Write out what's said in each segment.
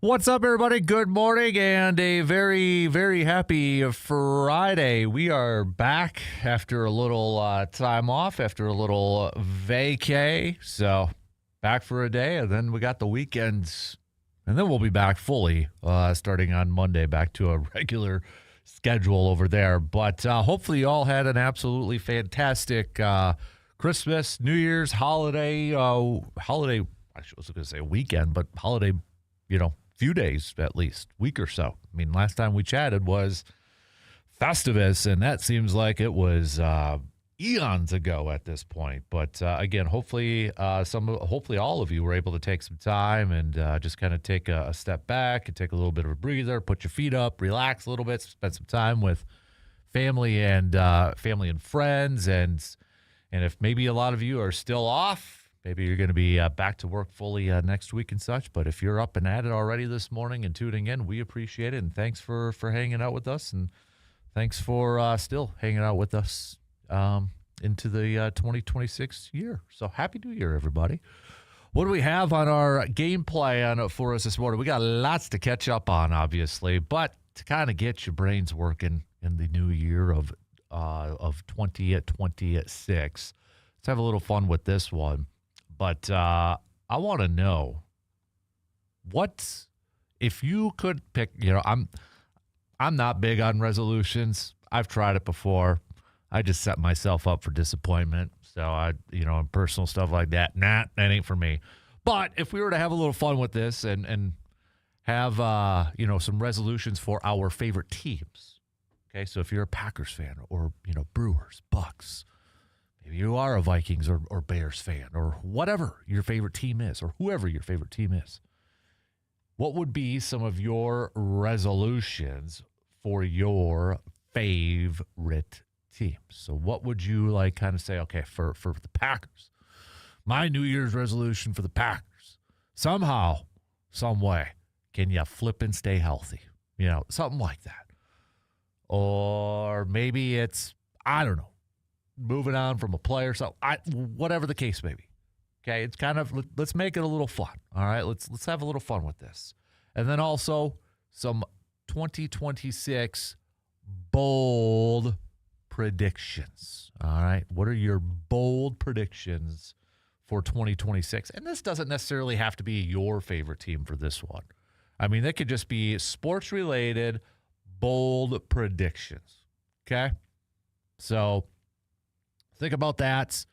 What's up, everybody? Good morning and a very, very happy Friday. We are back after a little time off, after a little vacay. So back for a day, and then we got the weekends, and then we'll be back fully starting on Monday, back to a regular schedule over there. But hopefully you all had an absolutely fantastic Christmas, New Year's, holiday, I was going to say weekend, but holiday, few days at least, week or so. I mean, last time we chatted was Festivus, and that seems like it was eons ago at this point. But again, hopefully all of you were able to take some time and just kind of take a step back and take a little bit of a breather, put your feet up, relax a little bit, spend some time with family and friends, and if maybe a lot of you are still off. Maybe you're going to be back to work fully next week and such. But if you're up and at it already this morning and tuning in, we appreciate it. And thanks for hanging out with us. And thanks for still hanging out with us into the 2026 year. So happy New Year, everybody. What do we have on our game plan for us this morning? We got lots to catch up on, obviously. But to kind of get your brains working in the new year of 2026, let's have a little fun with this one. But I want to know what if you could pick. I'm not big on resolutions. I've tried it before. I just set myself up for disappointment. So in personal stuff like that, that ain't for me. But if we were to have a little fun with this and have some resolutions for our favorite teams. Okay, so if you're a Packers fan or Brewers, Bucks. Maybe you are a Vikings or Bears fan or whatever your favorite team is or whoever your favorite team is. What would be some of your resolutions for your favorite teams? So what would you kind of say, okay, for the Packers, my New Year's resolution for the Packers, somehow, some way, can you flip and stay healthy? Something like that. Or maybe it's, I don't know, moving on from a player, so whatever the case may be. Okay, it's kind of, let's make it a little fun. All right, let's have a little fun with this. And then also some 2026 bold predictions. All right, what are your bold predictions for 2026? And this doesn't necessarily have to be your favorite team for this one. I mean, they could just be sports-related bold predictions. Okay, so think about that.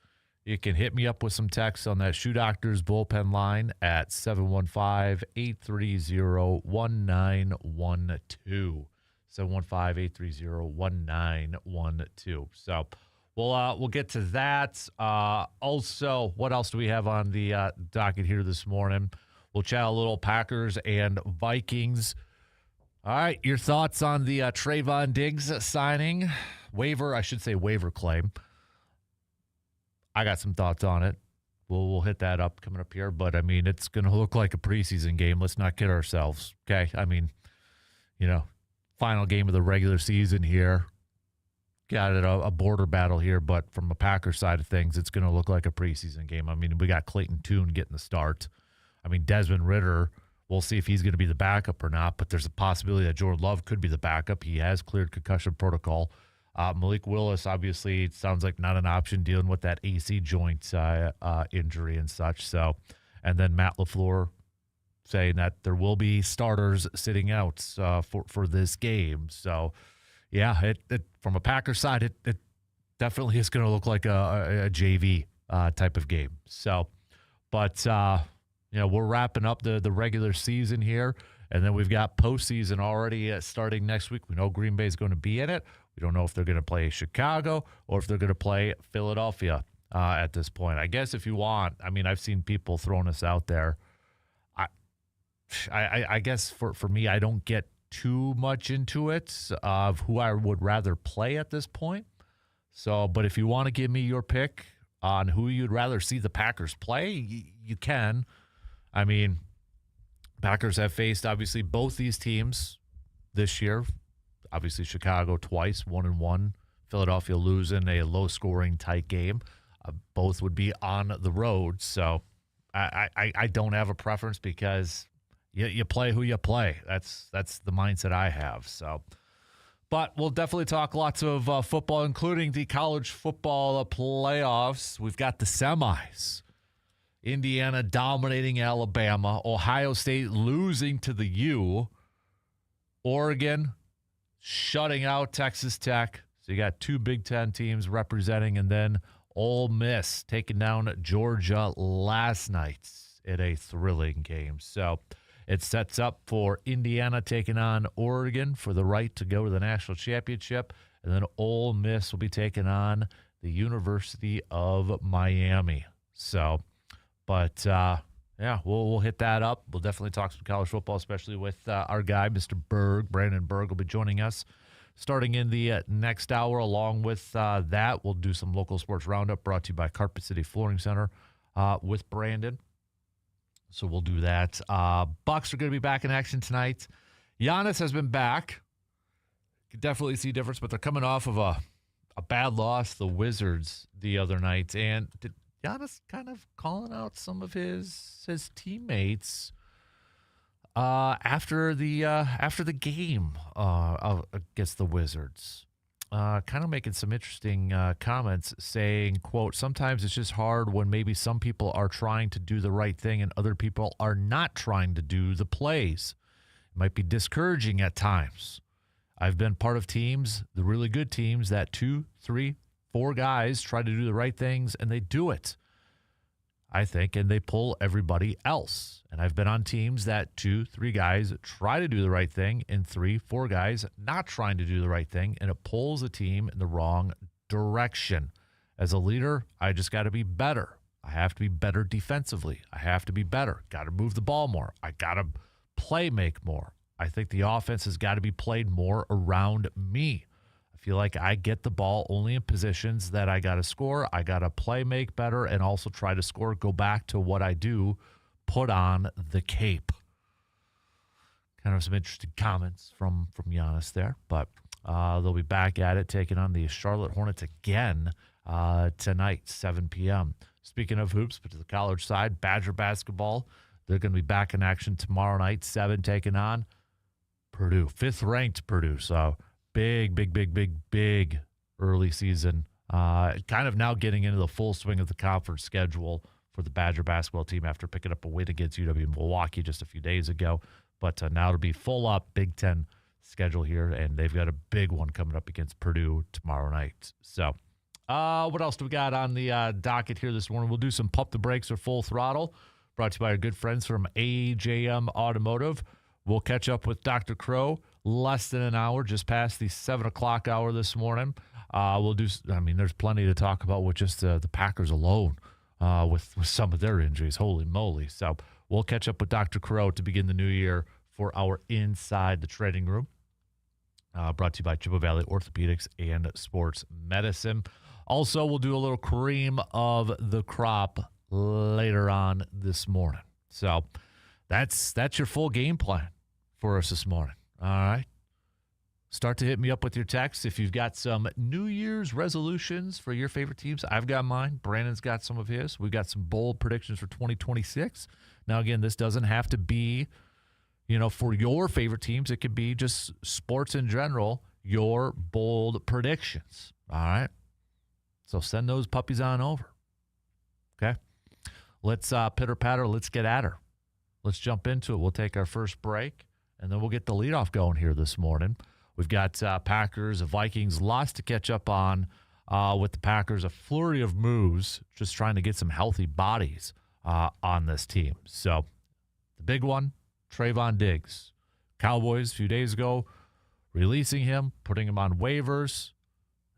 You can hit me up with some text on that Shoe Doctors bullpen line at 715-830-1912. 715-830-1912. So we'll get to that. Also, what else do we have on the docket here this morning? We'll chat a little Packers and Vikings. All right, your thoughts on the Trayvon Diggs signing? Waiver claim. I got some thoughts on it. We'll hit that up coming up here. But, I mean, it's going to look like a preseason game. Let's not kid ourselves, okay? I mean, final game of the regular season here. Got it, a border battle here. But from a Packers side of things, it's going to look like a preseason game. I mean, we got Clayton Tune getting the start. I mean, Desmond Ridder, we'll see if he's going to be the backup or not. But there's a possibility that Jordan Love could be the backup. He has cleared concussion protocol. Malik Willis, obviously, it sounds like not an option dealing with that AC joint injury and such. So, and then Matt LaFleur saying that there will be starters sitting out for this game. So, yeah, it from a Packers side, it definitely is going to look like a JV type of game. So, but we're wrapping up the regular season here, and then we've got postseason already starting next week. We know Green Bay is going to be in it. We don't know if they're going to play Chicago or if they're going to play Philadelphia at this point. I guess if you want, I mean, I've seen people throwing this out there. I guess for me, I don't get too much into it of who I would rather play at this point. So, but if you want to give me your pick on who you'd rather see the Packers play, you can. I mean, Packers have faced, obviously, both these teams this year. Obviously, Chicago twice, 1-1. Philadelphia losing a low-scoring, tight game. Both would be on the road. So I don't have a preference because you play who you play. That's the mindset I have. So, but we'll definitely talk lots of football, including the college football playoffs. We've got the semis. Indiana dominating Alabama. Ohio State losing to the U. Oregon shutting out Texas Tech. So you got two Big Ten teams representing, and then Ole Miss taking down Georgia last night in a thrilling game. So it sets up for Indiana taking on Oregon for the right to go to the national championship, and then Ole Miss will be taking on the University of Miami. So, but yeah, we'll hit that up. We'll definitely talk some college football, especially with our guy, Mr. Berg. Brandon Berg will be joining us starting in the next hour. Along with that, we'll do some local sports roundup brought to you by Carpet City Flooring Center with Brandon. So we'll do that. Bucks are going to be back in action tonight. Giannis has been back. You can definitely see a difference, but they're coming off of a bad loss, the Wizards, the other night. And Giannis kind of calling out some of his teammates after the game against the Wizards. Kind of making some interesting comments saying, quote, sometimes it's just hard when maybe some people are trying to do the right thing and other people are not trying to do the plays. It might be discouraging at times. I've been part of teams, the really good teams, that 2, 3, 4 guys try to do the right things and they do it, I think, and they pull everybody else. And I've been on teams that 2, 3 guys try to do the right thing and 3, 4 guys not trying to do the right thing, and it pulls the team in the wrong direction. As a leader, I just got to be better. I have to be better defensively. I have to be better. Got to move the ball more. I got to make more. I think the offense has got to be played more around me. I feel like I get the ball only in positions that I got to score. I got to make better and also try to score, go back to what I do, put on the cape. Kind of some interesting comments from Giannis there, but they'll be back at it, taking on the Charlotte Hornets again tonight, 7 p.m. Speaking of hoops, but to the college side, Badger basketball, they're going to be back in action tomorrow night, 7, taking on Purdue, 5th-ranked Purdue. So big early season. Kind of now getting into the full swing of the conference schedule for the Badger basketball team after picking up a win against UW-Milwaukee just a few days ago. But now it'll be full up Big Ten schedule here, and they've got a big one coming up against Purdue tomorrow night. So what else do we got on the docket here this morning? We'll do some Pump the Brakes or Full Throttle, brought to you by our good friends from AJM Automotive. We'll catch up with Dr. Crow less than an hour, just past the 7 o'clock hour this morning. We'll do, there's plenty to talk about with just the Packers alone with some of their injuries. Holy moly. So we'll catch up with Dr. Crow to begin the new year for our Inside the Training Room, brought to you by Chippewa Valley Orthopedics and Sports Medicine. Also, we'll do a little cream of the crop later on this morning. So that's your full game plan for us this morning. All right. Start to hit me up with your texts if you've got some New Year's resolutions for your favorite teams. I've got mine. Brandon's got some of his. We've got some bold predictions for 2026. Now, again, this doesn't have to be, for your favorite teams. It could be just sports in general, your bold predictions. All right. So send those puppies on over. Okay. Let's pitter-patter. Let's get at her. Let's jump into it. We'll take our first break, and then we'll get the leadoff going here this morning. We've got Packers, Vikings, lots to catch up on with the Packers. A flurry of moves, just trying to get some healthy bodies on this team. So the big one, Trayvon Diggs. Cowboys a few days ago releasing him, putting him on waivers.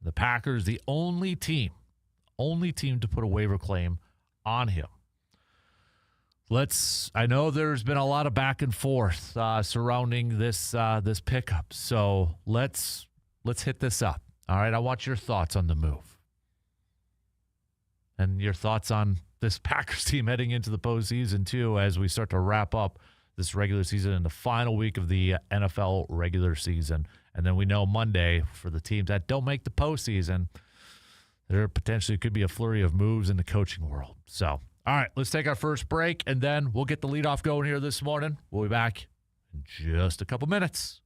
The Packers, the only team to put a waiver claim on him. I know there's been a lot of back and forth surrounding this pickup. So let's hit this up. All right, I want your thoughts on the move. And your thoughts on this Packers team heading into the postseason, too, as we start to wrap up this regular season in the final week of the NFL regular season. And then we know Monday, for the teams that don't make the postseason, there potentially could be a flurry of moves in the coaching world. So All right, let's take our first break, and then we'll get the leadoff going here this morning. We'll be back in just a couple minutes.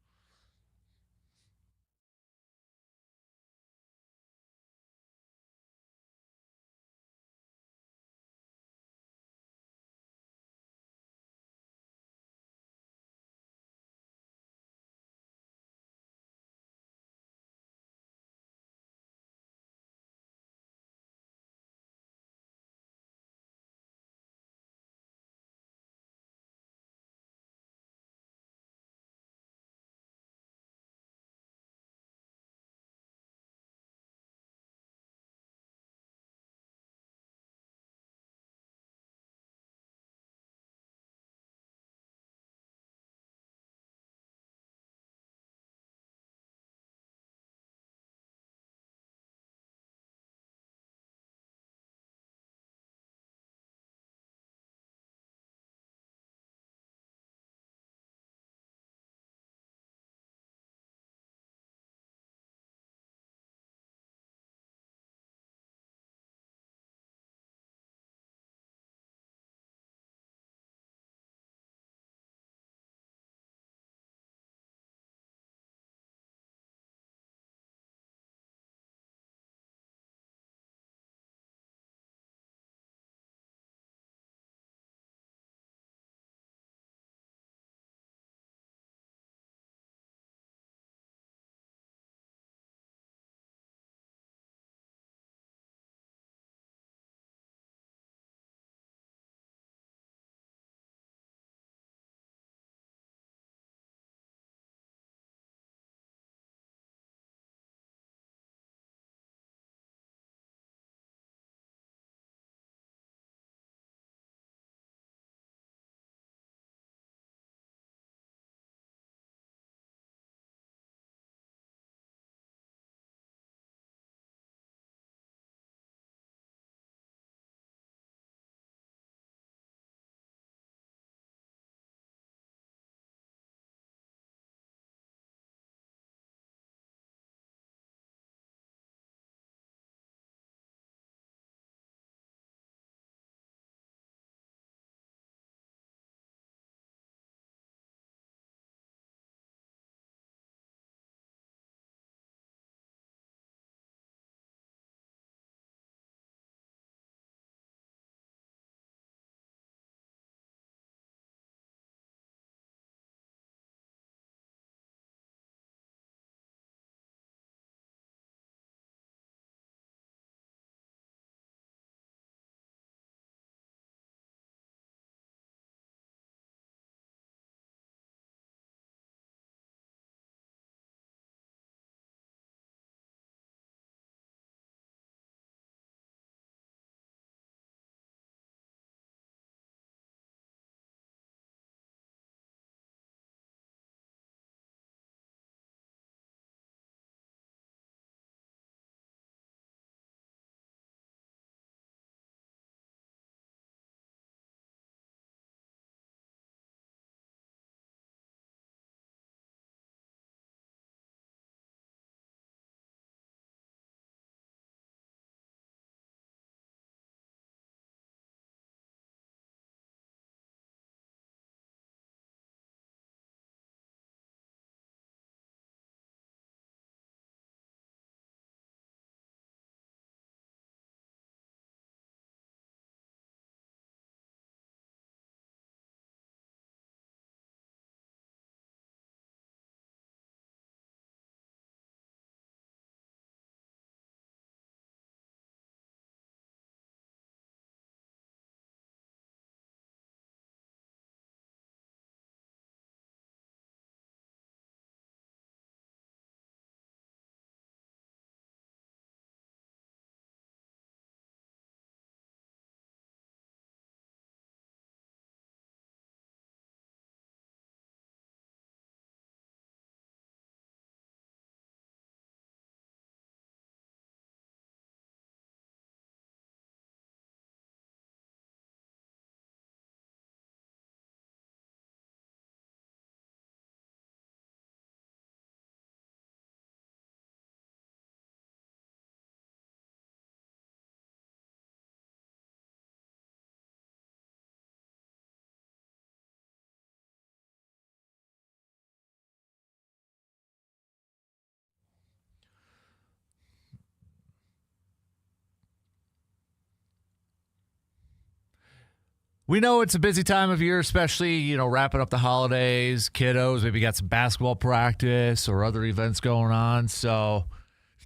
We know it's a busy time of year, especially, wrapping up the holidays, kiddos, maybe got some basketball practice or other events going on. So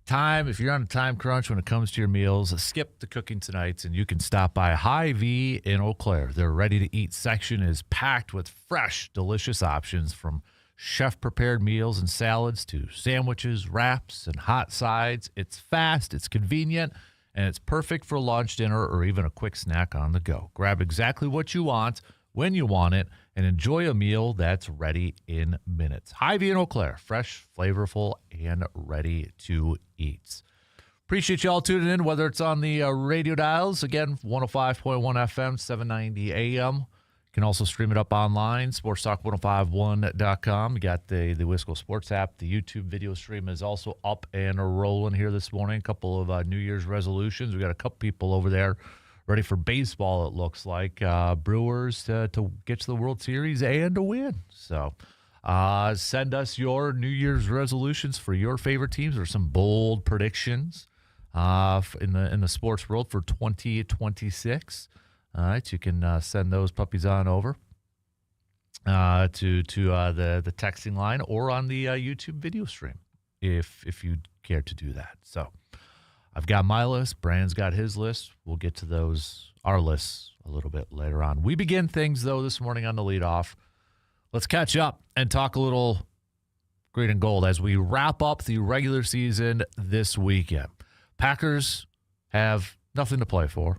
if you're on a time crunch when it comes to your meals, skip the cooking tonight and you can stop by Hy-Vee in Eau Claire. Their ready-to-eat section is packed with fresh, delicious options from chef-prepared meals and salads to sandwiches, wraps, and hot sides. It's fast, it's convenient, and it's perfect for lunch, dinner, or even a quick snack on the go. Grab exactly what you want, when you want it, and enjoy a meal that's ready in minutes. Hy-Vee in Eau Claire, fresh, flavorful, and ready to eat. Appreciate you all tuning in, whether it's on the radio dials, again, 105.1 FM, 790 AM. You can also stream it up online, sportstalk1051.com. You got the Wisco Sports App. The YouTube video stream is also up and rolling here this morning. A couple of New Year's resolutions. We got a couple people over there ready for baseball, it looks like. Brewers to get to the World Series and to win. So send us your New Year's resolutions for your favorite teams or some bold predictions in the sports world for 2026. All right, you can send those puppies on over to the texting line or on the YouTube video stream if you care to do that. So I've got my list. Brand's got his list. We'll get to our lists a little bit later on. We begin things, though, this morning on the leadoff. Let's catch up and talk a little green and gold as we wrap up the regular season this weekend. Packers have nothing to play for.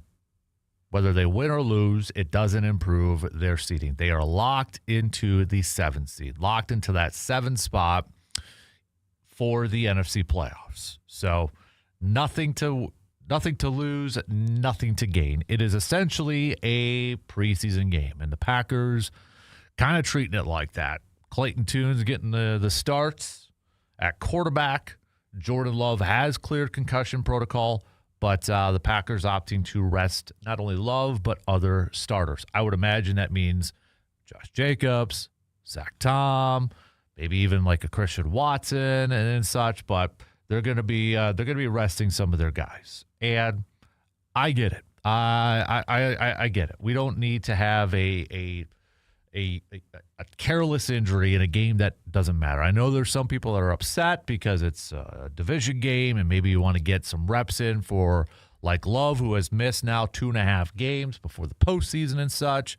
Whether they win or lose, it doesn't improve their seeding. They are locked into the 7th seed, locked into that 7th spot for the NFC playoffs. So nothing to lose, nothing to gain. It is essentially a preseason game, and the Packers kind of treating it like that. Clayton Tune's getting the starts at quarterback. Jordan Love has cleared concussion protocol. But the Packers opting to rest not only Love, but other starters. I would imagine that means Josh Jacobs, Zach Tom, maybe even like a Christian Watson and such. But they're going to be resting some of their guys, and I get it. I get it. We don't need to have a careless injury in a game that doesn't matter. I know there's some people that are upset because it's a division game and maybe you want to get some reps in for like Love, who has missed now 2.5 games before the postseason and such.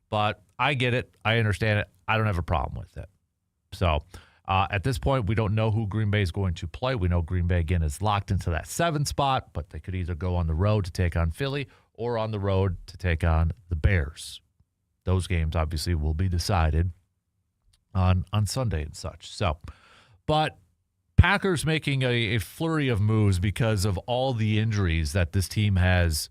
But I get it. I understand it. I don't have a problem with it. So at this point, we don't know who Green Bay is going to play. We know Green Bay, again, is locked into that 7th spot, but they could either go on the road to take on Philly or on the road to take on the Bears. Those games obviously will be decided on Sunday and such. So, but Packers making a flurry of moves because of all the injuries that this team has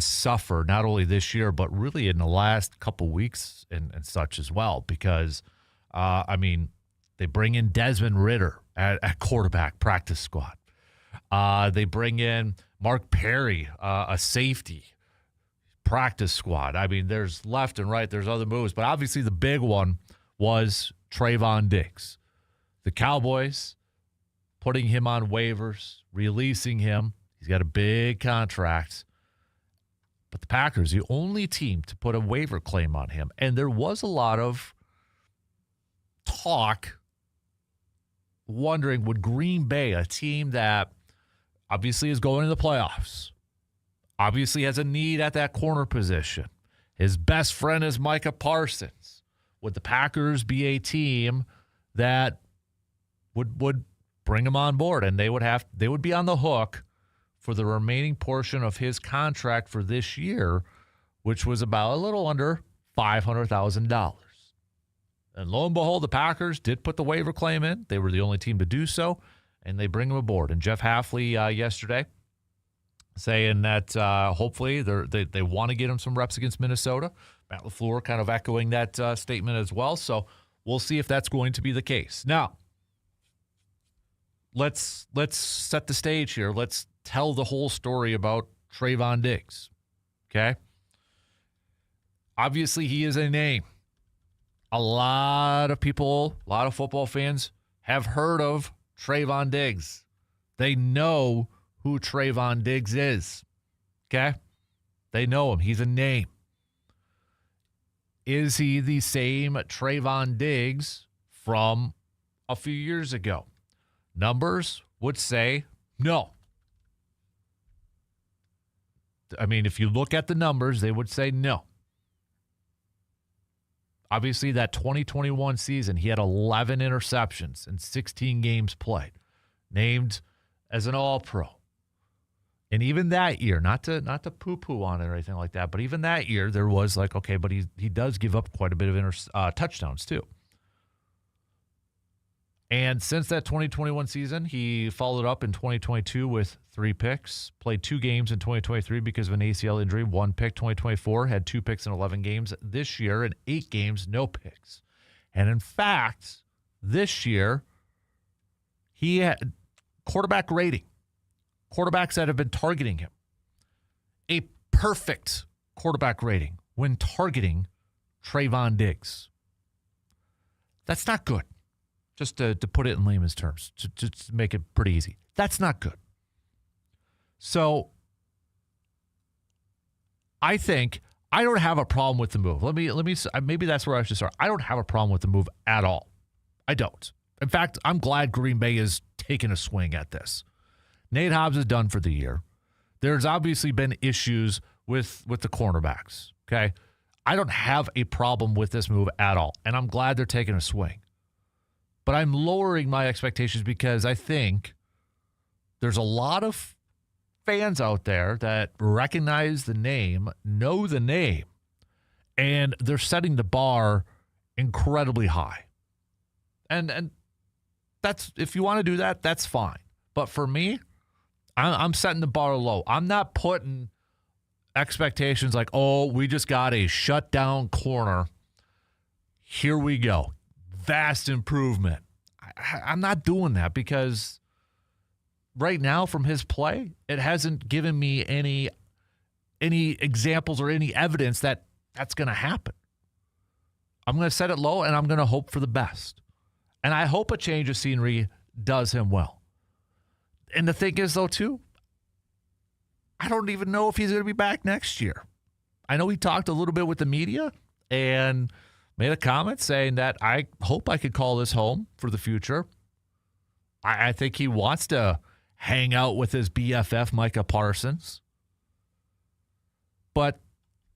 suffered, not only this year, but really in the last couple weeks and such as well. Because, they bring in Desmond Ridder at quarterback practice squad. They bring in Mark Perry, a safety, practice squad. There's left and right. There's other moves. But obviously the big one was Trayvon Diggs. The Cowboys putting him on waivers, releasing him. He's got a big contract. But the Packers, the only team to put a waiver claim on him. And there was a lot of talk wondering, would Green Bay, a team that obviously is going to the playoffs, obviously has a need at that corner position. His best friend is Micah Parsons. Would the Packers be a team that would bring him on board, and they would be on the hook for the remaining portion of his contract for this year, which was about a little under $500,000. And lo and behold, the Packers did put the waiver claim in. They were the only team to do so, and they bring him aboard. And Jeff Hafley yesterday saying that hopefully they want to get him some reps against Minnesota. Matt LaFleur kind of echoing that statement as well. So we'll see if that's going to be the case. Now, let's set the stage here. Let's tell the whole story about Trayvon Diggs. Okay? Obviously, he is a name. A lot of people, a lot of football fans have heard of Trayvon Diggs. They know who Trayvon Diggs is. Okay? They know him. He's a name. Is he the same Trayvon Diggs from a few years ago? Numbers would say no. I mean, if you look at the numbers, they would say no. Obviously, that 2021 season, he had 11 interceptions in 16 games played, named as an All-Pro. And even that year, not to poo-poo on it or anything like that, but even that year, there was like, okay, but he does give up quite a bit of touchdowns too. And since that 2021 season, he followed up in 2022 with 3 picks, played 2 games in 2023 because of an ACL injury, 1 pick. 2024 had 2 picks in 11 games. This year, in 8 games, no picks. And in fact, this year, he had quarterback rating, quarterbacks that have been targeting him, a perfect quarterback rating when targeting Trayvon Diggs. That's not good. Just to put it in layman's terms, to make it pretty easy. That's not good. So I think I don't have a problem with the move. Let me maybe that's where I should start. I don't have a problem with the move at all. I don't. In fact, I'm glad Green Bay is taking a swing at this. Nate Hobbs is done for the year. There's obviously been issues with the cornerbacks, okay? I don't have a problem with this move at all, and I'm glad they're taking a swing. But I'm lowering my expectations because I think there's a lot of fans out there that recognize the name, know the name, and they're setting the bar incredibly high. And that's, if you want to do that, that's fine. But for me, I'm setting the bar low. I'm not putting expectations like, oh, we just got a shutdown corner. Here we go. Vast improvement. I'm not doing that because right now from his play, it hasn't given me any examples or any evidence that that's going to happen. I'm going to set it low and I'm going to hope for the best. And I hope a change of scenery does him well. And the thing is, though, too, I don't even know if he's going to be back next year. I know he talked a little bit with the media and made a comment saying that I hope I could call this home for the future. I think he wants to hang out with his BFF, Micah Parsons. But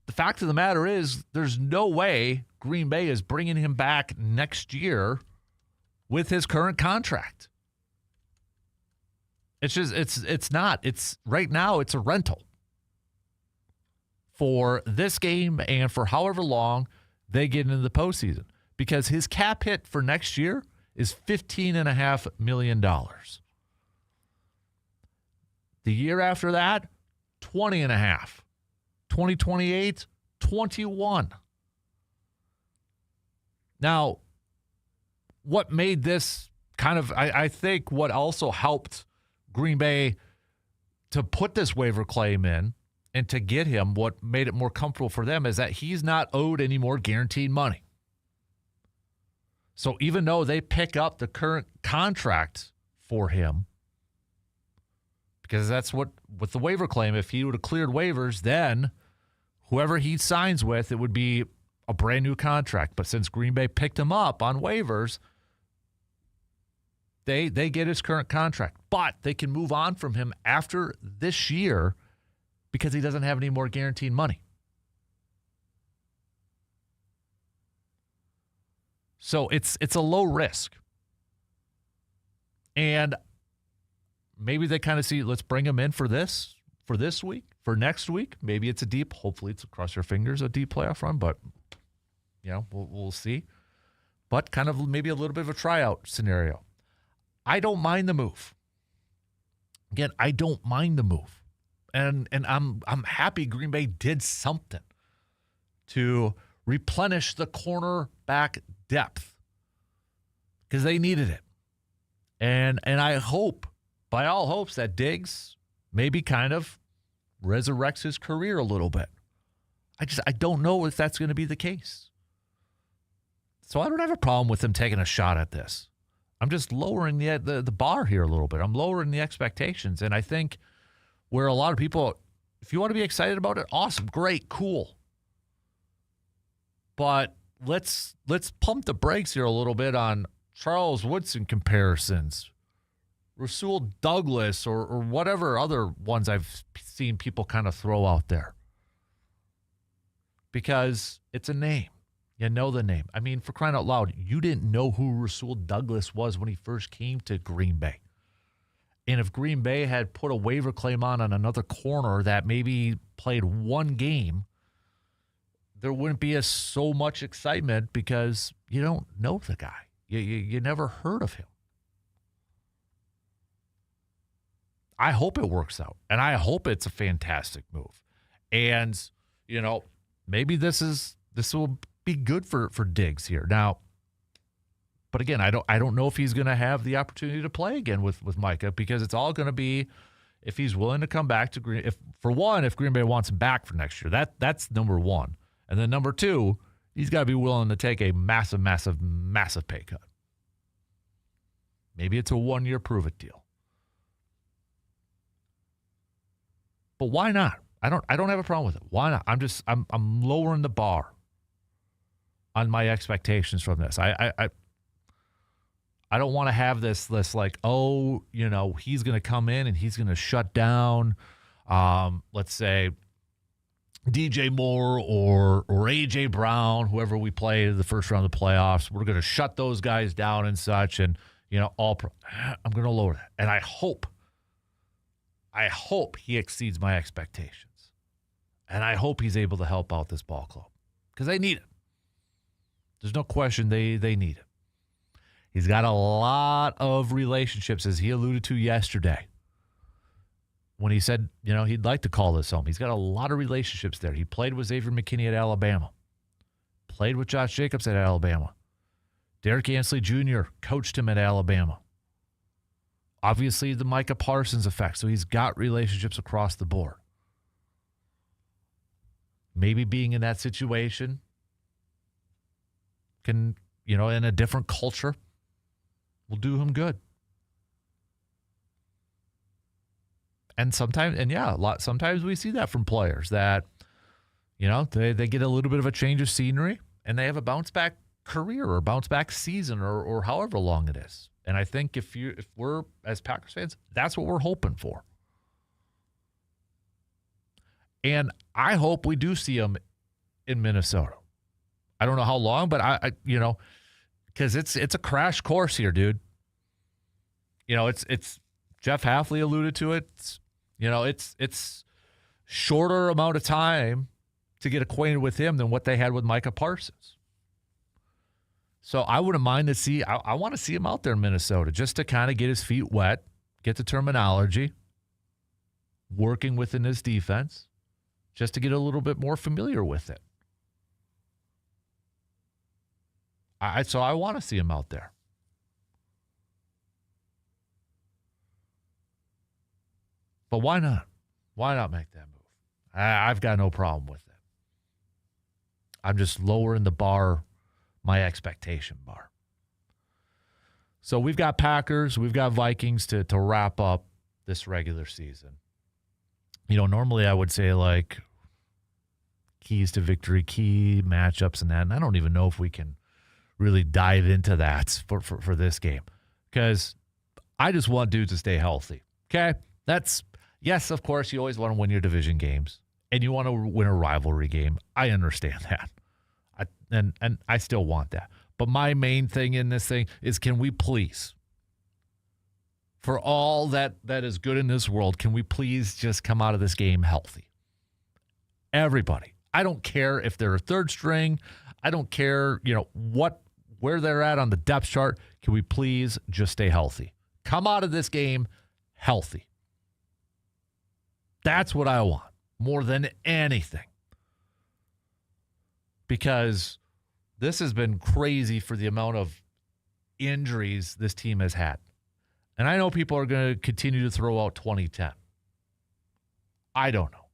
the fact of the matter is there's no way Green Bay is bringing him back next year with his current contract. It's just, it's not. It's right now, it's a rental for this game and for however long they get into the postseason, because his cap hit for next year is $15.5 million. The year after that, 20.5. 2028, 21. Now, what made this kind of, I think what also helped Green Bay to put this waiver claim in and to get him, what made it more comfortable for them is that he's not owed any more guaranteed money. So even though they pick up the current contract for him, because that's what, with the waiver claim, if he would have cleared waivers, then whoever he signs with, it would be a brand new contract. But since Green Bay picked him up on waivers, they get his current contract. But they can move on from him after this year because he doesn't have any more guaranteed money. So it's a low risk. And maybe they kind of see, let's bring him in for this week, for next week. Maybe it's a deep, hopefully it's, cross your fingers, a deep playoff run, but you know, we'll see. But kind of maybe a little bit of a tryout scenario. I don't mind the move. Again, I don't mind the move. And I'm happy Green Bay did something to replenish the cornerback depth because they needed it. And I hope, by all hopes, that Diggs maybe kind of resurrects his career a little bit. I don't know if that's going to be the case. So I don't have a problem with him taking a shot at this. I'm just lowering the bar here a little bit. I'm lowering the expectations. And I think where a lot of people, if you want to be excited about it, awesome, great, cool. But let's pump the brakes here a little bit on Charles Woodson comparisons, Rasul Douglas, or whatever other ones I've seen people kind of throw out there. Because it's a name. You know the name. I mean, for crying out loud, you didn't know who Rasul Douglas was when he first came to Green Bay. And if Green Bay had put a waiver claim on another corner that maybe played one game, there wouldn't be so much excitement because you don't know the guy. You never heard of him. I hope it works out, and I hope it's a fantastic move. And, maybe this will be good for Diggs here. Now, but again, I don't know if he's going to have the opportunity to play again with Micah, because it's all going to be if he's willing to come back to Green. If Green Bay wants him back for next year, that's number one. And then number two, he's got to be willing to take a massive, massive, massive pay cut. Maybe it's a 1-year prove-it deal. But why not? I don't have a problem with it. Why not? I'm lowering the bar on my expectations from this. I don't want to have this like, he's going to come in and he's going to shut down, let's say, DJ Moore or A.J. Brown, whoever we play the first round of the playoffs. We're going to shut those guys down and such, and, I'm going to lower that. And I hope he exceeds my expectations. And I hope he's able to help out this ball club because they need it. There's no question they need it. He's got a lot of relationships, as he alluded to yesterday when he said, he'd like to call this home. He's got a lot of relationships there. He played with Xavier McKinney at Alabama, played with Josh Jacobs at Alabama. Derek Ansley Jr. coached him at Alabama. Obviously, the Micah Parsons effect, so he's got relationships across the board. Maybe being in that situation can, in a different culture, will do him good. And sometimes we see that from players that, they get a little bit of a change of scenery and they have a bounce back career or bounce back season or however long it is. And I think if we're, as Packers fans, that's what we're hoping for. And I hope we do see him in Minnesota. I don't know how long, but I because it's a crash course here, dude. It's Jeff Halfley alluded to it. It's shorter amount of time to get acquainted with him than what they had with Micah Parsons. So I wouldn't mind to see. I want to see him out there in Minnesota just to kind of get his feet wet, get the terminology, working within his defense, just to get a little bit more familiar with it. So I want to see him out there. But why not? Why not make that move? I've got no problem with it. I'm just lowering the bar, my expectation bar. So we've got Packers, we've got Vikings to wrap up this regular season. Normally I would say like keys to victory, key matchups and that. And I don't even know if we can really dive into that for this game because I just want dudes to stay healthy. Okay? Yes, of course, you always want to win your division games and you want to win a rivalry game. I understand that. And I still want that. But my main thing in this thing is, can we please, for all that is good in this world, can we please just come out of this game healthy? Everybody. I don't care if they're a third string. I don't care, where they're at on the depth chart. Can we please just stay healthy? Come out of this game healthy. That's what I want more than anything. Because this has been crazy for the amount of injuries this team has had. And I know people are going to continue to throw out 2010. I don't know.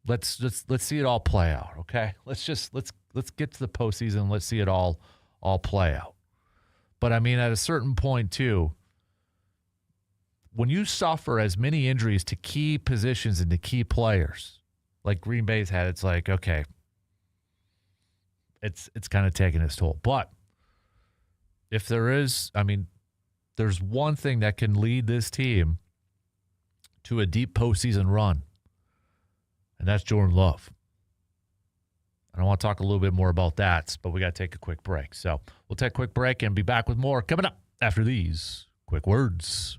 Let's see it all play out, okay? Let's get to the postseason and let's see it all play out. But I mean, at a certain point too, when you suffer as many injuries to key positions and to key players like Green Bay's had, it's like, okay, it's kind of taking its toll. But if there is, there's one thing that can lead this team to a deep postseason run, and that's Jordan Love. And I want to talk a little bit more about that, but we got to take a quick break. So we'll take a quick break and be back with more coming up after these quick words.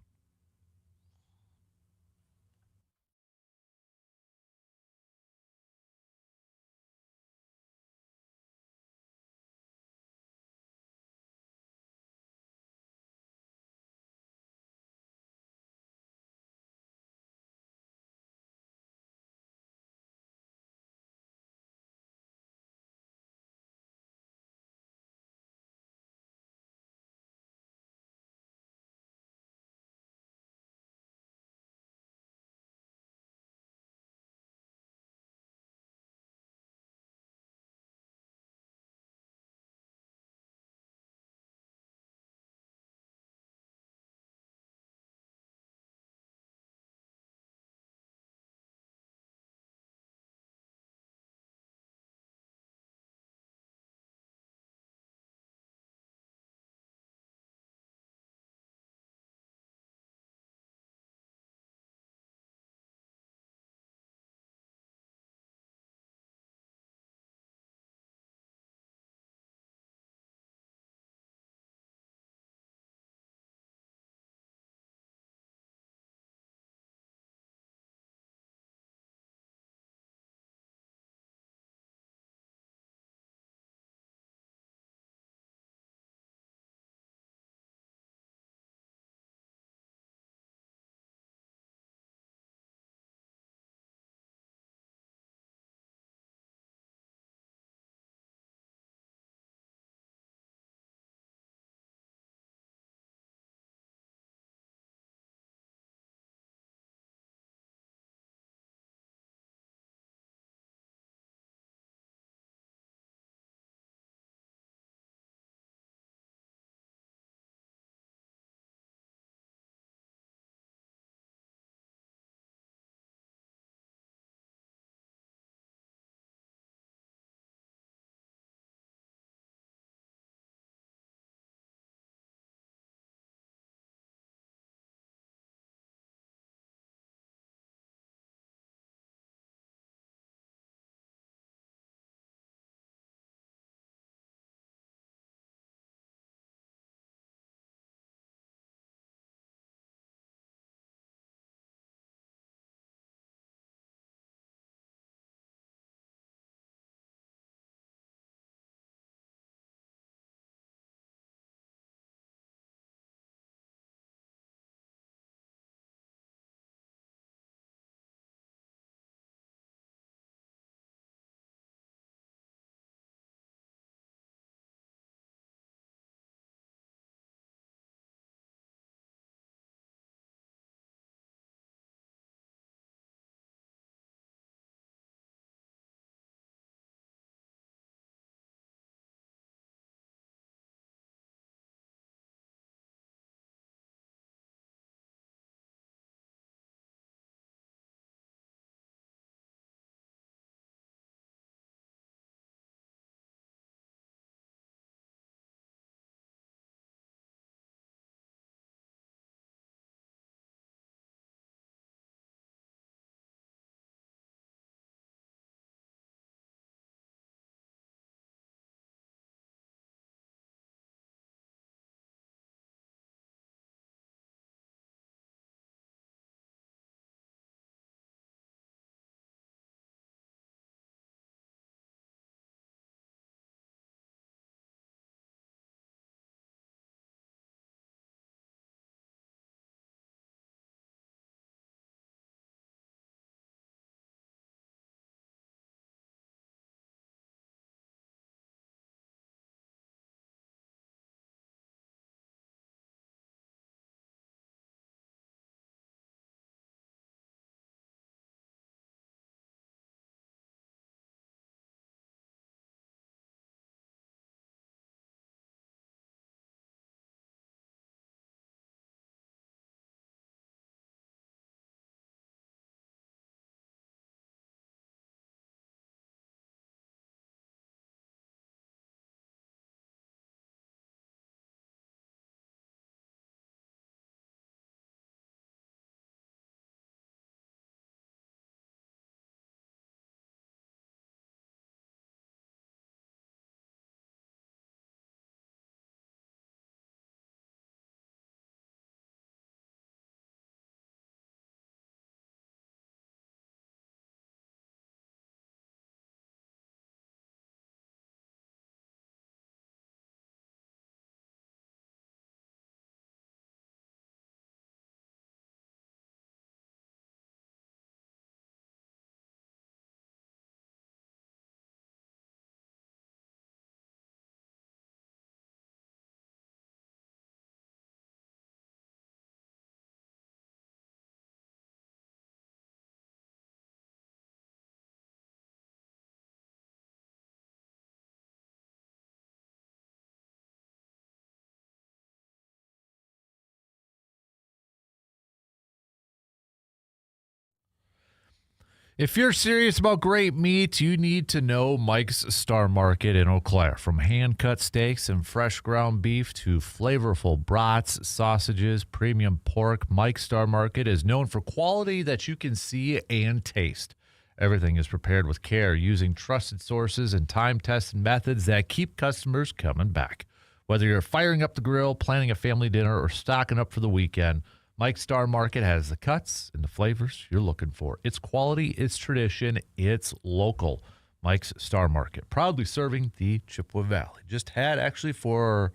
If you're serious about great meat, you need to know Mike's Star Market in Eau Claire. From hand-cut steaks and fresh ground beef to flavorful brats, sausages, premium pork, Mike's Star Market is known for quality that you can see and taste. Everything is prepared with care using trusted sources and time-tested methods that keep customers coming back. Whether you're firing up the grill, planning a family dinner, or stocking up for the weekend, Mike's Star Market has the cuts and the flavors you're looking for. It's quality, it's tradition, it's local. Mike's Star Market, proudly serving the Chippewa Valley. Just had, actually, for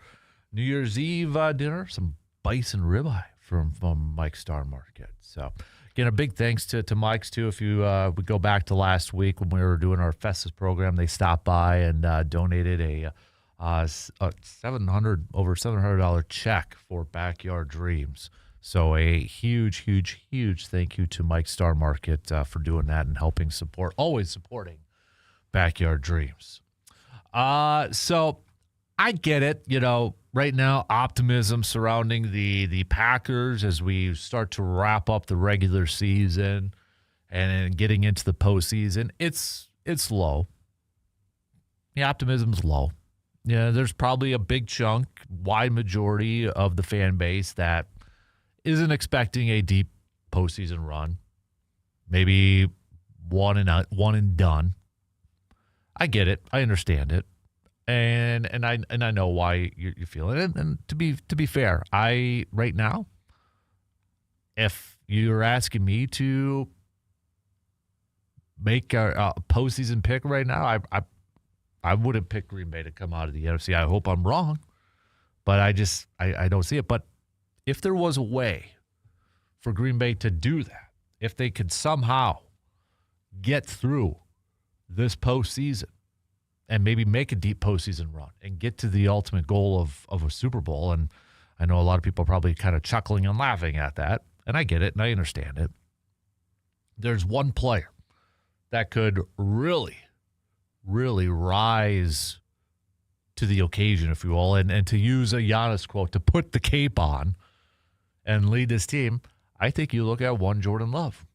New Year's Eve dinner, some bison ribeye from Mike's Star Market. So, again, a big thanks to Mike's, too. If you would go back to last week when we were doing our Festus program, they stopped by and donated a over $700 check for Backyard Dreams. So a huge, huge, huge thank you to Mike's Star Market for doing that and helping support, always supporting Backyard Dreams. So I get it, right now, optimism surrounding the Packers as we start to wrap up the regular season and getting into the postseason. It's low. The optimism's low. Yeah, there's probably a big chunk, wide majority of the fan base that isn't expecting a deep postseason run. Maybe one and done. I get it. I understand it. And I know why you're feeling it. And to be fair, right now, if you're asking me to make a postseason pick right now, I wouldn't pick Green Bay to come out of the NFC. I hope I'm wrong, but I don't see it. But if there was a way for Green Bay to do that, if they could somehow get through this postseason and maybe make a deep postseason run and get to the ultimate goal of a Super Bowl, and I know a lot of people are probably kind of chuckling and laughing at that, and I get it and I understand it. There's one player that could really, really rise to the occasion, if you will, and to use a Giannis quote, to put the cape on and lead this team. I think you look at one Jordan Love.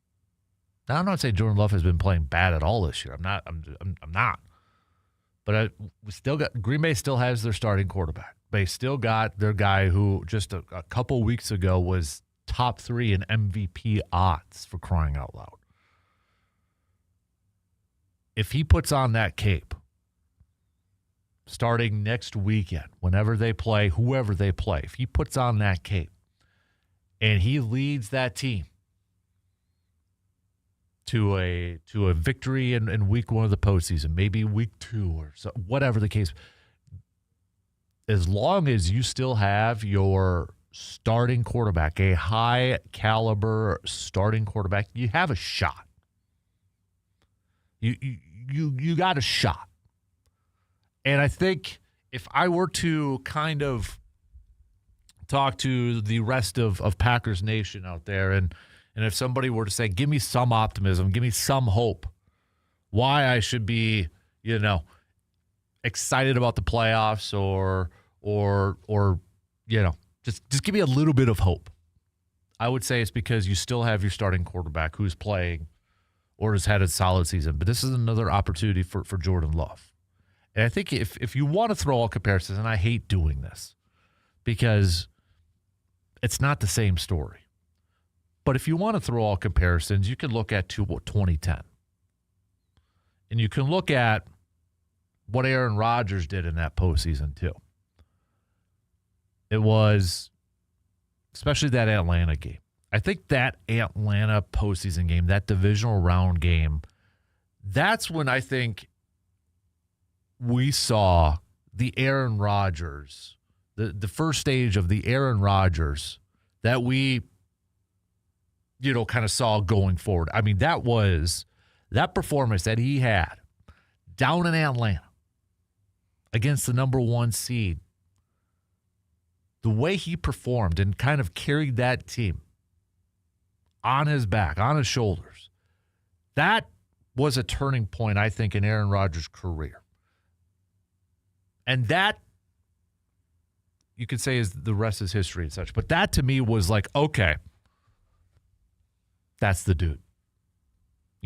Now, I'm not saying Jordan Love has been playing bad at all this year. I'm not. But we still got Green Bay still has their starting quarterback. They still got their guy who just a couple weeks ago was top 3 in MVP odds, for crying out loud. If he puts on that cape starting next weekend, whenever they play, whoever they play, if he puts on that cape and he leads that team to a victory in week 1 of the postseason, maybe week 2 or so, whatever the case, as long as you still have your starting quarterback, a high caliber starting quarterback, you have a shot. You got a shot. And I think if I were to kind of talk to the rest of Packers Nation out there, and if somebody were to say, give me some optimism, give me some hope, why I should be, excited about the playoffs or just give me a little bit of hope, I would say it's because you still have your starting quarterback who's playing or has had a solid season. But this is another opportunity for Jordan Love. And I think if you want to throw all comparisons, and I hate doing this because it's not the same story. But if you want to throw all comparisons, you can look at 2010. And you can look at what Aaron Rodgers did in that postseason too. It was, especially that Atlanta game. I think that Atlanta postseason game, that divisional round game, that's when I think we saw the Aaron Rodgers, the first stage of the Aaron Rodgers that we, kind of saw going forward. I mean, that performance that he had down in Atlanta against the number 1 seed, the way he performed and kind of carried that team on his back, on his shoulders, that was a turning point, I think, in Aaron Rodgers' career. And that, you could say, is the rest is history and such. But that, to me, was like, okay, that's the dude.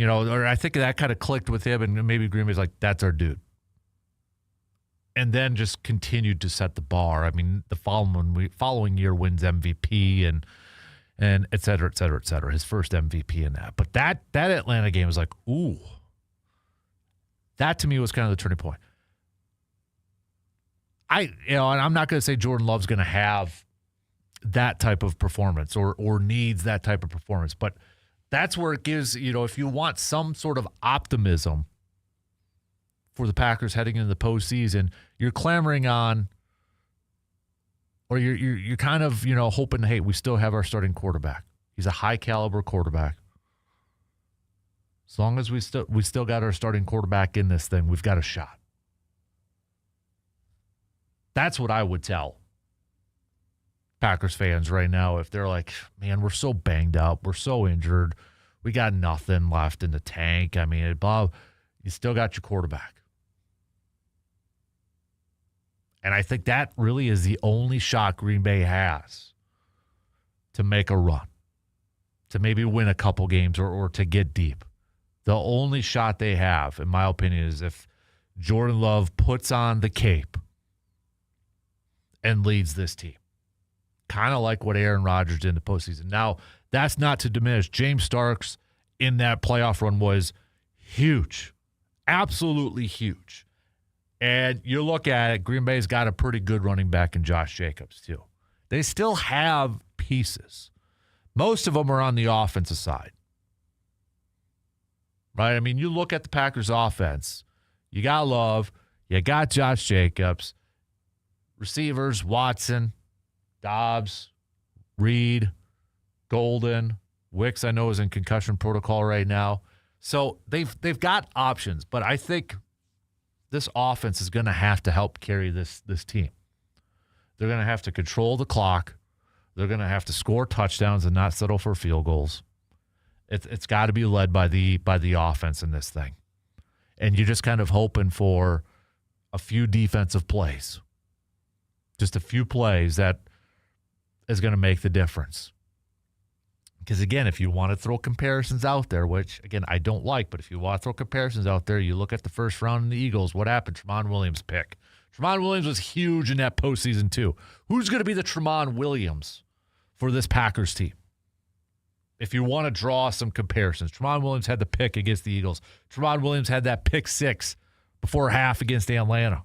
Or I think that kind of clicked with him, and maybe Green Bay's like, that's our dude. And then just continued to set the bar. I mean, the following year wins MVP and et cetera, et cetera, et cetera. His first MVP in that. But that Atlanta game was like, ooh. That to me was kind of the turning point. And I'm not going to say Jordan Love's going to have that type of performance or needs that type of performance, but that's where it gives, if you want some sort of optimism for the Packers heading into the postseason, you're clamoring on, or you're kind of, hoping, hey, we still have our starting quarterback. He's a high caliber quarterback. As long as we still got our starting quarterback in this thing, we've got a shot. That's what I would tell Packers fans right now if they're like, man, we're so banged up, we're so injured, we got nothing left in the tank. I mean, Bob, you still got your quarterback. And I think that really is the only shot Green Bay has to make a run, to maybe win a couple games or to get deep. The only shot they have, in my opinion, is if Jordan Love puts on the cape and leads this team. Kind of like what Aaron Rodgers did in the postseason. Now, that's not to diminish. James Starks in that playoff run was huge. Absolutely huge. And you look at it, Green Bay's got a pretty good running back in Josh Jacobs, too. They still have pieces. Most of them are on the offensive side. Right? I mean, you look at the Packers offense. You got Love. You got Josh Jacobs. Receivers, Watson, Dobbs, Reed, Golden. Wicks, I know, is in concussion protocol right now. So they've got options, but I think this offense is going to have to help carry this team. They're going to have to control the clock. They're going to have to score touchdowns and not settle for field goals. It's got to be led by the offense in this thing. And you're just kind of hoping for a few defensive plays. Just a few plays that is going to make the difference. Because, again, if you want to throw comparisons out there, which, again, I don't like, but if you want to throw comparisons out there, you look at the first round in the Eagles, what happened? Tramon Williams pick. Tramon Williams was huge in that postseason, too. Who's going to be the Tramon Williams for this Packers team? If you want to draw some comparisons, Tramon Williams had the pick against the Eagles. Tramon Williams had that pick 6 before half against Atlanta.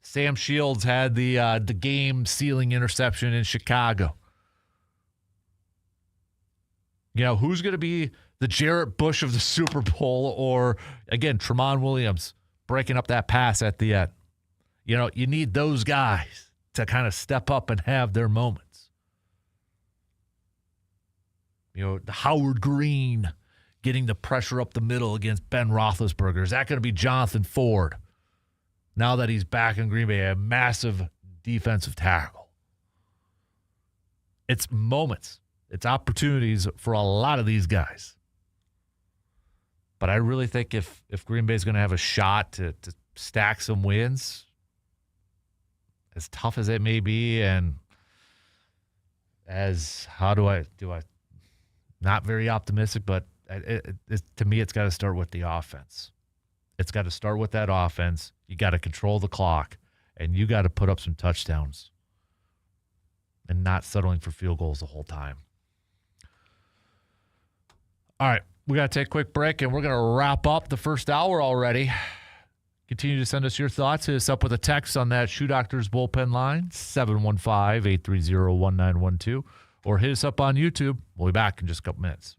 Sam Shields had the game-sealing interception in Chicago. Who's going to be the Jarrett Bush of the Super Bowl or, again, Tramon Williams breaking up that pass at the end? You need those guys to kind of step up and have their moments. The Howard Green getting the pressure up the middle against Ben Roethlisberger. Is that going to be Jonathan Ford? Now that he's back in Green Bay, a massive defensive tackle. It's moments. It's opportunities for a lot of these guys. But I really think if Green Bay is going to have a shot to stack some wins, as tough as it may be, and as not very optimistic, but to me, it's got to start with the offense. It's got to start with that offense. You got to control the clock, and you got to put up some touchdowns and not settling for field goals the whole time. All right, we got to take a quick break, and we're going to wrap up the first hour already. Continue to send us your thoughts. Hit us up with a text on that Shoe Doctors bullpen line, 715-830-1912, or hit us up on YouTube. We'll be back in just a couple minutes.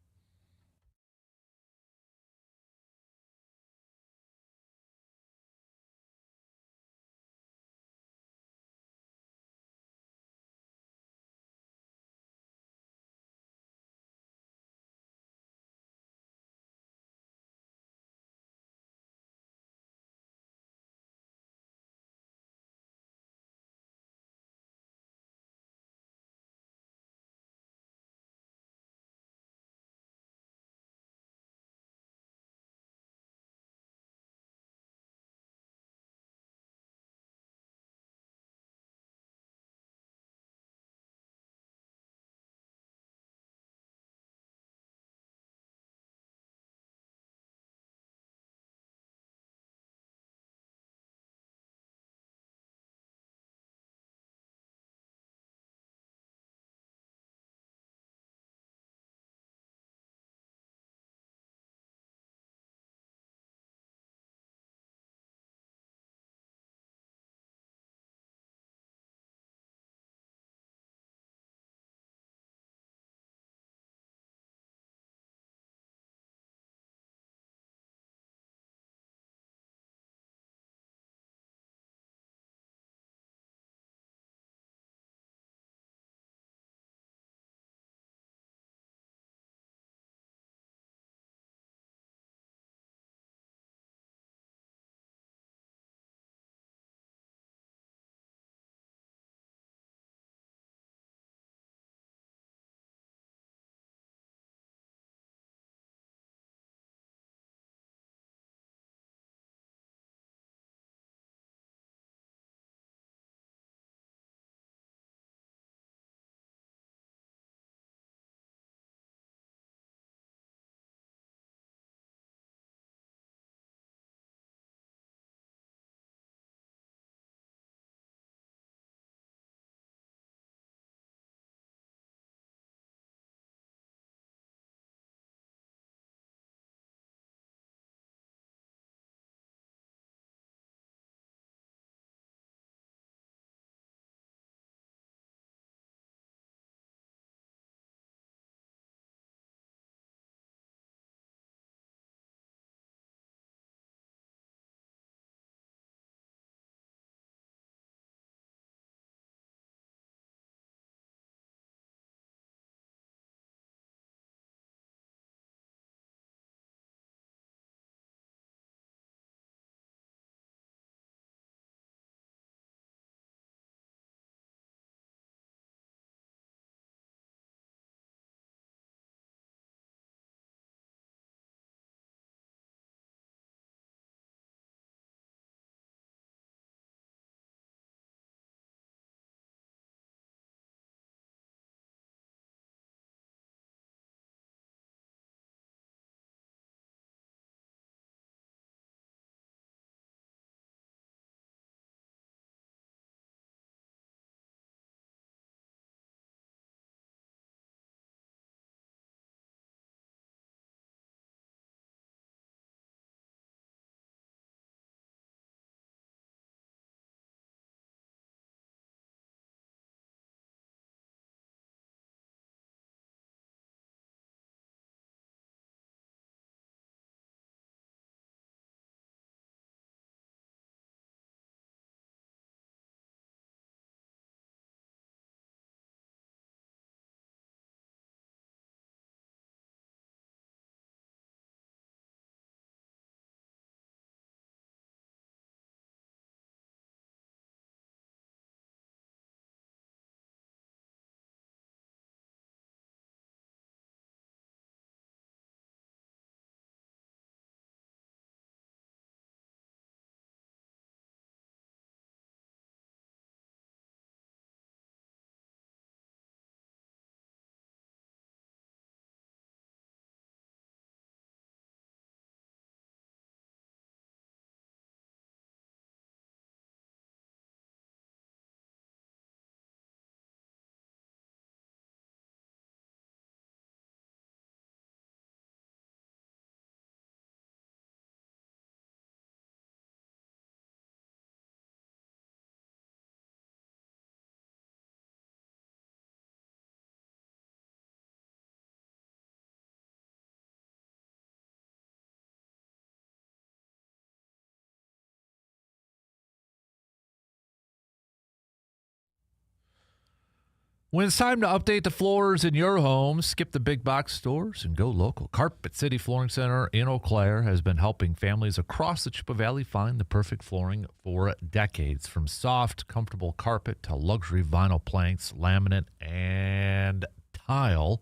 When it's time to update the floors in your home, skip the big box stores and go local. Carpet City Flooring Center in Eau Claire has been helping families across the Chippewa Valley find the perfect flooring for decades. From soft, comfortable carpet to luxury vinyl planks, laminate, and tile,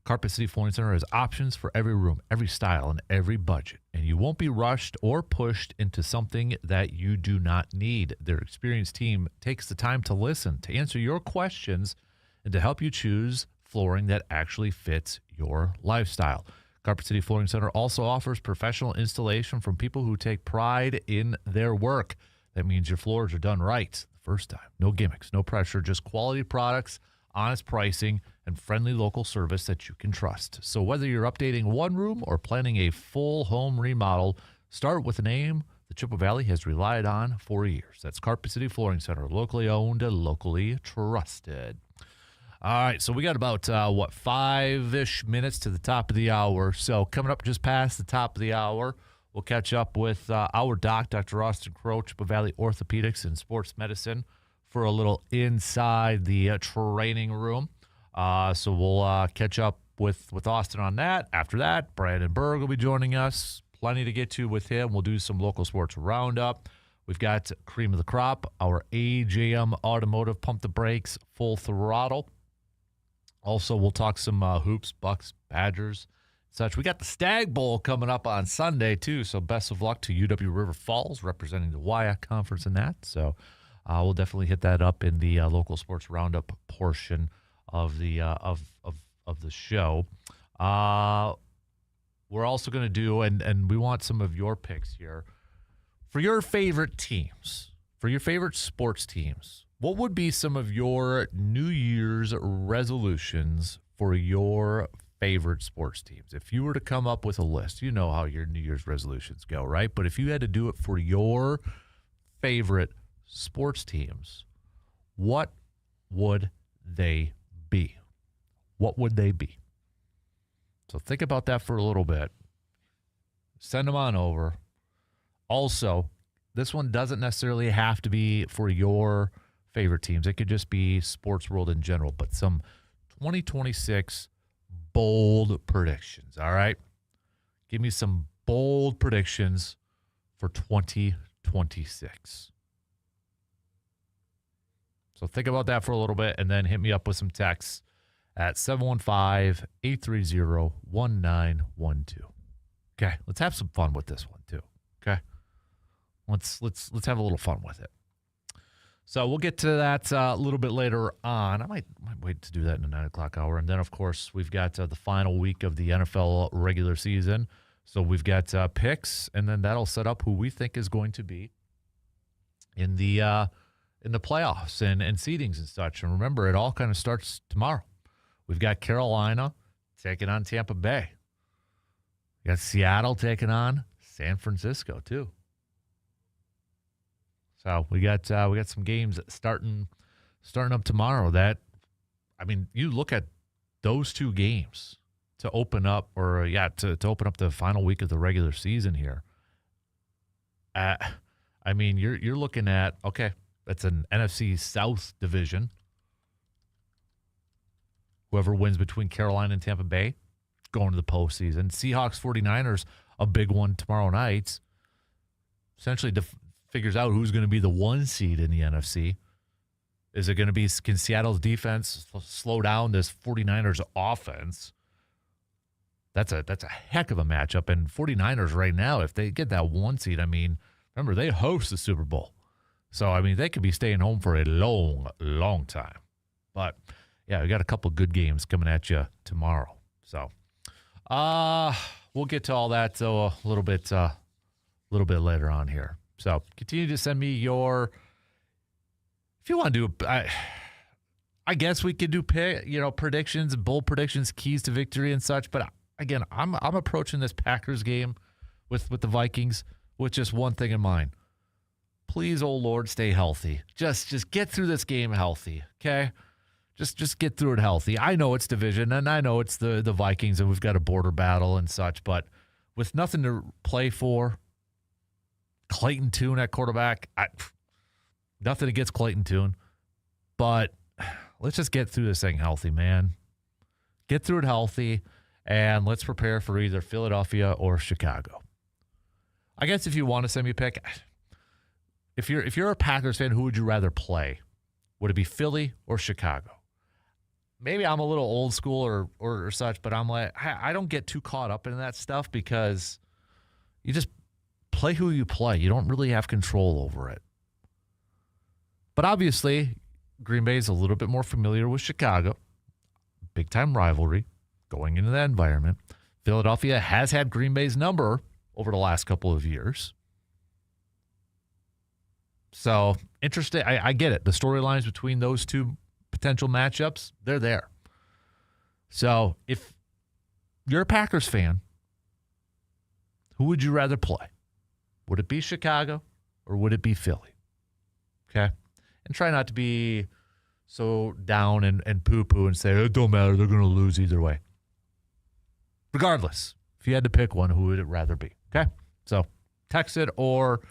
Carpet City Flooring Center has options for every room, every style, and every budget. And you won't be rushed or pushed into something that you do not need. Their experienced team takes the time to listen, to answer your questions, and to help you choose flooring that actually fits your lifestyle. Carpet City Flooring Center also offers professional installation from people who take pride in their work. That means your floors are done right the first time. No gimmicks, no pressure, just quality products, honest pricing, and friendly local service that you can trust. So whether you're updating one room or planning a full home remodel, start with a name the Chippewa Valley has relied on for years. That's Carpet City Flooring Center, locally owned, locally trusted. All right, so we got about, 5-ish minutes to the top of the hour. So coming up just past the top of the hour, we'll catch up with our doc, Dr. Austin Crow, Chippewa Valley Orthopedics and Sports Medicine, for a little inside the training room. So we'll catch up with Austin on that. After that, Brandon Berg will be joining us. Plenty to get to with him. We'll do some local sports roundup. We've got cream of the crop, our AJM Automotive Pump the Brakes, Full Throttle. Also, we'll talk some hoops, Bucks, Badgers, such. We got the Stag Bowl coming up on Sunday, too. So best of luck to UW River Falls, representing the WIAC Conference in that. So we'll definitely hit that up in the local sports roundup portion of the show. We're also going to do, and we want some of your picks here for your favorite teams, for your favorite sports teams. What would be some of your New Year's resolutions for your favorite sports teams? If you were to come up with a list, you know how your New Year's resolutions go, right? But if you had to do it for your favorite sports teams, what would they be? What would they be? So think about that for a little bit. Send them on over. Also, this one doesn't necessarily have to be for your favorite teams. It could just be sports world in general, but some 2026 bold predictions, all right? Give me some bold predictions for 2026. So think about that for a little bit and then hit me up with some texts at 715-830-1912. Okay, let's have some fun with this one too. Okay? Let's have a little fun with it. So we'll get to that a little bit later on. I might wait to do that in the 9 o'clock hour. And then, of course, we've got the final week of the NFL regular season. So we've got picks, and then that'll set up who we think is going to be in the playoffs and seedings and such. And remember, it all kind of starts tomorrow. We've got Carolina taking on Tampa Bay. We got Seattle taking on San Francisco, too. So we got some games starting up tomorrow. That, I mean, you look at those two games to open up, to open up the final week of the regular season here. I mean, you're looking at, okay, that's an NFC South division. Whoever wins between Carolina and Tampa Bay going to the postseason. Seahawks 49ers, a big one tomorrow night. Essentially figures out who's going to be the 1 seed in the NFC. Is it going to be, can Seattle's defense slow down this 49ers offense? That's a heck of a matchup. And 49ers right now, if they get that 1 seed, I mean, remember, they host the Super Bowl. So, I mean, they could be staying home for a long, long time. But, yeah, we got a couple good games coming at you tomorrow. So, we'll get to all that, though, a little bit later on here. So continue to send me your, if you want to do, I guess we could do predictions, bold predictions, keys to victory and such. But again, I'm approaching this Packers game with the Vikings with just one thing in mind. Please, oh Lord, stay healthy. Just get through this game healthy, okay? Just get through it healthy. I know it's division, and I know it's the Vikings, and we've got a border battle and such. But with nothing to play for, Clayton Tune at quarterback. Nothing against Clayton Tune, but let's just get through this thing healthy, man. Get through it healthy, and let's prepare for either Philadelphia or Chicago. I guess if you want to send me a pick, if you're a Packers fan, who would you rather play? Would it be Philly or Chicago? Maybe I'm a little old school or such, but I'm like, I don't get too caught up in that stuff because you just play who you play. You don't really have control over it. But obviously, Green Bay is a little bit more familiar with Chicago. Big-time rivalry going into that environment. Philadelphia has had Green Bay's number over the last couple of years. So, interesting. I get it. The storylines between those two potential matchups, they're there. So, if you're a Packers fan, who would you rather play? Would it be Chicago or would it be Philly? Okay? And try not to be so down and poo-poo and say, it don't matter, they're going to lose either way. Regardless, if you had to pick one, who would it rather be? Okay? So, text it or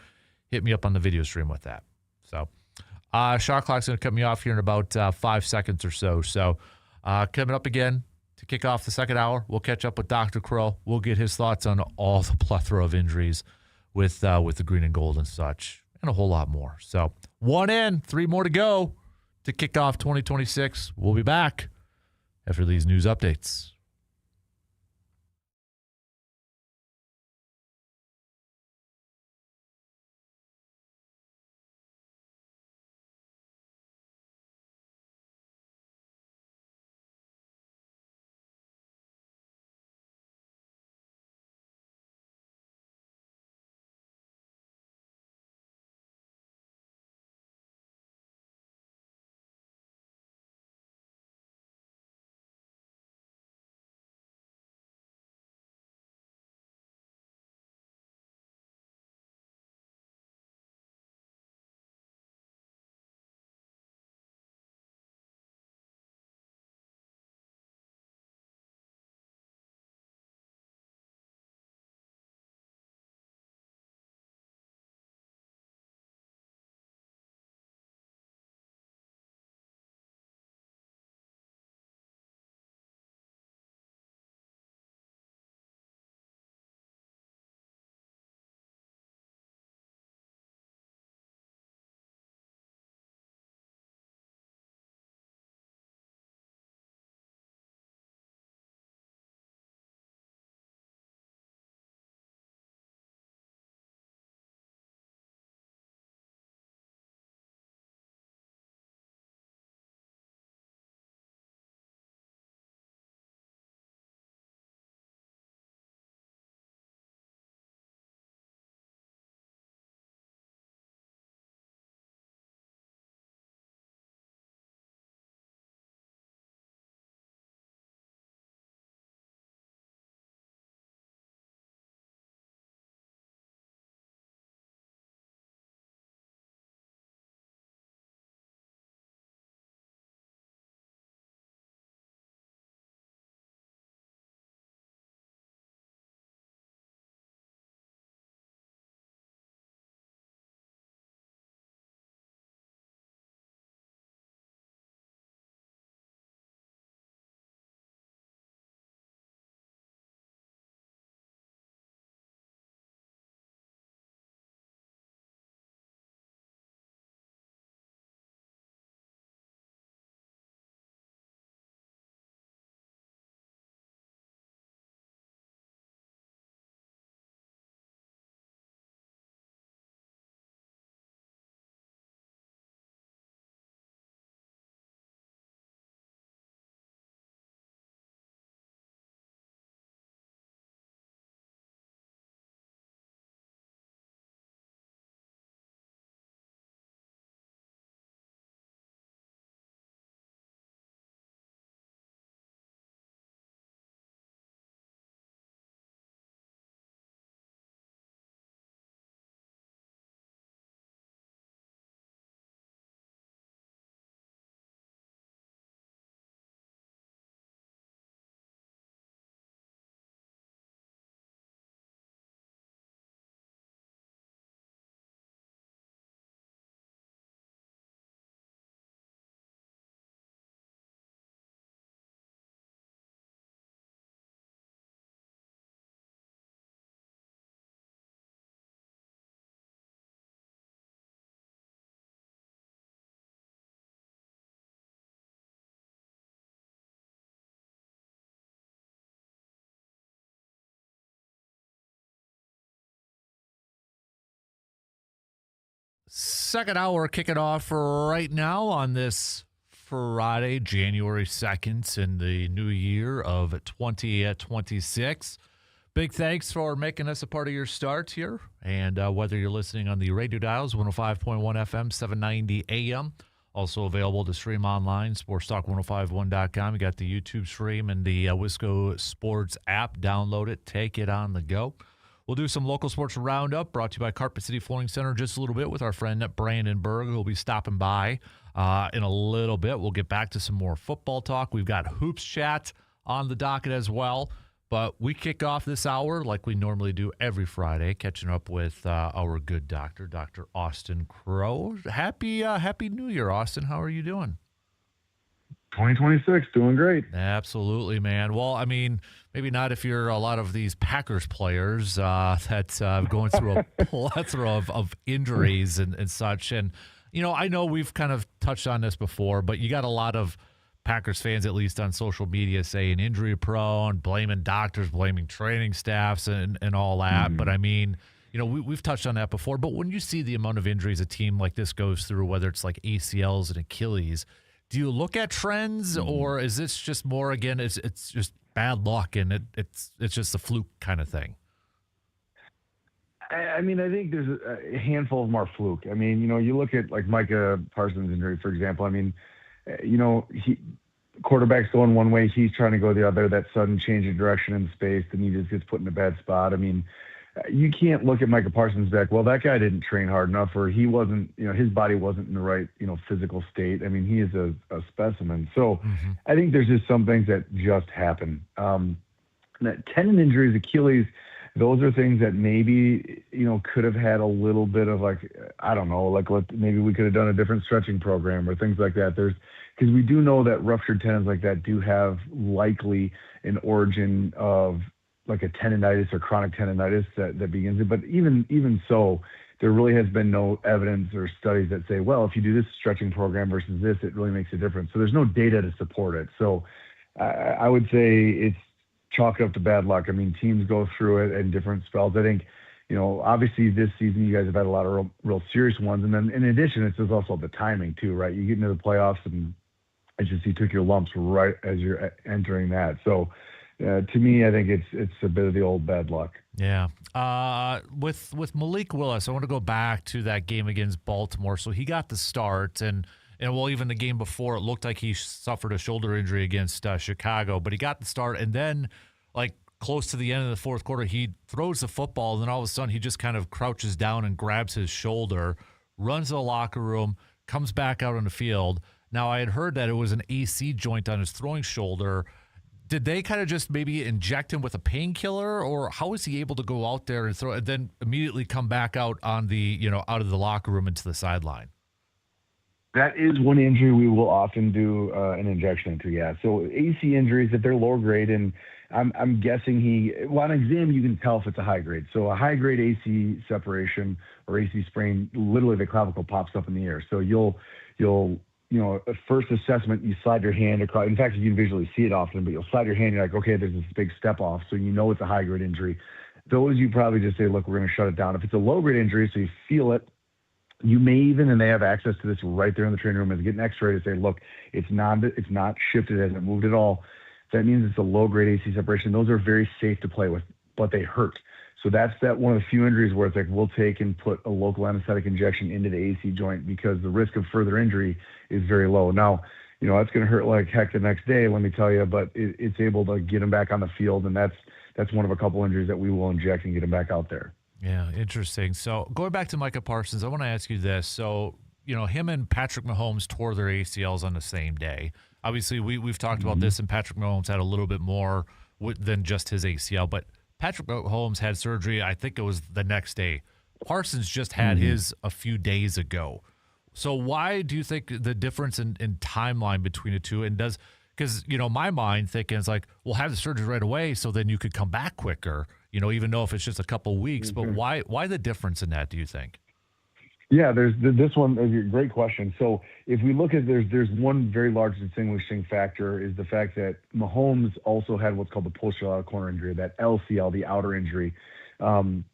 hit me up on the video stream with that. So, shot clock's going to cut me off here in about 5 seconds or so. So, coming up again to kick off the second hour, we'll catch up with Dr. Crow. We'll get his thoughts on all the plethora of injuries with the green and gold and such, and a whole lot more. So, 1 in, 3 more to go to kick off 2026. We'll be back after these news updates. second hour kicking off right now on this Friday, January 2nd in the new year of 2026. Big thanks for making us a part of your start here. And whether you're listening on the radio dials, 105.1 FM, 790 AM, also available to stream online, sportstalk1051.com. You got the YouTube stream and the Wisco Sports App. Download it, take it on the go. We'll do some local sports roundup brought to you by Carpet City Flooring Center just a little bit with our friend Brandon Berg, who will be stopping by in a little bit. We'll get back to some more football talk. We've got Hoops Chat on the docket as well. But we kick off this hour like we normally do every Friday, catching up with our good doctor, Dr. Austin Crow. Happy New Year, Austin. How are you doing? 2026, doing great. Absolutely, man. Well, I mean, maybe not if you're a lot of these Packers players that's going through a plethora of injuries and such. And, you know, I know we've kind of touched on this before, but you got a lot of Packers fans, at least on social media, saying injury prone, blaming doctors, blaming training staffs and all that. Mm-hmm. But, I mean, you know, we've touched on that before. But when you see the amount of injuries a team like this goes through, whether it's like ACLs and Achilles, do you look at trends, or is this just more, again, it's just bad luck and it's just a fluke kind of thing? I mean, I think there's a handful of them are fluke. I mean, you know, you look at like Micah Parsons' injury, for example. I mean, you know, quarterback's going one way, he's trying to go the other. That sudden change of direction in space, then he just gets put in a bad spot. I mean, you can't look at Micah Parsons back, well, that guy didn't train hard enough, or he wasn't, you know, his body wasn't in the right, you know, physical state. I mean, he is a specimen. So I think there's just some things that just happen. Tendon injuries, Achilles, those are things that maybe, you know, could have had a little bit of like, I don't know, like maybe we could have done a different stretching program or things like that. Because we do know that ruptured tendons like that do have likely an origin of like a tendonitis or chronic tendonitis that begins it. But even so, there really has been no evidence or studies that say, well, if you do this stretching program versus this, it really makes a difference. So there's no data to support it. So I would say it's chalk it up to bad luck. I mean, teams go through it in different spells. I think, you know, obviously this season you guys have had a lot of real serious ones. And then in addition, it's just also the timing too, right? You get into the playoffs and it's just you took your lumps right as you're entering that. So to me, I think it's a bit of the old bad luck. Yeah. With Malik Willis, I want to go back to that game against Baltimore. So he got the start, and well, even the game before, it looked like he suffered a shoulder injury against Chicago, but he got the start, and then like close to the end of the fourth quarter, he throws the football, and then all of a sudden he just kind of crouches down and grabs his shoulder, runs to the locker room, comes back out on the field. Now, I had heard that it was an AC joint on his throwing shoulder. Did they kind of just maybe inject him with a painkiller, or how was he able to go out there and throw and then immediately come back out on the, you know, out of the locker room into the sideline? That is one injury we will often do an injection into, yeah. So AC injuries, if they're lower grade, and I'm guessing on exam you can tell if it's a high grade. So a high grade AC separation or AC sprain, literally the clavicle pops up in the air. So you'll you know, at first assessment, you slide your hand across. In fact, you can visually see it often, but you'll slide your hand. You're like, okay, there's this big step off. So you know it's a high-grade injury. Those you probably just say, look, we're going to shut it down. If it's a low-grade injury, so you feel it, you may even, and they have access to this right there in the training room, and get an x-ray to say, look, it's not shifted, it hasn't moved at all. That means it's a low-grade AC separation. Those are very safe to play with, but they hurt. So that's one of the few injuries where it's like we'll take and put a local anesthetic injection into the AC joint because the risk of further injury is very low. Now, you know, that's going to hurt like heck the next day, let me tell you, but it's able to get him back on the field, and that's one of a couple injuries that we will inject and get him back out there. Yeah, interesting. So going back to Micah Parsons, I want to ask you this. So, you know, him and Patrick Mahomes tore their ACLs on the same day. Obviously, we've talked about this, and Patrick Mahomes had a little bit more than just his ACL, but Patrick Mahomes had surgery, I think it was the next day. Parsons just had his a few days ago. So why do you think the difference in timeline between the two? And because, you know, my mind thinking is like, we'll have the surgery right away so then you could come back quicker, you know, even though if it's just a couple weeks. But why the difference in that, do you think? Yeah, there's this one is a great question. So if we look at there's one very large distinguishing factor is the fact that Mahomes also had what's called the posterior outer corner injury, that LCL, the outer injury. When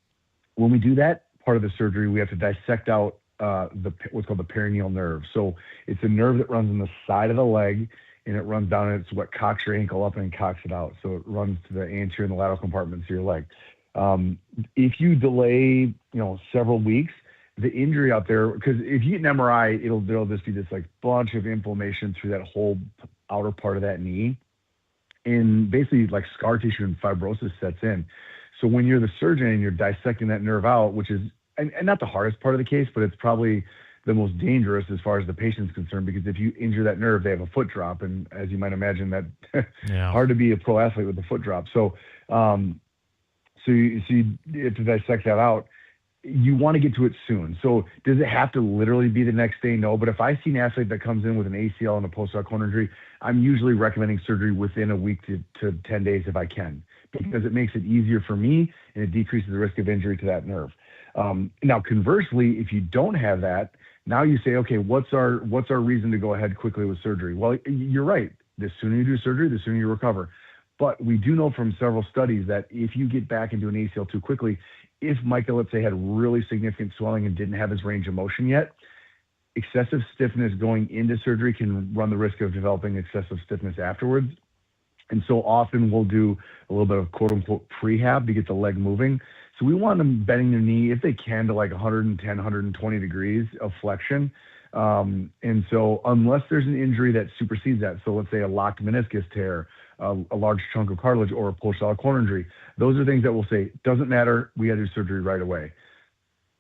we do that part of the surgery, we have to dissect out what's called the perineal nerve. So it's a nerve that runs on the side of the leg, and it runs down, and it's what cocks your ankle up and cocks it out. So it runs to the anterior and the lateral compartments of your leg. If you delay, several weeks, the injury out there, because if you get an MRI, there'll just be this like bunch of inflammation through that whole outer part of that knee, and basically like scar tissue and fibrosis sets in. So when you're the surgeon and you're dissecting that nerve out, which is and not the hardest part of the case, but it's probably the most dangerous as far as the patient's concerned, because if you injure that nerve, they have a foot drop, and as you might imagine, that hard to be a pro athlete with a foot drop. So you have to dissect that out. You want to get to it soon. So does it have to literally be the next day? No. But if I see an athlete that comes in with an ACL and a post-op corner injury, I'm usually recommending surgery within a week to 10 days if I can, because it makes it easier for me and it decreases the risk of injury to that nerve. Now, conversely, if you don't have that, now you say, okay, what's our reason to go ahead quickly with surgery? Well, you're right. The sooner you do surgery, the sooner you recover. But we do know from several studies that if you get back into an ACL too quickly, if Micah, let's say, had really significant swelling and didn't have his range of motion yet, excessive stiffness going into surgery can run the risk of developing excessive stiffness afterwards. And so often we'll do a little bit of quote unquote prehab to get the leg moving. So we want them bending their knee if they can to like 110, 120 degrees of flexion. And so unless there's an injury that supersedes that, so let's say a locked meniscus tear, a large chunk of cartilage, or a post-op corner injury, those are things that we'll say, doesn't matter, we got to do surgery right away.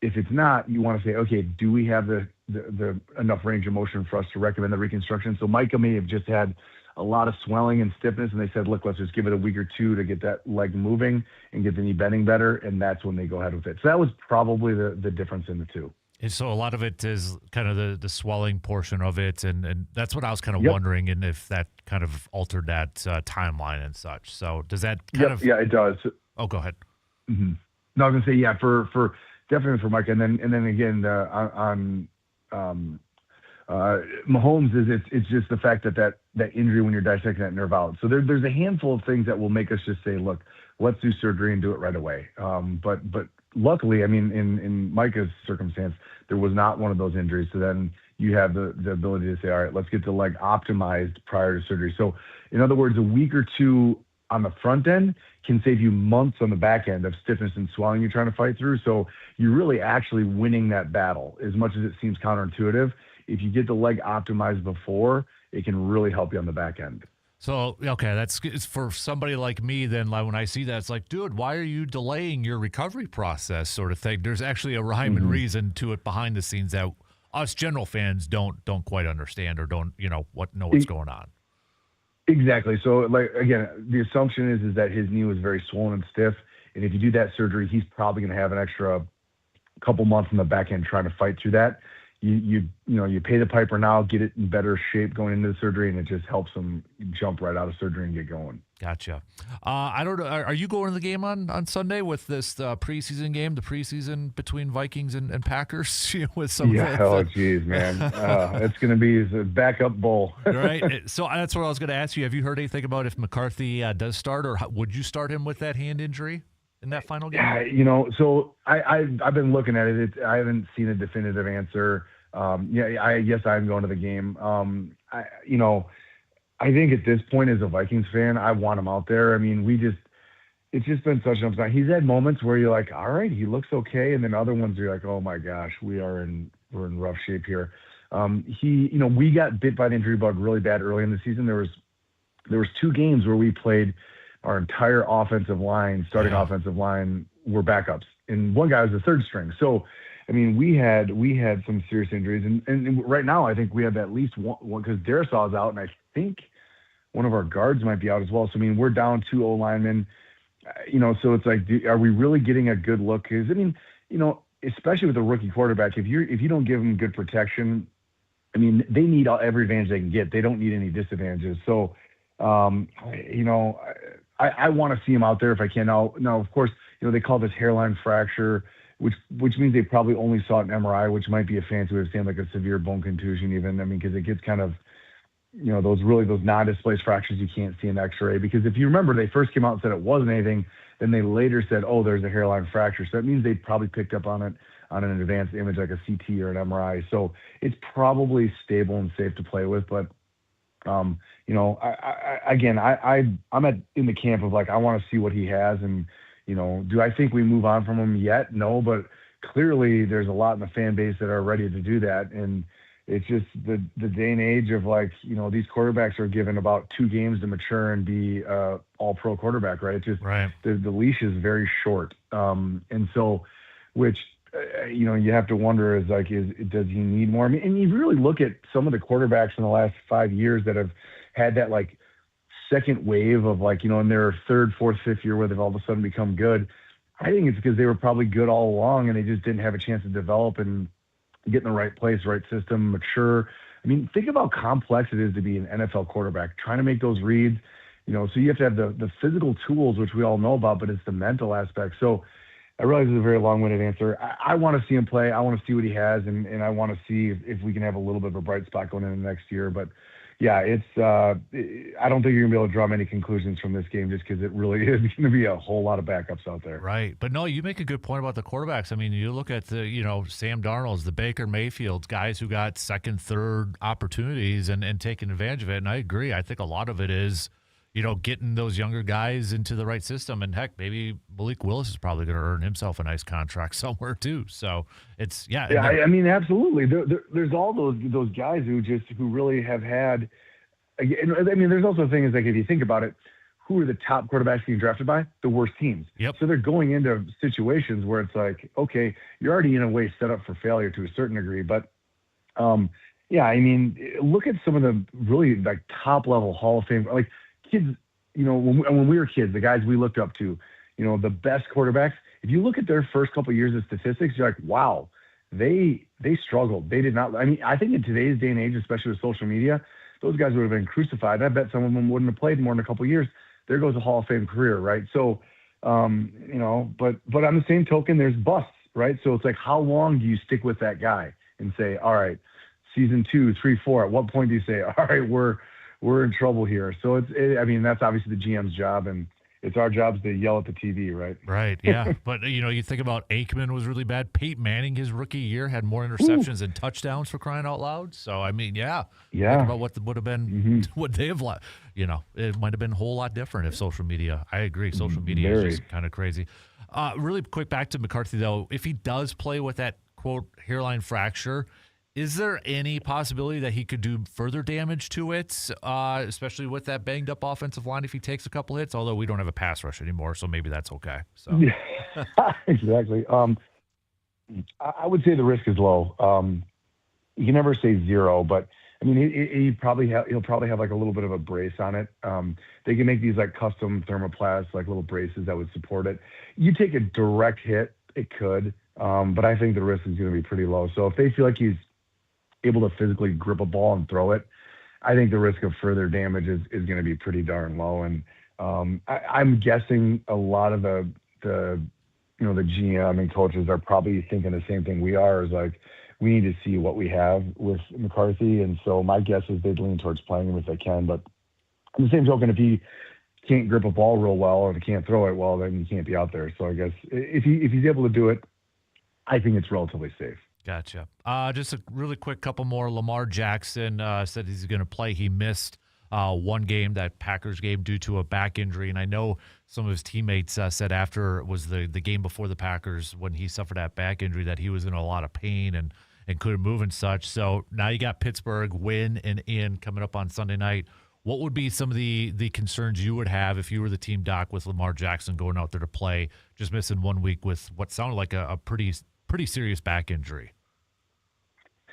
If it's not, you want to say, okay, do we have the enough range of motion for us to recommend the reconstruction? So Micah may have just had a lot of swelling and stiffness, and they said, look, let's just give it a week or two to get that leg moving and get the knee bending better, and that's when they go ahead with it. So that was probably the difference in the two. And so a lot of it is kind of the swelling portion of it, and that's what I was kind of wondering, and if that kind of altered that timeline and such. So does that kind of... Yeah, it does. Oh, go ahead. Mm-hmm. No, I was going to say, for definitely for Mike. And then again, on Mahomes, it's just the fact that injury when you're dissecting that nerve out. So there's a handful of things that will make us just say, look, let's do surgery and do it right away. But luckily, I mean, in Micah's circumstance, there was not one of those injuries. So then you have the ability to say, all right, let's get the leg optimized prior to surgery. So in other words, a week or two on the front end can save you months on the back end of stiffness and swelling you're trying to fight through. So you're really actually winning that battle, as much as it seems counterintuitive. If you get the leg optimized before, it can really help you on the back end. So, okay, it's for somebody like me, then when I see that, it's like, dude, why are you delaying your recovery process sort of thing? There's actually a rhyme and reason to it behind the scenes that us general fans don't quite understand, or don't, know what's going on. Exactly. So, like, again, the assumption is that his knee was very swollen and stiff, and if you do that surgery, he's probably going to have an extra couple months in the back end trying to fight through that. You pay the piper now, get it in better shape going into the surgery, and it just helps them jump right out of surgery and get going. Gotcha. I don't know. Are you going to the game on Sunday with this preseason game, the preseason between Vikings and Packers? With some geez, man. It's going to be a backup bowl. Right. So that's what I was going to ask you. Have you heard anything about if McCarthy does start, or would you start him with that hand injury in that final game? Yeah, so I've been looking at it. I haven't seen a definitive answer. I guess I'm going to the game. I think at this point, as a Vikings fan, I want him out there. I mean, it's just been such an upside. He's had moments where you're like, all right, he looks okay, and then other ones you're like, oh my gosh, we're in rough shape here. We got bit by the injury bug really bad early in the season. There was 2 games where we played our entire offensive line, starting offensive line, were backups, and one guy was the third string. So, I mean, we had some serious injuries, and right now I think we have at least one because Darisaw is out, and I think one of our guards might be out as well. So, I mean, we're down 2 O-linemen, so it's like, are we really getting a good look? Because, I mean, especially with a rookie quarterback, if you don't give them good protection, I mean, they need every advantage they can get. They don't need any disadvantages. So, I want to see him out there if I can. Now, of course, they call this hairline fracture, which means they probably only saw it in MRI, which might be a fancy way of saying like a severe bone contusion even. I mean, because it gets kind of, those non-displaced fractures you can't see in X-ray. Because if you remember, they first came out and said it wasn't anything. Then they later said, oh, there's a hairline fracture. So that means they probably picked up on it on an advanced image like a CT or an MRI. So it's probably stable and safe to play with. But I'm in the camp of like, I want to see what he has. And, do I think we move on from him yet? No, but clearly there's a lot in the fan base that are ready to do that. And it's just the day and age of like, these quarterbacks are given about 2 games to mature and be all pro quarterback, right? It's just right. the leash is very short. And so, which, you have to wonder is like, does he need more? I mean, and you really look at some of the quarterbacks in the last 5 years that have had that like second wave of like, in their 3rd, 4th, 5th year where they've all of a sudden become good. I think it's because they were probably good all along and they just didn't have a chance to develop and get in the right place, right system, mature. I mean, think about how complex it is to be an NFL quarterback, trying to make those reads, so you have to have the physical tools, which we all know about, but it's the mental aspect. So I realize it's a very long-winded answer. I want to see him play. I want to see what he has, and I want to see if we can have a little bit of a bright spot going into next year. But yeah, I don't think you're gonna be able to draw many conclusions from this game just because it really is going to be a whole lot of backups out there. Right, but no, you make a good point about the quarterbacks. I mean, you look at the Sam Darnold's, the Baker Mayfields, guys who got 2nd, 3rd opportunities and taking advantage of it. And I agree. I think a lot of it is getting those younger guys into the right system. And heck, maybe Malik Willis is probably going to earn himself a nice contract somewhere too. So it's, yeah. I mean, absolutely. There's all those guys who really have had, I mean, there's also a thing is like, if you think about it, who are the top quarterbacks being drafted by? The worst teams. Yep. So they're going into situations where it's like, okay, you're already in a way set up for failure to a certain degree. But, yeah, I mean, look at some of the really like top level Hall of Fame, like, kids, when we were kids, the guys we looked up to, the best quarterbacks, if you look at their first couple of years of statistics, you're like, wow, they struggled. They did not. I mean, I think in today's day and age, especially with social media, those guys would have been crucified. I bet some of them wouldn't have played more than a couple of years. There goes a Hall of Fame career, right? So, but on the same token, there's busts, right? So it's like, how long do you stick with that guy and say, all right, season 2, 3, 4, at what point do you say, all right, we're in trouble here? So I mean, that's obviously the GM's job, and it's our job to yell at the TV, right? Right, yeah. But, you think about Aikman was really bad. Peyton Manning, his rookie year, had more interceptions than touchdowns, for crying out loud. So, I mean, yeah. Think about what would have been, what they have, it might have been a whole lot different if social media, I agree, social media is just kind of crazy. Really quick, back to McCarthy, though. If he does play with that, quote, hairline fracture, is there any possibility that he could do further damage to it, especially with that banged up offensive line if he takes a couple hits? Although we don't have a pass rush anymore, so maybe that's okay. So yeah, exactly. I would say the risk is low. You can never say zero, but I mean, he'll probably have like a little bit of a brace on it. They can make these like custom thermoplasts, like little braces that would support it. You take a direct hit, it could, but I think the risk is going to be pretty low. So if they feel like he's able to physically grip a ball and throw it, I think the risk of further damage is going to be pretty darn low. And I'm guessing a lot of the GM and coaches are probably thinking the same thing we are, is like, we need to see what we have with McCarthy. And so my guess is they'd lean towards playing him if they can. But on the same token, if he can't grip a ball real well or if he can't throw it well, then he can't be out there. So I guess if he's able to do it, I think it's relatively safe. Gotcha. Just a really quick couple more. Lamar Jackson said he's going to play. He missed one game, that Packers game, due to a back injury. And I know some of his teammates said after it was the game before the Packers, when he suffered that back injury, that he was in a lot of pain and couldn't move and such. So now you got Pittsburgh win and in coming up on Sunday night. What would be some of the concerns you would have if you were the team doc with Lamar Jackson going out there to play, just missing 1 week with what sounded like a pretty serious back injury?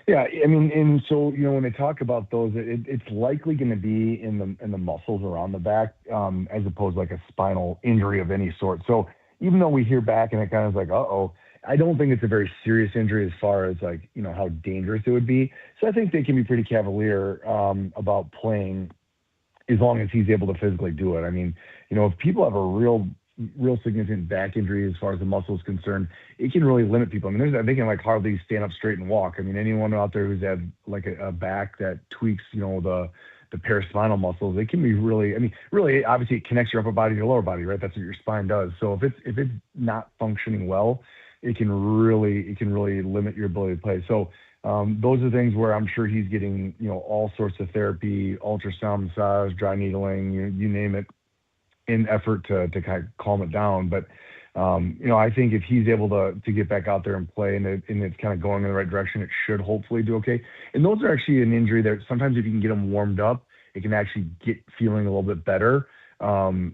Yeah, I mean, and so when they talk about those, it's likely going to be in the muscles around the back, as opposed to like a spinal injury of any sort. So even though we hear back and it kind of is like, I don't think it's a very serious injury as far as like how dangerous it would be. So I think they can be pretty cavalier about playing as long as he's able to physically do it. I mean, if people have a real significant back injury as far as the muscle is concerned, it can really limit people. I mean, they can like hardly stand up straight and walk. I mean, anyone out there who's had like a back that tweaks, the paraspinal muscles, it can be really, obviously it connects your upper body to your lower body, right? That's what your spine does. So if it's not functioning well, it can really limit your ability to play. So those are things where I'm sure he's getting, all sorts of therapy, ultrasound, massage, dry needling, you name it, in effort to kind of calm it down. But I think if he's able to get back out there and play, and it's kind of going in the right direction, it should hopefully do okay. And those are actually an injury that sometimes if you can get them warmed up, it can actually get feeling a little bit better. And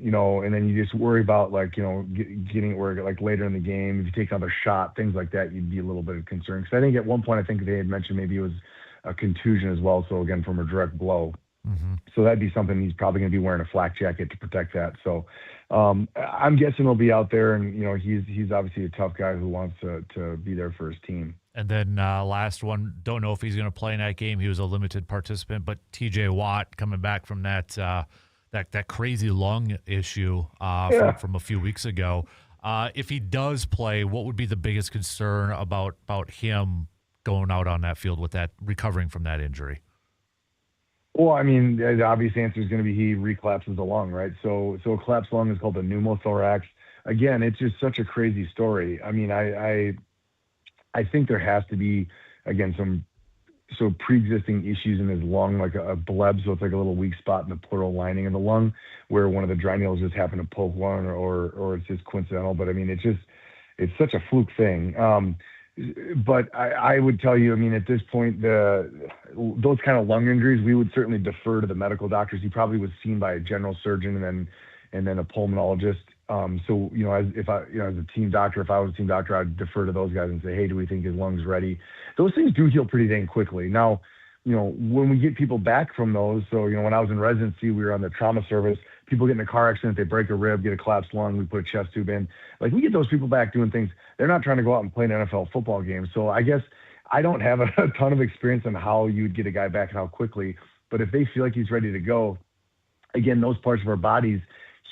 then you just worry about getting it where like later in the game, if you take another shot, things like that, you'd be a little bit concerned. Because I think at one point, I think they had mentioned maybe it was a contusion as well. So again, from a direct blow. Mm-hmm. So that'd be something he's probably going to be wearing a flak jacket to protect that. So I'm guessing he'll be out there, and he's obviously a tough guy who wants to be there for his team. And then last one, don't know if he's going to play in that game. He was a limited participant, but T.J. Watt coming back from that crazy lung issue from a few weeks ago. If he does play, what would be the biggest concern about him going out on that field with that, recovering from that injury? Well, I mean, the obvious answer is going to be he recollapses the lung, right? So a collapsed lung is called a pneumothorax. Again, it's just such a crazy story. I mean, I think there has to be, again, some pre-existing issues in his lung, like a bleb, so it's like a little weak spot in the pleural lining of the lung where one of the dry needles just happened to poke one, or it's just coincidental. But I mean, it's such a fluke thing. But I would tell you, I mean, at this point, those kind of lung injuries, we would certainly defer to the medical doctors. He probably was seen by a general surgeon and then a pulmonologist. So as a team doctor, if I was a team doctor, I'd defer to those guys and say, hey, do we think his lung's ready? Those things do heal pretty dang quickly. Now, when we get people back from those, so when I was in residency, we were on the trauma service. People get in a car accident, they break a rib, get a collapsed lung, we put a chest tube in. Like, we get those people back doing things. They're not trying to go out and play an NFL football game. So I guess I don't have a ton of experience on how you'd get a guy back and how quickly. But if they feel like he's ready to go, again, those parts of our bodies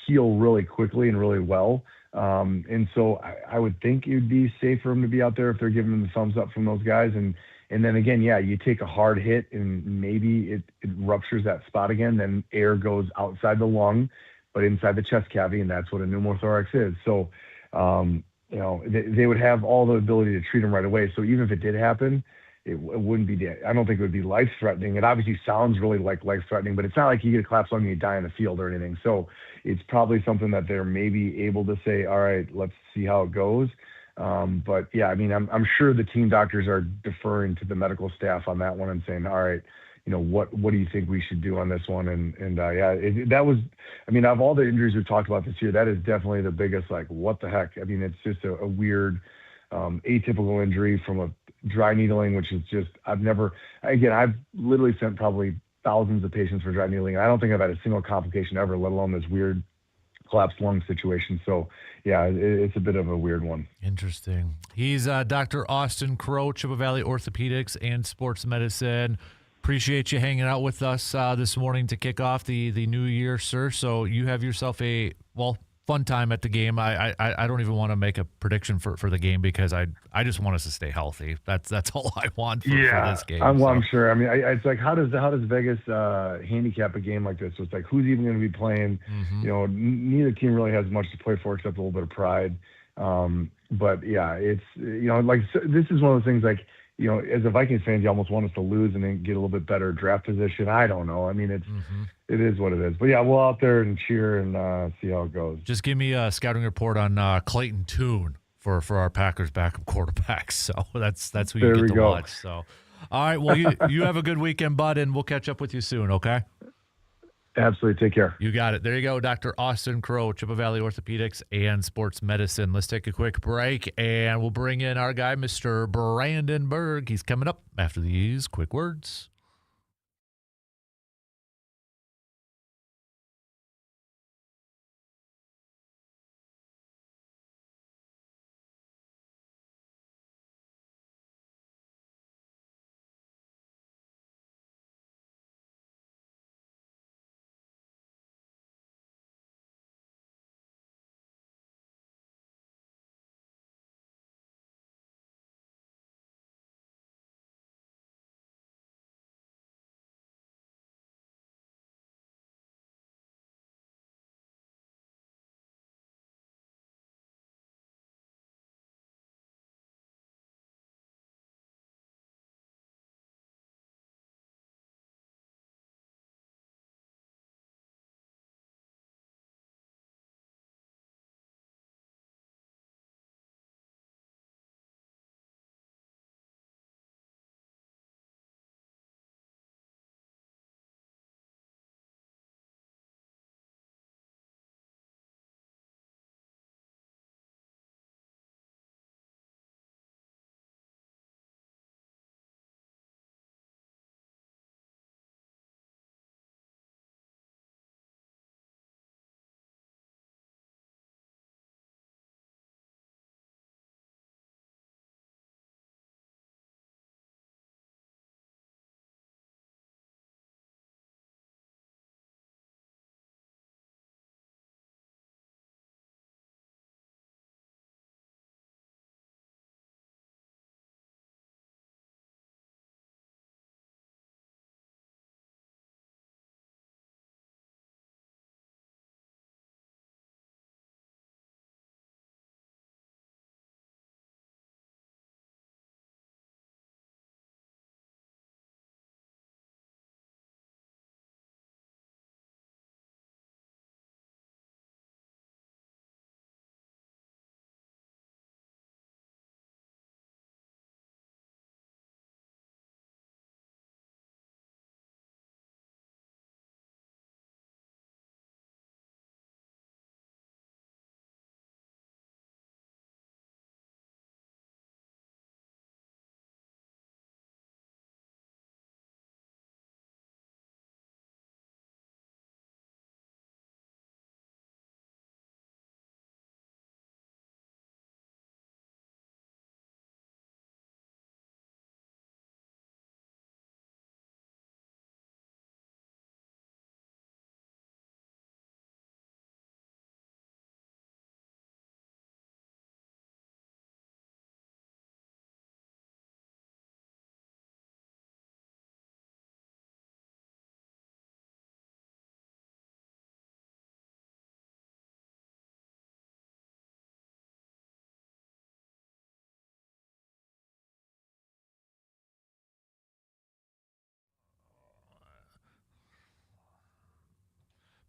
heal really quickly and really well. And so I would think it would be safe for him to be out there if they're giving him the thumbs up from those guys. And then again, yeah, you take a hard hit and maybe it ruptures that spot again, then air goes outside the lung, but inside the chest cavity, and that's what a pneumothorax is. So, they would have all the ability to treat him right away. So even if it did happen, it wouldn't be, I don't think it would be life-threatening. It obviously sounds really like life-threatening, but it's not like you get a collapsed lung and you die in the field or anything. So it's probably something that they're maybe able to say, all right, let's see how it goes. But yeah, I mean, I'm sure the team doctors are deferring to the medical staff on that one and saying, all right, what do you think we should do on this one? That was, I mean, of all the injuries we've talked about this year, that is definitely the biggest, like, what the heck? I mean, it's just a weird, atypical injury from a dry needling, which is just, I've literally sent probably thousands of patients for dry needling. I don't think I've had a single complication ever, let alone this weird collapsed lung situation. So yeah, it's a bit of a weird one. Interesting. He's Dr. Austin Crow, Chippewa Valley Orthopedics and Sports Medicine. Appreciate you hanging out with us this morning to kick off the new year, sir. So you have yourself a fun time at the game. I don't even want to make a prediction for the game because I just want us to stay healthy. That's all I want for this game. I'm sure. I mean, it's like, how does Vegas handicap a game like this? So it's like, who's even going to be playing? Mm-hmm. Neither team really has much to play for except a little bit of pride. But yeah, it's this is one of those things like, as a Vikings fan, you almost want us to lose and then get a little bit better draft position. I don't know. I mean, it is what it is. But yeah, we'll out there and cheer and see how it goes. Just give me a scouting report on Clayton Tune for our Packers backup quarterbacks. So that's who you get to watch. So, all right. Well, you have a good weekend, bud, and we'll catch up with you soon. Okay. Absolutely. Take care. You got it. There you go, Dr. Austin Crow, Chippewa Valley Orthopedics and Sports Medicine. Let's take a quick break, and we'll bring in our guy, Mr. Brandon Berg. He's coming up after these quick words.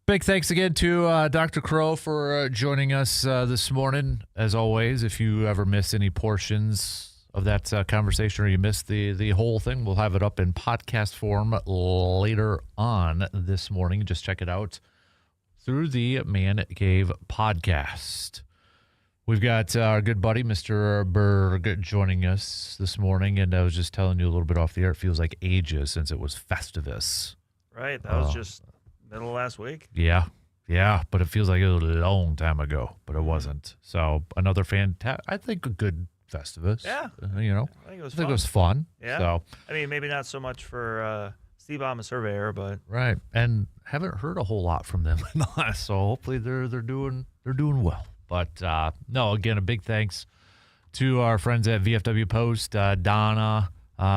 Big thanks again to Dr. Crow for joining us this morning. As always, if you ever miss any portions of that conversation or you missed the whole thing, we'll have it up in podcast form later on this morning. Just check it out through the Man Cave podcast. We've got our good buddy, Mr. Berg, joining us this morning, and I was just telling you a little bit off the air. It feels like ages since it was Festivus. Right, that was just middle of last week. Yeah, but it feels like it was a long time ago, but it wasn't. So another I think a good Festivus. Yeah. I think it was it was fun. Yeah. So, I mean, maybe not so much for Steve I'm a surveyor, but right. And haven't heard a whole lot from them in the last, so hopefully they're doing well. But no, again, a big thanks to our friends at VFW Post, Donna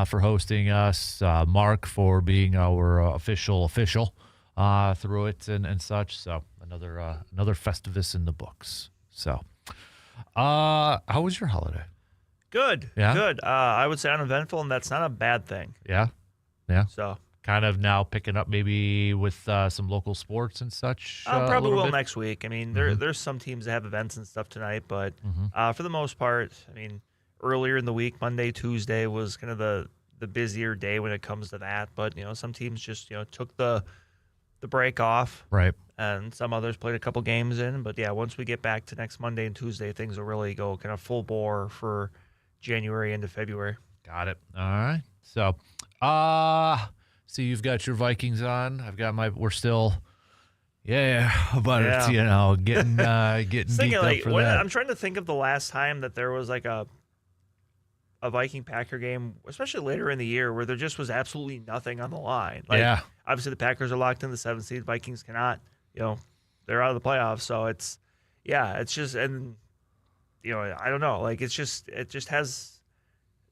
for hosting us, Mark for being our official through it and such. So another Festivus in the books. So how was your holiday? good. Yeah? Good. I would say uneventful, and that's not a bad thing. Yeah. So Kind of now picking up maybe with some local sports and such. probably will bit? next week. I mean, there's some teams that have events and stuff tonight, but for the most part, I mean, earlier in the week, Monday, Tuesday was kind of the busier day when it comes to that. But some teams just took the break off, Right. and some others played a couple games in. But yeah, once we get back to next Monday and Tuesday, things will really go kind of full bore for January into February. Got it. All right. So, so you've got your Vikings on. I've got we're still, but it's, getting Thinking, geeked up for that. I'm trying to think of the last time that there was like a Viking Packer game, especially later in the year, where there just was absolutely nothing on the line. Like, obviously the Packers are locked in the 7th seed. Vikings cannot, they're out of the playoffs. So it's just, and I don't know, like it just has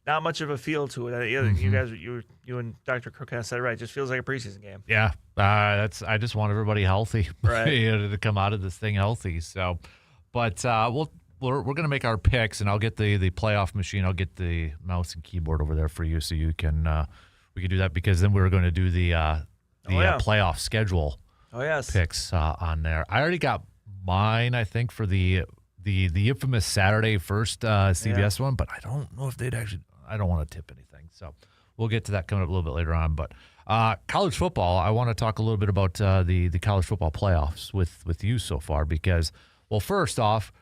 not much of a feel to it. You guys, you and Dr. Crook kind of said it right. It just feels like a preseason game. Yeah, I just want everybody healthy, right? To come out of this thing healthy. So, but we're gonna make our picks, and I'll get the playoff machine. I'll get the mouse and keyboard over there for you, so you can we can do that, because then we're going to do the playoff schedule. Oh yes, picks on there. I already got mine, I think, for the infamous Saturday first CBS one, but I don't know if they'd actually. I don't want to tip anything, so we'll get to that coming up a little bit later on. But college football, I want to talk a little bit about the college football playoffs with you so far, because, well, first off,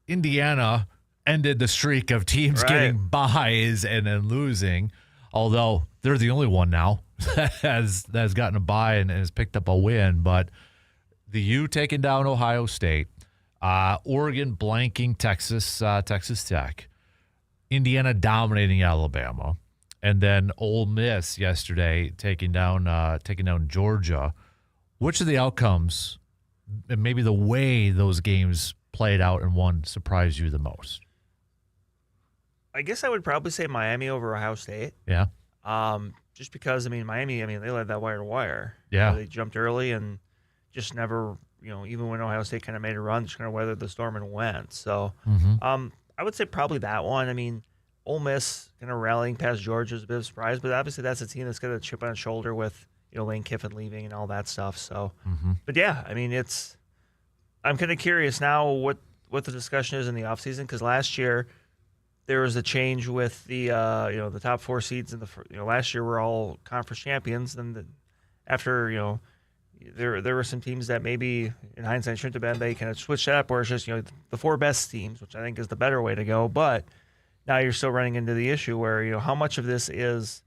Indiana ended the streak of teams getting byes and then losing, although they're the only one now that has gotten a bye and has picked up a win. But the U taking down Ohio State, Oregon blanking Texas Tech, Indiana dominating Alabama, and then Ole Miss yesterday taking down Georgia. Which of the outcomes and maybe the way those games played out and won surprised you the most? I guess I would probably say Miami over Ohio State. Yeah. Just because, Miami, they led that wire to wire. Yeah. They jumped early and just never, even when Ohio State kind of made a run, just kind of weathered the storm and went. So, I would say probably that one. Ole Miss kind of rallying past Georgia was a bit of a surprise, but obviously that's a team that's got a chip on its shoulder with, Lane Kiffin leaving and all that stuff. So, but yeah, I'm kind of curious now what the discussion is in the offseason, because last year there was a change with the the top 4 seeds in the last year were all conference champions. Then after there were some teams that maybe in hindsight shouldn't have been. They kind of switched it up where it's just the 4 best teams, which I think is the better way to go. But now you're still running into the issue where how much of this is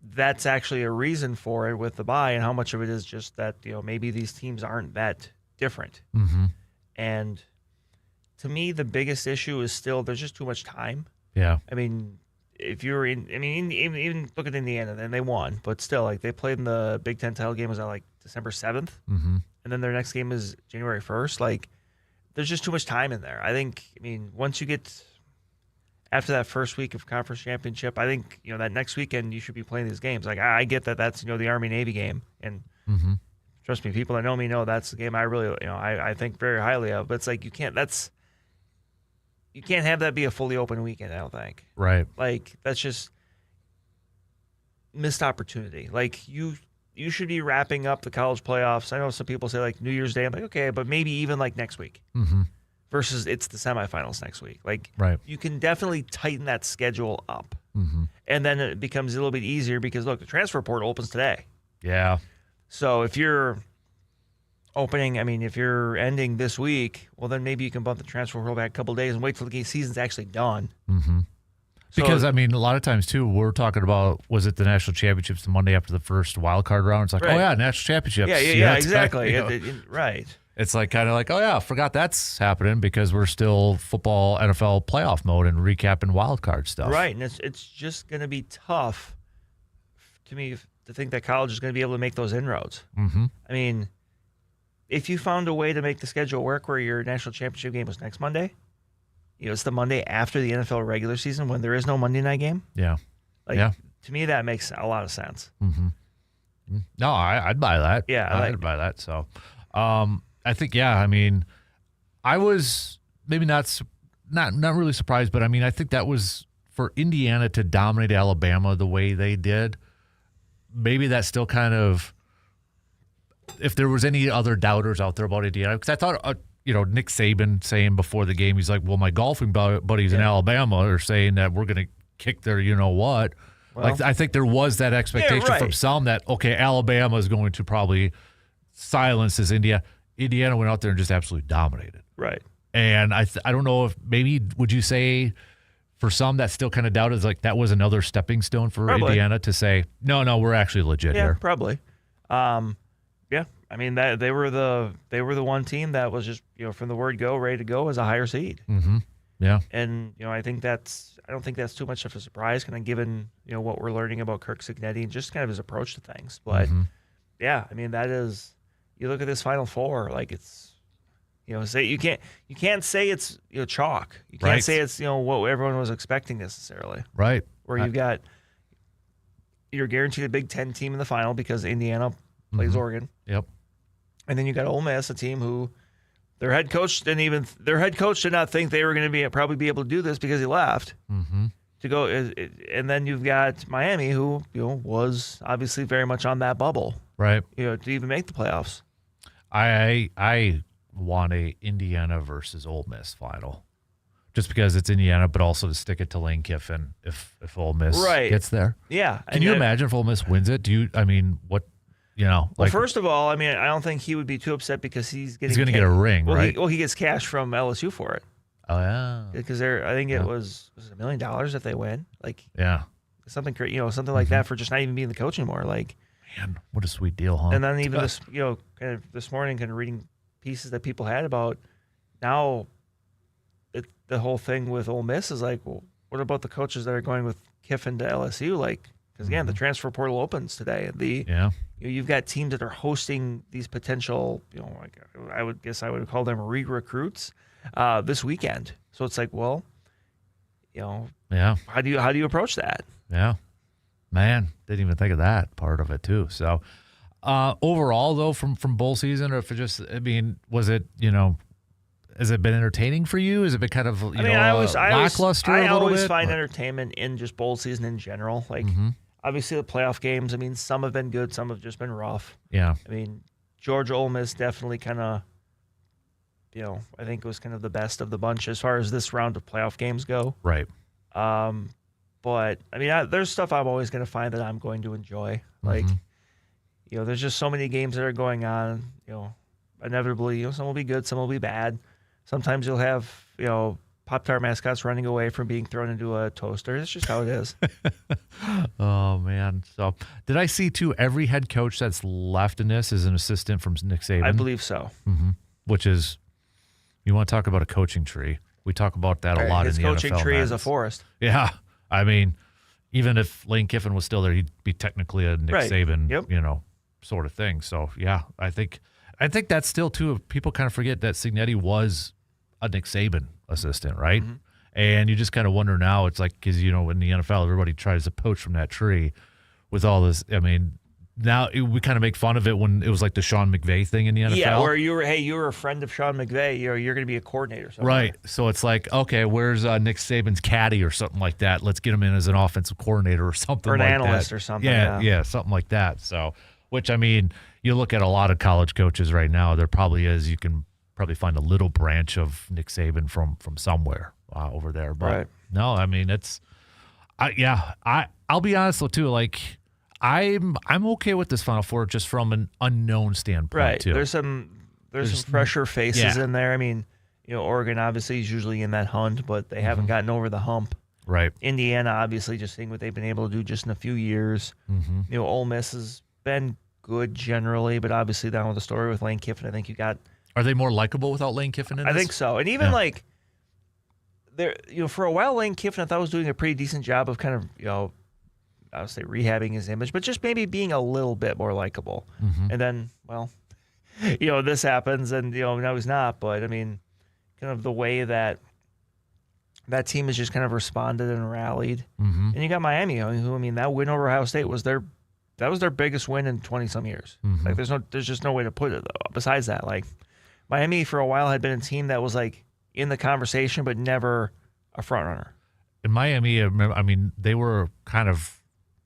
that's actually a reason for it with the bye, and how much of it is just that maybe these teams aren't that different. And to me, the biggest issue is still there's just too much time. Yeah. If you're even look at Indiana, then they won, but still, like, they played in the Big Ten title game was like December 7th, and then their next game is January 1st. Like, there's just too much time in there. I think. Once you get after that first week of conference championship, I think that next weekend you should be playing these games. Like, I get that that's the Army-Navy game, and trust me, people that know me know that's the game I really I think very highly of. But it's like you can't have that be a fully open weekend, I don't think. Right. Like, that's just missed opportunity. Like, you you should be wrapping up the college playoffs. I know some people say like New Year's Day. I'm like, okay, but maybe even like next week. Versus it's the semifinals next week. Like, you can definitely tighten that schedule up. And then it becomes a little bit easier because, look, the transfer portal opens today. Yeah. So if you're if you're ending this week, well, then maybe you can bump the transfer portal back a couple of days and wait till the season's actually done. Because, a lot of times, too, we're talking about, was it the national championships the Monday after the first wild card round? It's like, oh, yeah, national championships. Yeah, exactly. Right. It's like kind of like, oh, yeah, I forgot that's happening because we're still football NFL playoff mode and recapping wild card stuff. Right, and it's just going to be tough to me to think that college is going to be able to make those inroads. I mean, if you found a way to make the schedule work where your national championship game was next Monday, it's the Monday after the NFL regular season when there is no Monday night game. Yeah. To me, that makes a lot of sense. No, I'd buy that. Yeah. I'd buy that. So, I think, I was maybe not really surprised, but I think that was for Indiana to dominate Alabama the way they did. Maybe that's still kind of, if there was any other doubters out there about Indiana, because I thought, Nick Saban saying before the game, he's like, well, my golfing buddies in Alabama are saying that we're going to kick their what. Well, I think there was that expectation from some that, okay, Alabama is going to probably silence this Indiana. Indiana went out there and just absolutely dominated. Right. And I don't know if maybe, would you say for some that still kind of doubted, like that was another stepping stone for Indiana to say, no, we're actually legit here. Yeah, probably. That they were the one team that was just, from the word go, ready to go as a higher seed. Yeah. And, I don't think that's too much of a surprise, kind of given, what we're learning about Kirk Cignetti and just kind of his approach to things. But that is, you look at this Final Four, like it's, say you can't say it's chalk. You can't say it's what everyone was expecting necessarily. Right. Where you're guaranteed a Big Ten team in the final because Indiana plays Oregon. Yep. And then you got Ole Miss, a team who their head coach did not think they were going to probably be able to do this because he left to go. And then you've got Miami, who was obviously very much on that bubble, right? To even make the playoffs. I want a Indiana versus Ole Miss final, just because it's Indiana, but also to stick it to Lane Kiffin if Ole Miss gets there. Yeah. Can you imagine if Ole Miss wins it? What? Well, first of all, I don't think he would be too upset because he's going to get a ring, right? He gets cash from LSU for it. Oh yeah. Because I think it was $1 million if they win, something something like that for just not even being the coach anymore, Man, what a sweet deal, huh? And then even this, kind of this morning, kind of reading pieces that people had about now, the whole thing with Ole Miss is like, well, what about the coaches that are going with Kiffin to LSU? Because again, the transfer portal opens today. You've got teams that are hosting these potential, I would call them recruits this weekend. So it's like, well, how do you approach that? Yeah. Man, didn't even think of that part of it too. So overall, though, from bowl season, or if it just, was it, has it been entertaining for you? Has it been kind of, lackluster? I always find entertainment in just bowl season in general. Obviously the playoff games, some have been good, some have just been rough. Yeah. Georgia Ole Miss definitely kind of, I think it was kind of the best of the bunch as far as this round of playoff games go. Right. But there's stuff I'm always going to find that I'm going to enjoy. There's just so many games that are going on. Inevitably, some will be good, some will be bad. Sometimes you'll have Pop-Tart mascots running away from being thrown into a toaster. It's just how it is. Oh man! So did I see too? Every head coach that's left in this is an assistant from Nick Saban. I believe so. Which is, you want to talk about a coaching tree? We talk about that a lot in the NFL. His coaching tree is a forest. Yeah. Even if Lane Kiffin was still there, he'd be technically a Nick Saban, sort of thing. So, yeah, I think that's still, too, people kind of forget that Cignetti was a Nick Saban assistant, right? And you just kind of wonder now, it's like, because, in the NFL, everybody tries to poach from that tree with all this. Now we kind of make fun of it when it was like the Sean McVay thing in the NFL. Yeah, where you were a friend of Sean McVay, you're going to be a coordinator. Right. So it's like, okay, where's Nick Saban's caddy or something like that? Let's get him in as an offensive coordinator or something like that. Or an analyst or something. Yeah, something like that. So, Which, I mean, you look at a lot of college coaches right now, there probably is. You can probably find a little branch of Nick Saban from somewhere over there. But Right. no, I mean, I'll be honest though too. Like, I'm okay with this Final Four just from an unknown standpoint Right. too. There's some fresher faces in there. I mean, Oregon obviously is usually in that hunt, but they haven't gotten over the hump. Right. Indiana, obviously, just seeing what they've been able to do just in a few years. Ole Miss has been good generally, but obviously down with the story with Lane Kiffin, I think you got. Are they more likable without Lane Kiffin in I this? think so, and even like there, for a while, Lane Kiffin I thought was doing a pretty decent job of kind of I would say rehabbing his image, but just maybe being a little bit more likable. And then, well, this happens, and now he's not. But I mean, kind of the way that team has just kind of responded and rallied. And you got Miami, who, I mean, that win over Ohio State was their biggest win in 20-some years. Like, there's just no way to put it, though. Besides that, like, Miami for a while had been a team that was, like, in the conversation, but never a front runner. In Miami, I mean, they were kind of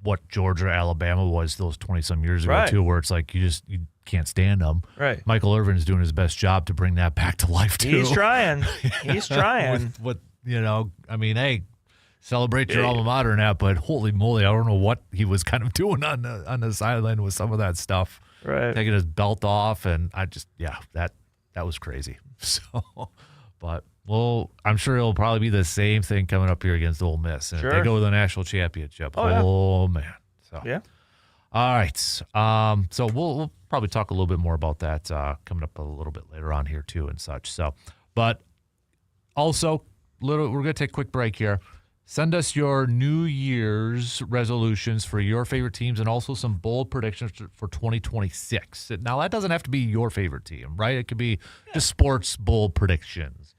what Georgia, Alabama was those 20-some years ago, too, where it's like you can't stand them. Right. Michael Irvin's doing his best job to bring that back to life, too. He's trying. He's trying. with I mean, hey, celebrate your alma mater and that, but holy moly, I don't know what he was kind of doing on the sideline with some of that stuff. Right. Taking his belt off, and that was crazy. So, but, well, I'm sure it'll probably be the same thing coming up here against Ole Miss. And if they go to the national championship, man. So, yeah. All right. So we'll probably talk a little bit more about that coming up a little bit later on here too and such. So, but also we're going to take a quick break here. Send us your New Year's resolutions for your favorite teams and also some bold predictions for 2026. Now, that doesn't have to be your favorite team, right? It could be just sports bold predictions.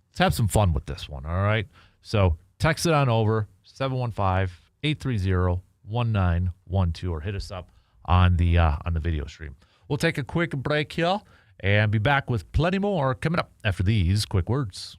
Let's have some fun with this one, all right? So text it on over, 715-830-1912, or hit us up on the video stream. We'll take a quick break here and be back with plenty more coming up after these quick words.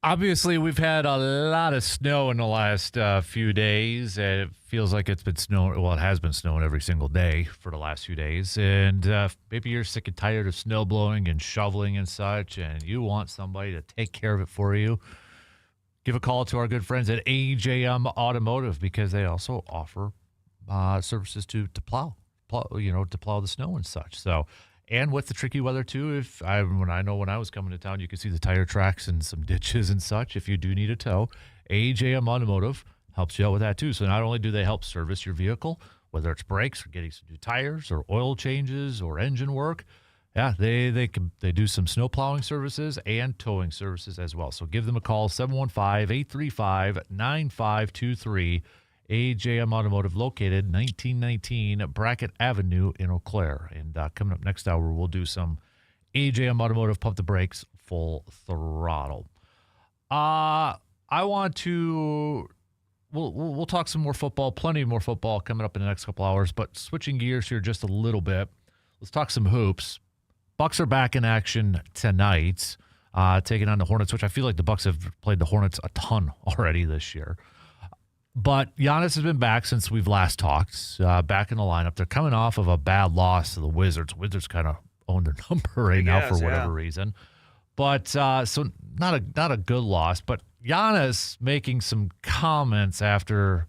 Obviously, we've had a lot of snow in the last few days. It feels like it's been snowing. Well, it has been snowing every single day for the last few days. And maybe you're sick and tired of snow blowing and shoveling and such, and you want somebody to take care of it for you. Give a call to our good friends at AJM Automotive, because they also offer services to plow the snow and such. So, and with the tricky weather too, when I was coming to town, you could see the tire tracks and some ditches and such. If you do need a tow, AJM Automotive helps you out with that too. So not only do they help service your vehicle, whether it's brakes or getting some new tires or oil changes or engine work, yeah, they do some snow plowing services and towing services as well. So give them a call, 715-835-9523. AJM Automotive, located 1919 Brackett Avenue in Eau Claire. And coming up next hour, we'll do some AJM Automotive Pump the Brakes Full Throttle. I want to... We'll talk some more football, plenty more football coming up in the next couple hours, but switching gears here just a little bit, let's talk some hoops. Bucks are back in action tonight, taking on the Hornets, which I feel like the Bucks have played the Hornets a ton already this year. But Giannis has been back since we've last talked, back in the lineup. They're coming off of a bad loss to the Wizards. Wizards kind of own their number right now for whatever reason. But so not a good loss. But Giannis making some comments after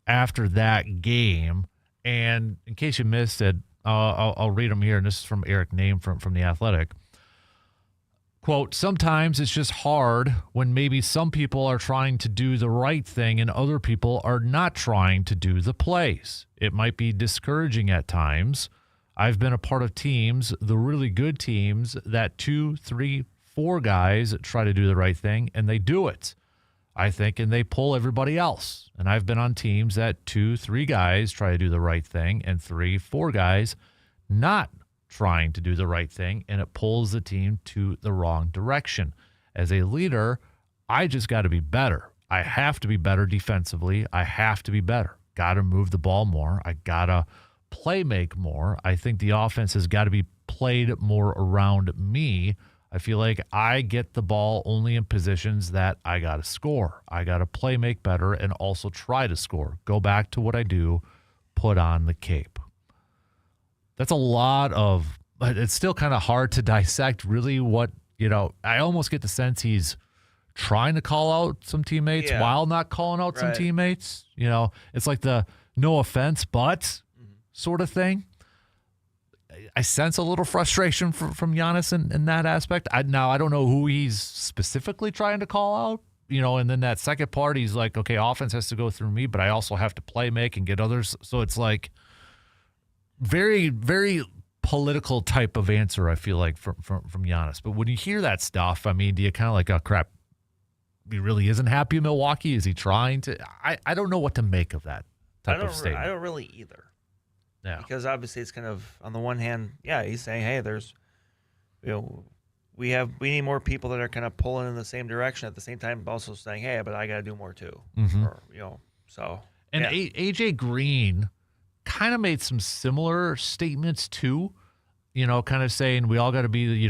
that game. And in case you missed it, I'll read them here. And this is from Eric Name from The Athletic. Quote, sometimes it's just hard when maybe some people are trying to do the right thing and other people are not trying to do the plays. It might be discouraging at times. I've been a part of teams, the really good teams, that 2, 3, 4 guys try to do the right thing and they do it, I think, and they pull everybody else. And I've been on teams that 2, 3 guys try to do the right thing and 3, 4 guys not trying to do the right thing, and it pulls the team to the wrong direction. As a leader, I just got to be better. I have to be better defensively. I have to be better. Got to move the ball more. I got to play make more. I think the offense has got to be played more around me. I feel like I get the ball only in positions that I got to score. I got to play make better and also try to score. Go back to what I do, put on the cape. That's a lot of, but it's still kind of hard to dissect really what, I almost get the sense he's trying to call out some teammates while not calling out some teammates. It's like the no offense, but sort of thing. I sense a little frustration from Giannis in that aspect. I don't know who he's specifically trying to call out, and then that second part, he's like, okay, offense has to go through me, but I also have to play make and get others. So it's like, very, very political type of answer, I feel like, from Giannis. But when you hear that stuff, I mean, do you kind of like, oh, crap, he really isn't happy in Milwaukee? Is he trying to? I don't know what to make of that type of statement. I don't really either. Yeah. Because obviously it's kind of, on the one hand, he's saying, hey, there's, we need more people that are kind of pulling in the same direction, at the same time also saying, hey, but I got to do more too. Mm-hmm. Or, so. And AJ Green kind of made some similar statements too, kind of saying we all got to be,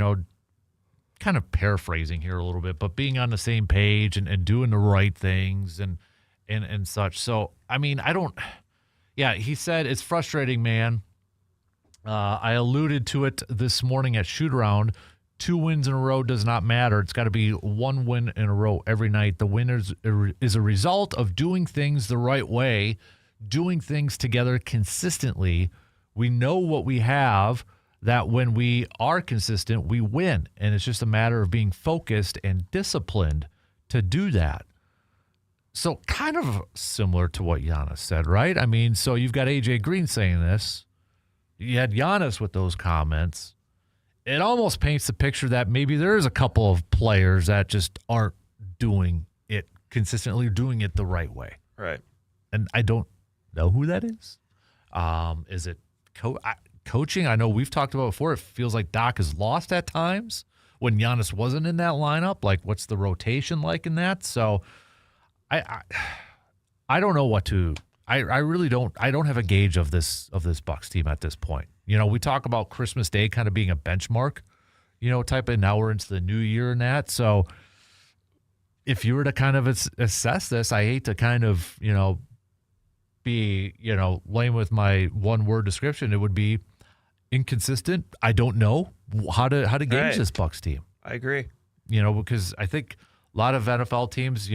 kind of paraphrasing here a little bit, but being on the same page and doing the right things and such. So, I mean, he said it's frustrating, man. I alluded to it this morning at shoot around. 2 wins in a row does not matter. It's got to be 1 win in a row every night. The win is a result of doing things the right way, doing things together consistently. We know what we have, that when we are consistent, we win. And it's just a matter of being focused and disciplined to do that. So kind of similar to what Giannis said, right? I mean, so you've got AJ Green saying this. You had Giannis with those comments. It almost paints the picture that maybe there is a couple of players that just aren't doing it consistently, doing it the right way. Right. And I don't know who that is. Is it coaching? I know we've talked about before. It feels like Doc is lost at times when Giannis wasn't in that lineup. Like, what's the rotation like in that? So I don't know what to. I really don't. I don't have a gauge of this Bucks team at this point. We talk about Christmas Day kind of being a benchmark, type of. Now we're into the new year and that. So if you were to kind of assess this, I hate to kind of, be, lame with my one-word description. It would be inconsistent. I don't know how to gauge this Bucs team. I agree. Because I think a lot of NFL teams,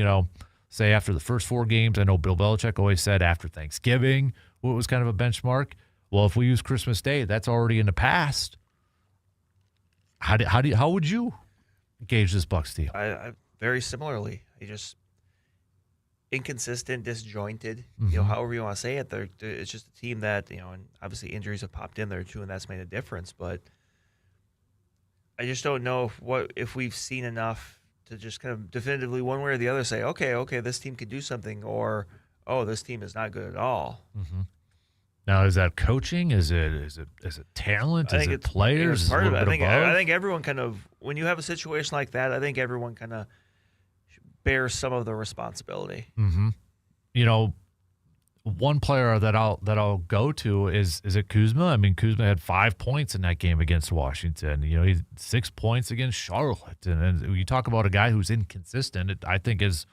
say after the first 4 games, I know Bill Belichick always said after Thanksgiving, what was kind of a benchmark. Well, if we use Christmas Day, that's already in the past. How would you gauge this Bucs team? I very similarly. Just inconsistent, disjointed. Mm-hmm. However you want to say it. It's just a team that and obviously injuries have popped in there too, and that's made a difference. But I just don't know if we've seen enough to just kind of definitively one way or the other say, okay, this team could do something, or this team is not good at all. Mm-hmm. Now, is that coaching? Is it talent? Is it players? Part of it. I think everyone kind of, when you have a situation like that, I think everyone kind of bears some of the responsibility. Mm-hmm. One player that I'll go to is it Kuzma? I mean, Kuzma had 5 points in that game against Washington. He had 6 points against Charlotte. And you talk about a guy who's inconsistent, I think has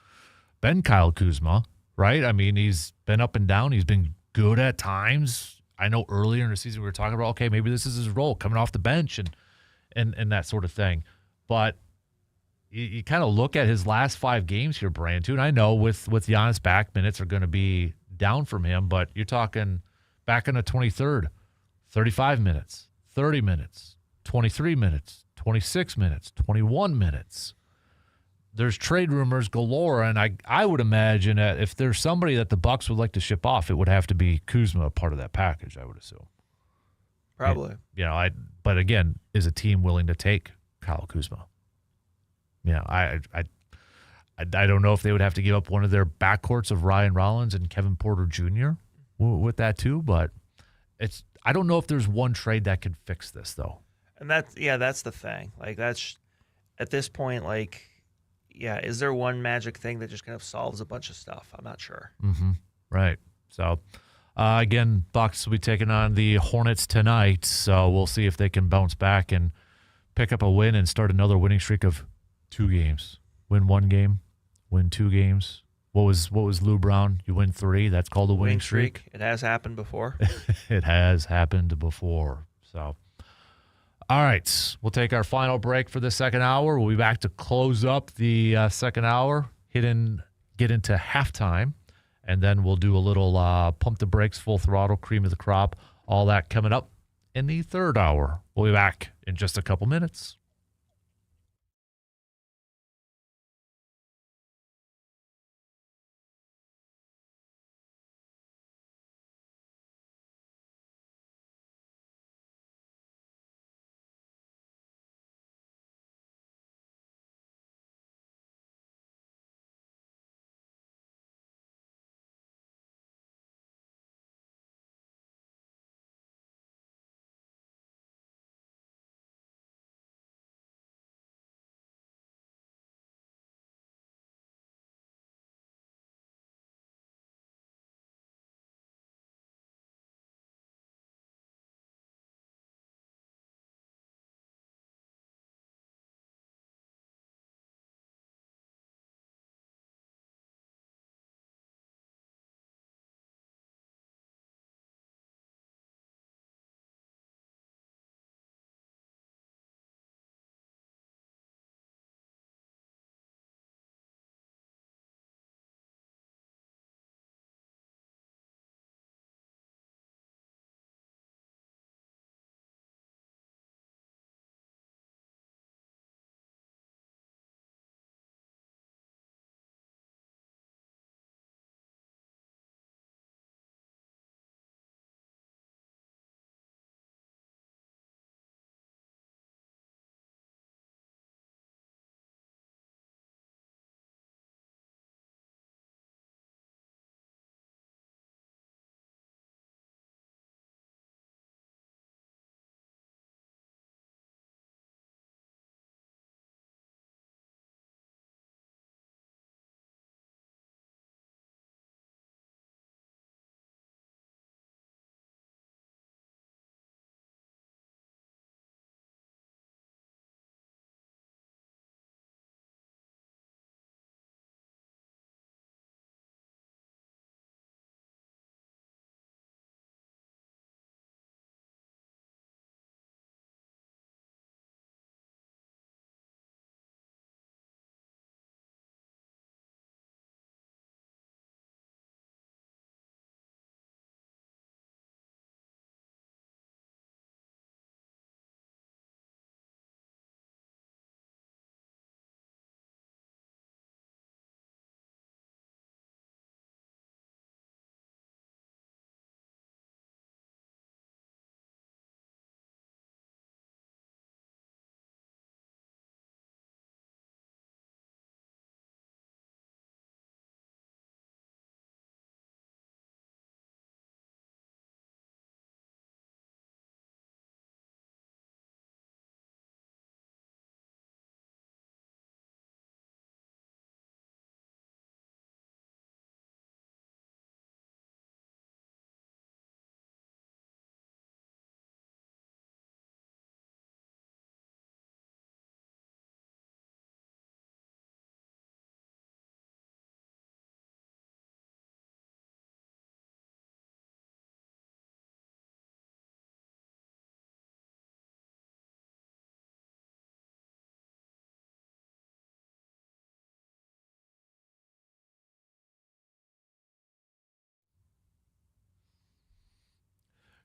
been Kyle Kuzma, right? I mean, he's been up and down. He's been good at times. I know earlier in the season we were talking about, okay, maybe this is his role, coming off the bench and that sort of thing. But you kind of look at his last 5 games here, Brian, too. And I know with Giannis back, minutes are going to be down from him, but you're talking back on the 23rd, 35 minutes, 30 minutes, 23 minutes, 26 minutes, 21 minutes. There's trade rumors galore, and I would imagine that if there's somebody that the Bucs would like to ship off, it would have to be Kuzma, part of that package, I would assume. Probably. But again, is a team willing to take Kyle Kuzma? I don't know if they would have to give up one of their backcourts of Ryan Rollins and Kevin Porter Jr. with that too, but I don't know if there's one trade that could fix this though. And that's the thing. Like that's at this point, is there one magic thing that just kind of solves a bunch of stuff? I'm not sure. Mm-hmm. Right. So again, Bucs will be taking on the Hornets tonight, so we'll see if they can bounce back and pick up a win and start another winning streak of 2 games. Win 1 game, win 2 games. What was Lou Brown? You win 3. That's called a winning streak. It has happened before. It has happened before. So, all right, we'll take our final break for the second hour. We'll be back to close up the second hour, get into halftime, and then we'll do a little pump the brakes, full throttle, cream of the crop, all that coming up in the third hour. We'll be back in just a couple minutes.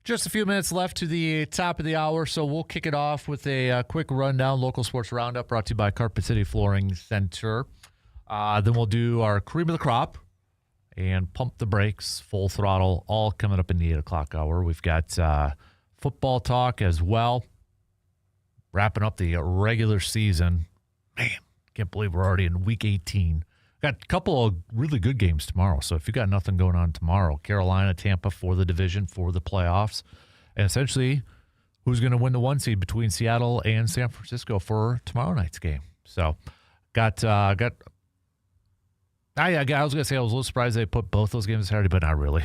Just a few minutes left to the top of the hour, so we'll kick it off with a quick rundown. Local Sports Roundup brought to you by Carpet City Flooring Center. Then we'll do our cream of the crop and pump the brakes, full throttle, all coming up in the 8 o'clock hour. We've got football talk as well, wrapping up the regular season. Man, can't believe we're already in week 18. Got a couple of really good games tomorrow. So if you got nothing going on tomorrow, Carolina, Tampa for the division, for the playoffs, and essentially who's going to win the 1 seed between Seattle and San Francisco for tomorrow night's game. So I was going to say I was a little surprised they put both those games Saturday, but not really,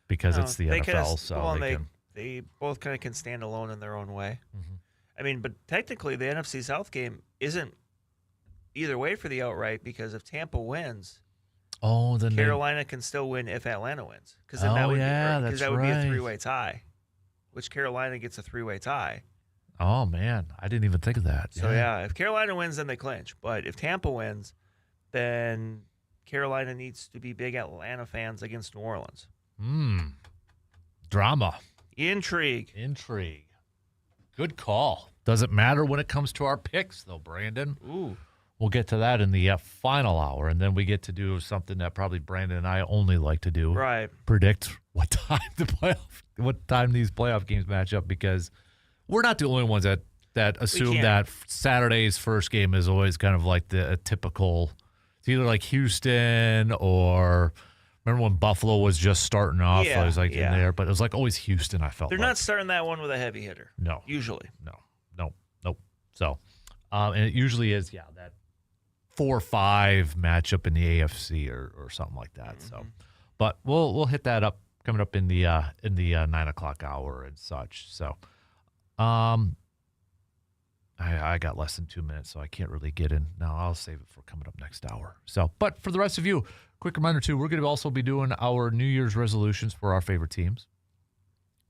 because it's the NFL. They both kind of can stand alone in their own way. Mm-hmm. I mean, but technically the NFC South game isn't either way for the outright, because if Tampa wins, then Carolina can still win if Atlanta wins. Because that would be a three-way tie, which Carolina gets a three-way tie. Oh, man. I didn't even think of that. So, if Carolina wins, then they clinch. But if Tampa wins, then Carolina needs to be big Atlanta fans against New Orleans. Drama. Intrigue. Good call. Doesn't matter when it comes to our picks, though, Brandon. Ooh. We'll get to that in the final hour, and then we get to do something that probably Brandon and I only like to do. Right. Predict what time these playoff games match up, because we're not the only ones that assume that Saturday's first game is always kind of like the typical. It's either like Houston or remember when Buffalo was just starting off. I was in there, but it was like always Houston. I felt they're not starting that one with a heavy hitter. No, usually no. So, and it usually is that 4-5 matchup in the AFC or something like that. Mm-hmm. So, but we'll hit that up coming up in the 9 o'clock hour and such. So, I got less than 2 minutes, so I can't really get in. No, I'll save it for coming up next hour. So, but for the rest of you, quick reminder too, we're going to also be doing our New Year's resolutions for our favorite teams.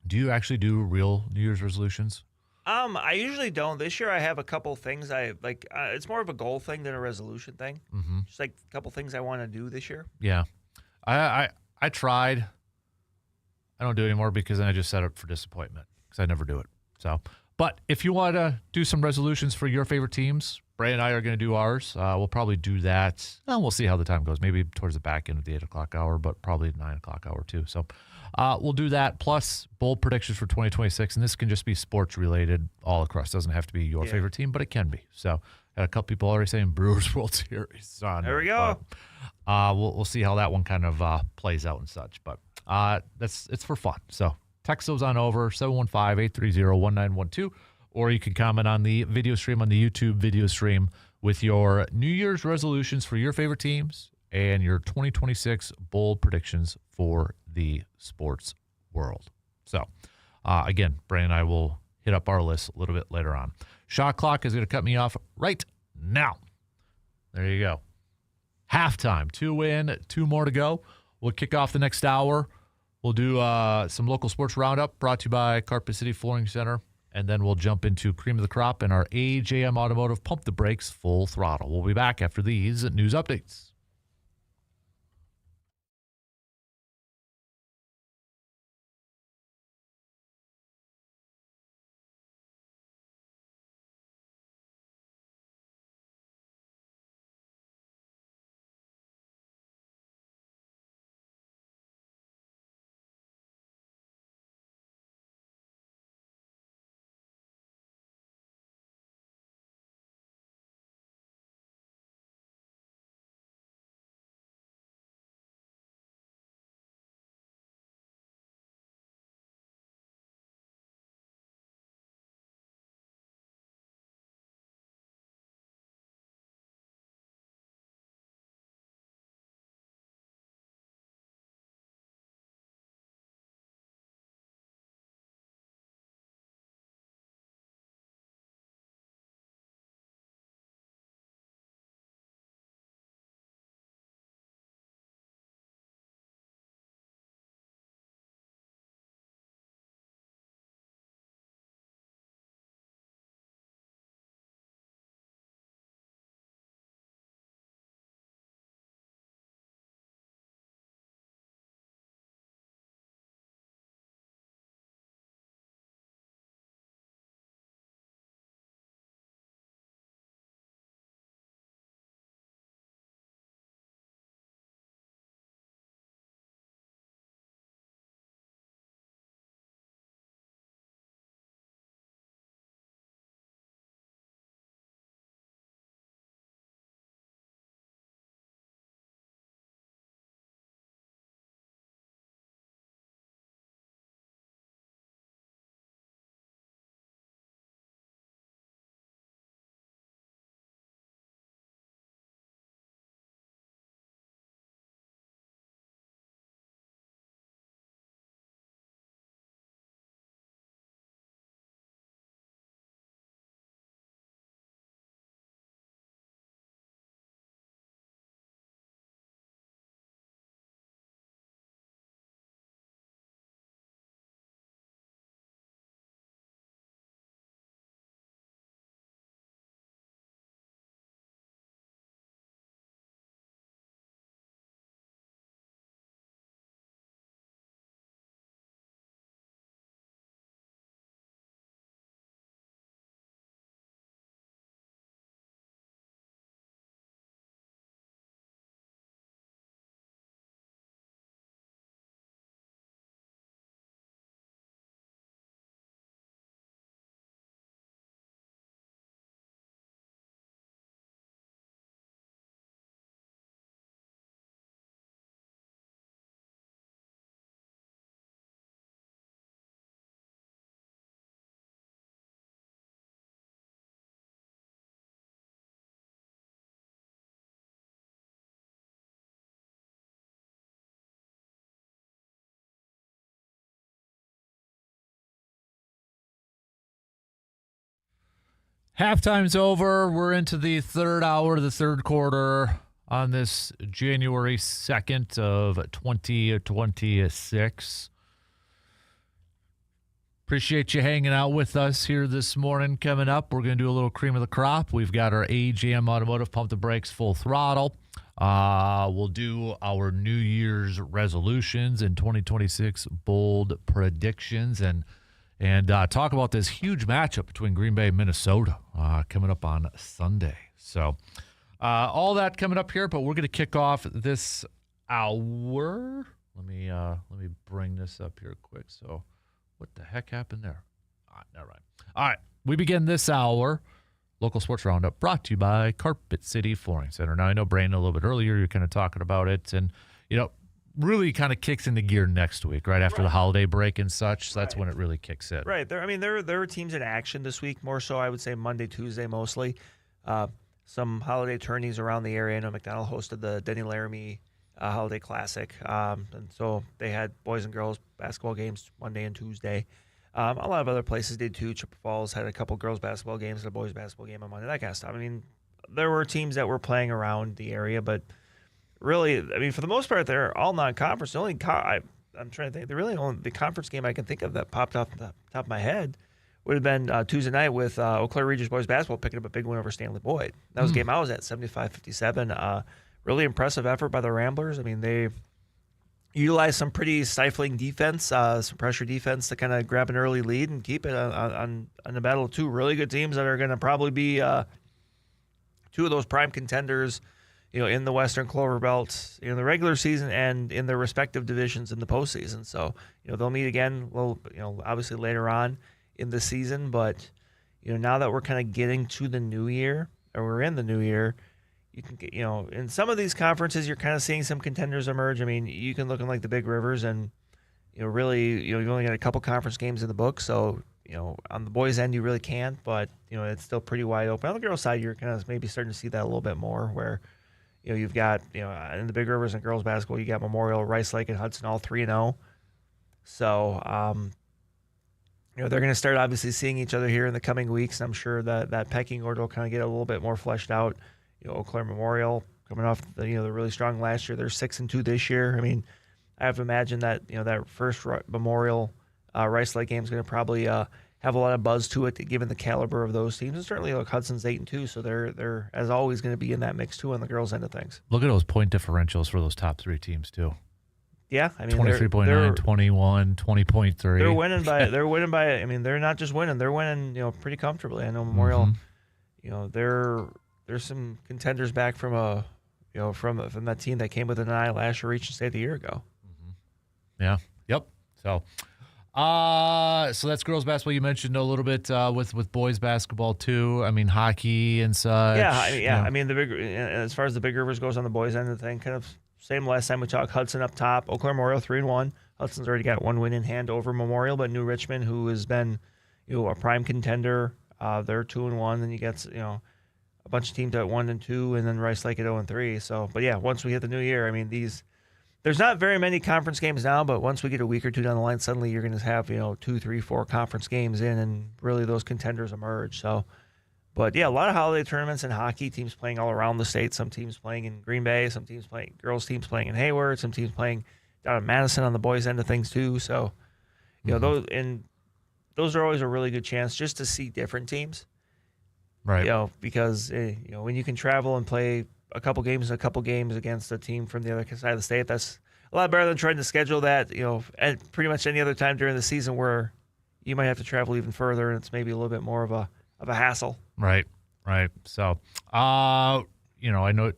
Do you actually do real New Year's resolutions? I usually don't. This year I have a couple things I like. It's more of a goal thing than a resolution thing. Mm-hmm. Just like a couple things I want to do this year. Yeah, I tried. I don't do it anymore because then I just set up for disappointment because I never do it. So, but if you want to do some resolutions for your favorite teams, Bray and I are going to do ours. We'll probably do that. We'll see how the time goes. Maybe towards the back end of the 8 o'clock hour, but probably 9 o'clock hour too. So we'll do that. Plus bold predictions for 2026. And this can just be sports related all across. Doesn't have to be your favorite team, but it can be. So got a couple people already saying Brewers World Series. There we go. We'll see how that one kind of plays out and such. But it's for fun. So text those on over 715-830-1912. Or you can comment on the video stream, on the YouTube video stream, with your New Year's resolutions for your favorite teams and your 2026 bold predictions for the sports world. So, again, Brandon and I will hit up our list a little bit later on. Shot clock is going to cut me off right now. There you go. Halftime. 2 in, 2 more to go. We'll kick off the next hour. We'll do some local sports roundup brought to you by Carpet City Flooring Center. And then we'll jump into cream of the crop and our AJM Automotive Pump the Brakes Full Throttle. We'll be back after these news updates. Halftime's over. We're into the third hour, the third quarter on this January 2nd of 2026. Appreciate you hanging out with us here this morning. Coming up, we're going to do a little cream of the crop. We've got our AJM Automotive Pump the Brakes Full Throttle. We'll do our New Year's resolutions and 2026 bold predictions and talk about this huge matchup between Green Bay and Minnesota coming up on Sunday. So all that coming up here, but we're going to kick off this hour. Let me bring this up here quick. So what the heck happened there? Never mind. All right, we begin this hour. Local Sports Roundup brought to you by Carpet City Flooring Center. Now, I know, Brandon, a little bit earlier, you're kind of talking about it, and, really kind of kicks into gear next week, right after the holiday break and such. So that's when it really kicks in. Right. There were teams in action this week, more so, I would say, Monday, Tuesday mostly. Some holiday tourneys around the area. I know McDonald hosted the Denny Laramie Holiday Classic, and so they had boys and girls basketball games Monday and Tuesday. A lot of other places did too. Chippewa Falls had a couple girls basketball games and a boys basketball game on Monday, that kind of stuff. I mean, there were teams that were playing around the area, but really, I mean, for the most part, they're all non-conference. The only I'm trying to think. The conference game I can think of that popped off the top of my head would have been Tuesday night with Eau Claire Regis boys basketball picking up a big win over Stanley Boyd. That was a game I was at, 75-57. Really impressive effort by the Ramblers. I mean, they utilized some pretty stifling defense, some pressure defense to kind of grab an early lead and keep it on the battle of two really good teams that are going to probably be two of those prime contenders, in the Western Clover Belt, in the regular season and in their respective divisions in the postseason. So, they'll meet again, obviously later on in the season. But, now that we're kind of getting to the new year, or we're in the new year, you can get, in some of these conferences, you're kind of seeing some contenders emerge. I mean, you can look in like the Big Rivers and, really, you've only got a couple conference games in the book. So, on the boys' end, you really can't, but, it's still pretty wide open. On the girls' side, you're kind of maybe starting to see that a little bit more where, you've got, in the Big Rivers and girls' basketball, you got Memorial, Rice Lake, and Hudson all 3-0. So, they're going to start obviously seeing each other here in the coming weeks. I'm sure that pecking order will kind of get a little bit more fleshed out. Eau Claire Memorial coming off the really strong last year. They're 6-2 this year. I mean, I have to imagine that that first Memorial Rice Lake game is going to probably have a lot of buzz to it, given the caliber of those teams. And certainly, Hudson's 8-2, so they're as always going to be in that mix too on the girls' end of things. Look at those point differentials for those top three teams too. Yeah, I mean 23.9, 21, 20.3. They're winning by. They're winning by. I mean, they're not just winning; they're winning. Pretty comfortably. I know Memorial. There's some contenders back from from that team that came with an eye last year, region state a year ago. Yeah. Yep. So that's girls basketball. You mentioned a little bit with boys basketball too. I mean, hockey and such. Yeah. I mean, as far as the Big Rivers goes on the boys end of the thing, kind of same last time we talked. Hudson up top. Eau Claire Memorial 3-1. Hudson's already got one win in hand over Memorial, but New Richmond, who has been a prime contender, they're 2-1. Then you get a bunch of teams at 1-2, and then Rice Lake at 0-3. So, but yeah, once we hit the new year, I mean, there's not very many conference games now, but once we get a week or two down the line, suddenly you're going to have 2, 3, 4 conference games in, and really those contenders emerge. So, but yeah, a lot of holiday tournaments in hockey. Teams playing all around the state. Some teams playing in Green Bay. Some teams playing girls teams playing in Hayward. Some teams playing down in Madison on the boys' end of things too. So, those are always a really good chance just to see different teams. Right. Because when you can travel and play a couple games against a team from the other side of the state, that's a lot better than trying to schedule that, at pretty much any other time during the season where you might have to travel even further and it's maybe a little bit more of a hassle. Right. So, I know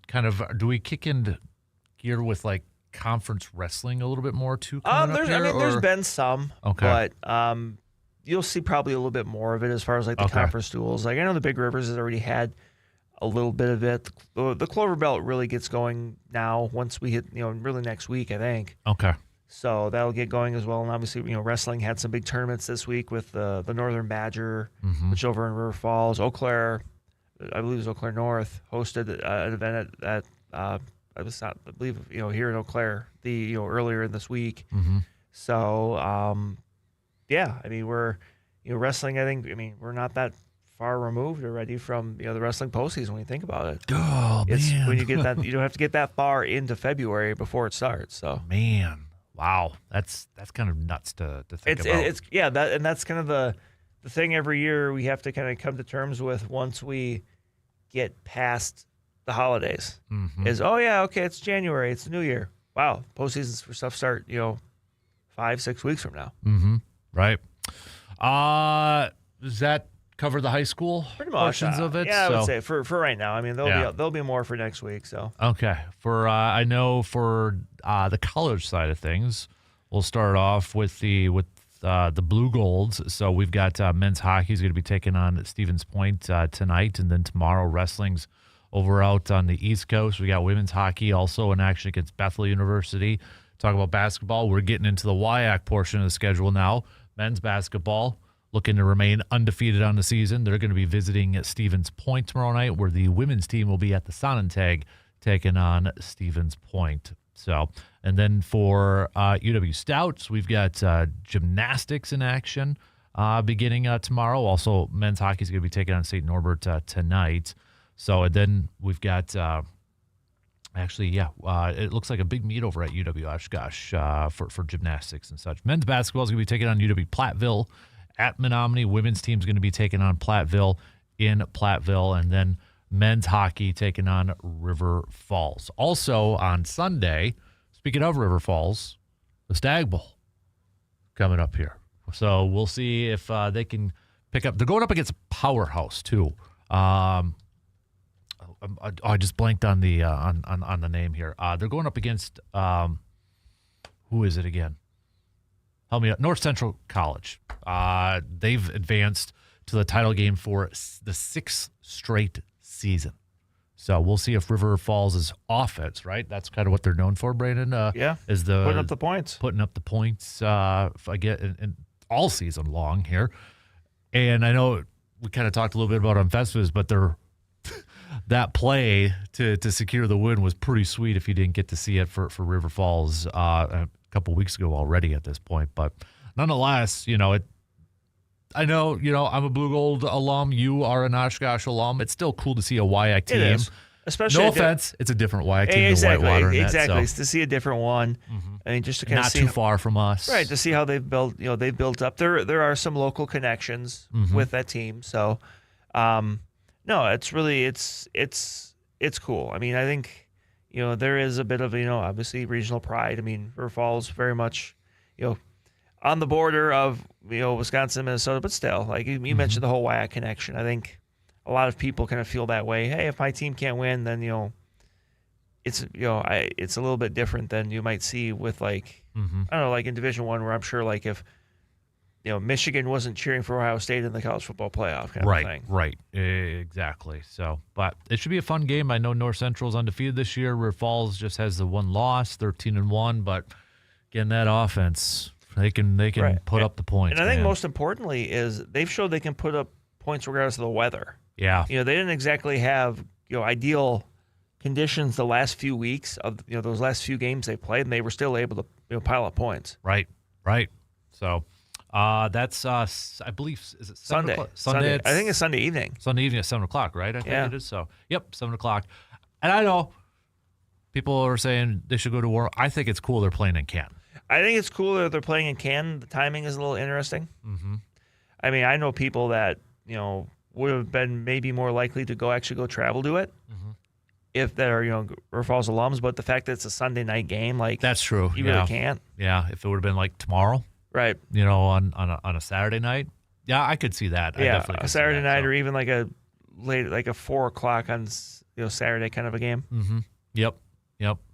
kind of, do we kick into gear with like conference wrestling a little bit more too? There's been some, okay. But you'll see probably a little bit more of it as far as like the conference duels. Like I know the Big Rivers has already had a little bit of it. The Clover Belt really gets going now once we hit, really next week, I think. Okay. So that'll get going as well. And obviously, wrestling had some big tournaments this week with the Northern Badger, which over in River Falls. Eau Claire, I believe it was Eau Claire North, hosted an event at I believe here in Eau Claire earlier in this week. So yeah, I mean we're wrestling. I think we're not that far removed already from the wrestling postseason when you think about it. Oh, It's man. when you get that, you don't have to get that far into February before it starts. So Man, wow, that's kind of nuts to think about. that's kind of the thing every year we have to kind of come to terms with once we get past the holidays. Is okay, it's January, it's the new year. Wow, postseasons for stuff start 5-6 weeks from now. Right. Does that cover the high school Pretty much portions of it? Yeah, I would say for right now. I mean, there'll be more for next week. So okay. For I know for the college side of things, we'll start off with the Blue Golds. So we've got men's hockey is going to be taking on Stevens Point tonight, and then tomorrow wrestling's over out on the East Coast. We got women's hockey also in action against Bethel University. Talk about basketball. We're getting into the WIAC portion of the schedule now. Men's basketball looking to remain undefeated on the season. They're going to be visiting Stevens Point tomorrow night, where the women's team will be at the Sonnentag taking on Stevens Point. So, and then for UW Stouts, we've got gymnastics in action beginning tomorrow. Also, men's hockey is going to be taking on St. Norbert tonight. So, and then we've got, it looks like a big meet over at UW Oshkosh for gymnastics and such. Men's basketball is going to be taking on UW Platteville at Menominee. Women's team is going to be taking on Platteville in Platteville. And then men's hockey taking on River Falls. Also on Sunday, speaking of River Falls, the Stag Bowl coming up here. So we'll see if they can pick up. They're going up against Powerhouse too. I just blanked on the on the name here. They're going up against who is it again? Help me out. North Central College. They've advanced to the title game for the 6th straight season. So we'll see if River Falls' offense, right? That's kind of what they're known for, Brandon. Is the putting up the points. Putting up the points. If I get in all season long here, and I know we kind of talked a little bit about on Festivus, but they're that play to secure the win was pretty sweet if you didn't get to see it for River Falls a couple weeks ago already at this point. But nonetheless, I know, I'm a Blue Gold alum. You are an Oshkosh alum. It's still cool to see a WIAC team. It is. Especially no offense, it's a different WIAC team exactly, than Whitewater. Exactly. So. To see a different one. I mean, just to kind of see not too far from us. Right, to see how they've built, they've built up. There are some local connections with that team. So, no, it's really it's cool. I mean, I think there is a bit of obviously regional pride. I mean, River Falls very much on the border of Wisconsin, Minnesota, but still, like you mentioned the whole WIAC connection. I think a lot of people kind of feel that way. Hey, if my team can't win, then it's it's a little bit different than you might see with like I don't know, like in Division I, where I'm sure like if Michigan wasn't cheering for Ohio State in the college football playoff kind of thing. Right, exactly. So, but it should be a fun game. I know North Central's undefeated this year. River Falls just has the one loss, 13-1. But again, that offense, they can put up the points. And I think most importantly is they've showed they can put up points regardless of the weather. Yeah, they didn't exactly have ideal conditions the last few weeks of those last few games they played, and they were still able to pile up points. Right. So. That's I believe is it Sunday? Sunday. I think it's Sunday evening. Sunday evening at 7:00, right? I think it is. So, yep, 7:00. And I know people are saying they should go to war. I think it's cool they're playing in Canton. I think it's cool that they're playing in Canton. The timing is a little interesting. I mean, I know people that would have been maybe more likely to go travel to it if they're River Falls alums. But the fact that it's a Sunday night game, like that's true. You really can't. Yeah, if it would have been like tomorrow. Right. On a Saturday night. Yeah, I could see that. Yeah, a Saturday night or even like a late, like a 4:00 on Saturday kind of a game. Yep.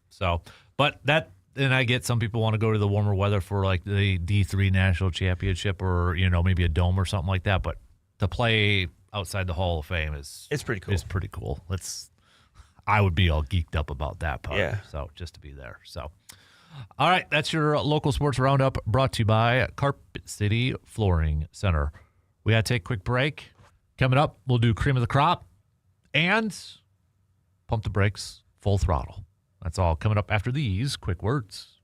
So, but that, and I get some people want to go to the warmer weather for like the D3 National Championship or maybe a dome or something like that. But to play outside the Hall of Fame it's pretty cool. It's pretty cool. I would be all geeked up about that part. Yeah. So just to be there. So. All right, that's your local sports roundup brought to you by Carpet City Flooring Center. We got to take a quick break. Coming up, we'll do cream of the crop and pump the brakes, full throttle. That's all coming up after these quick words.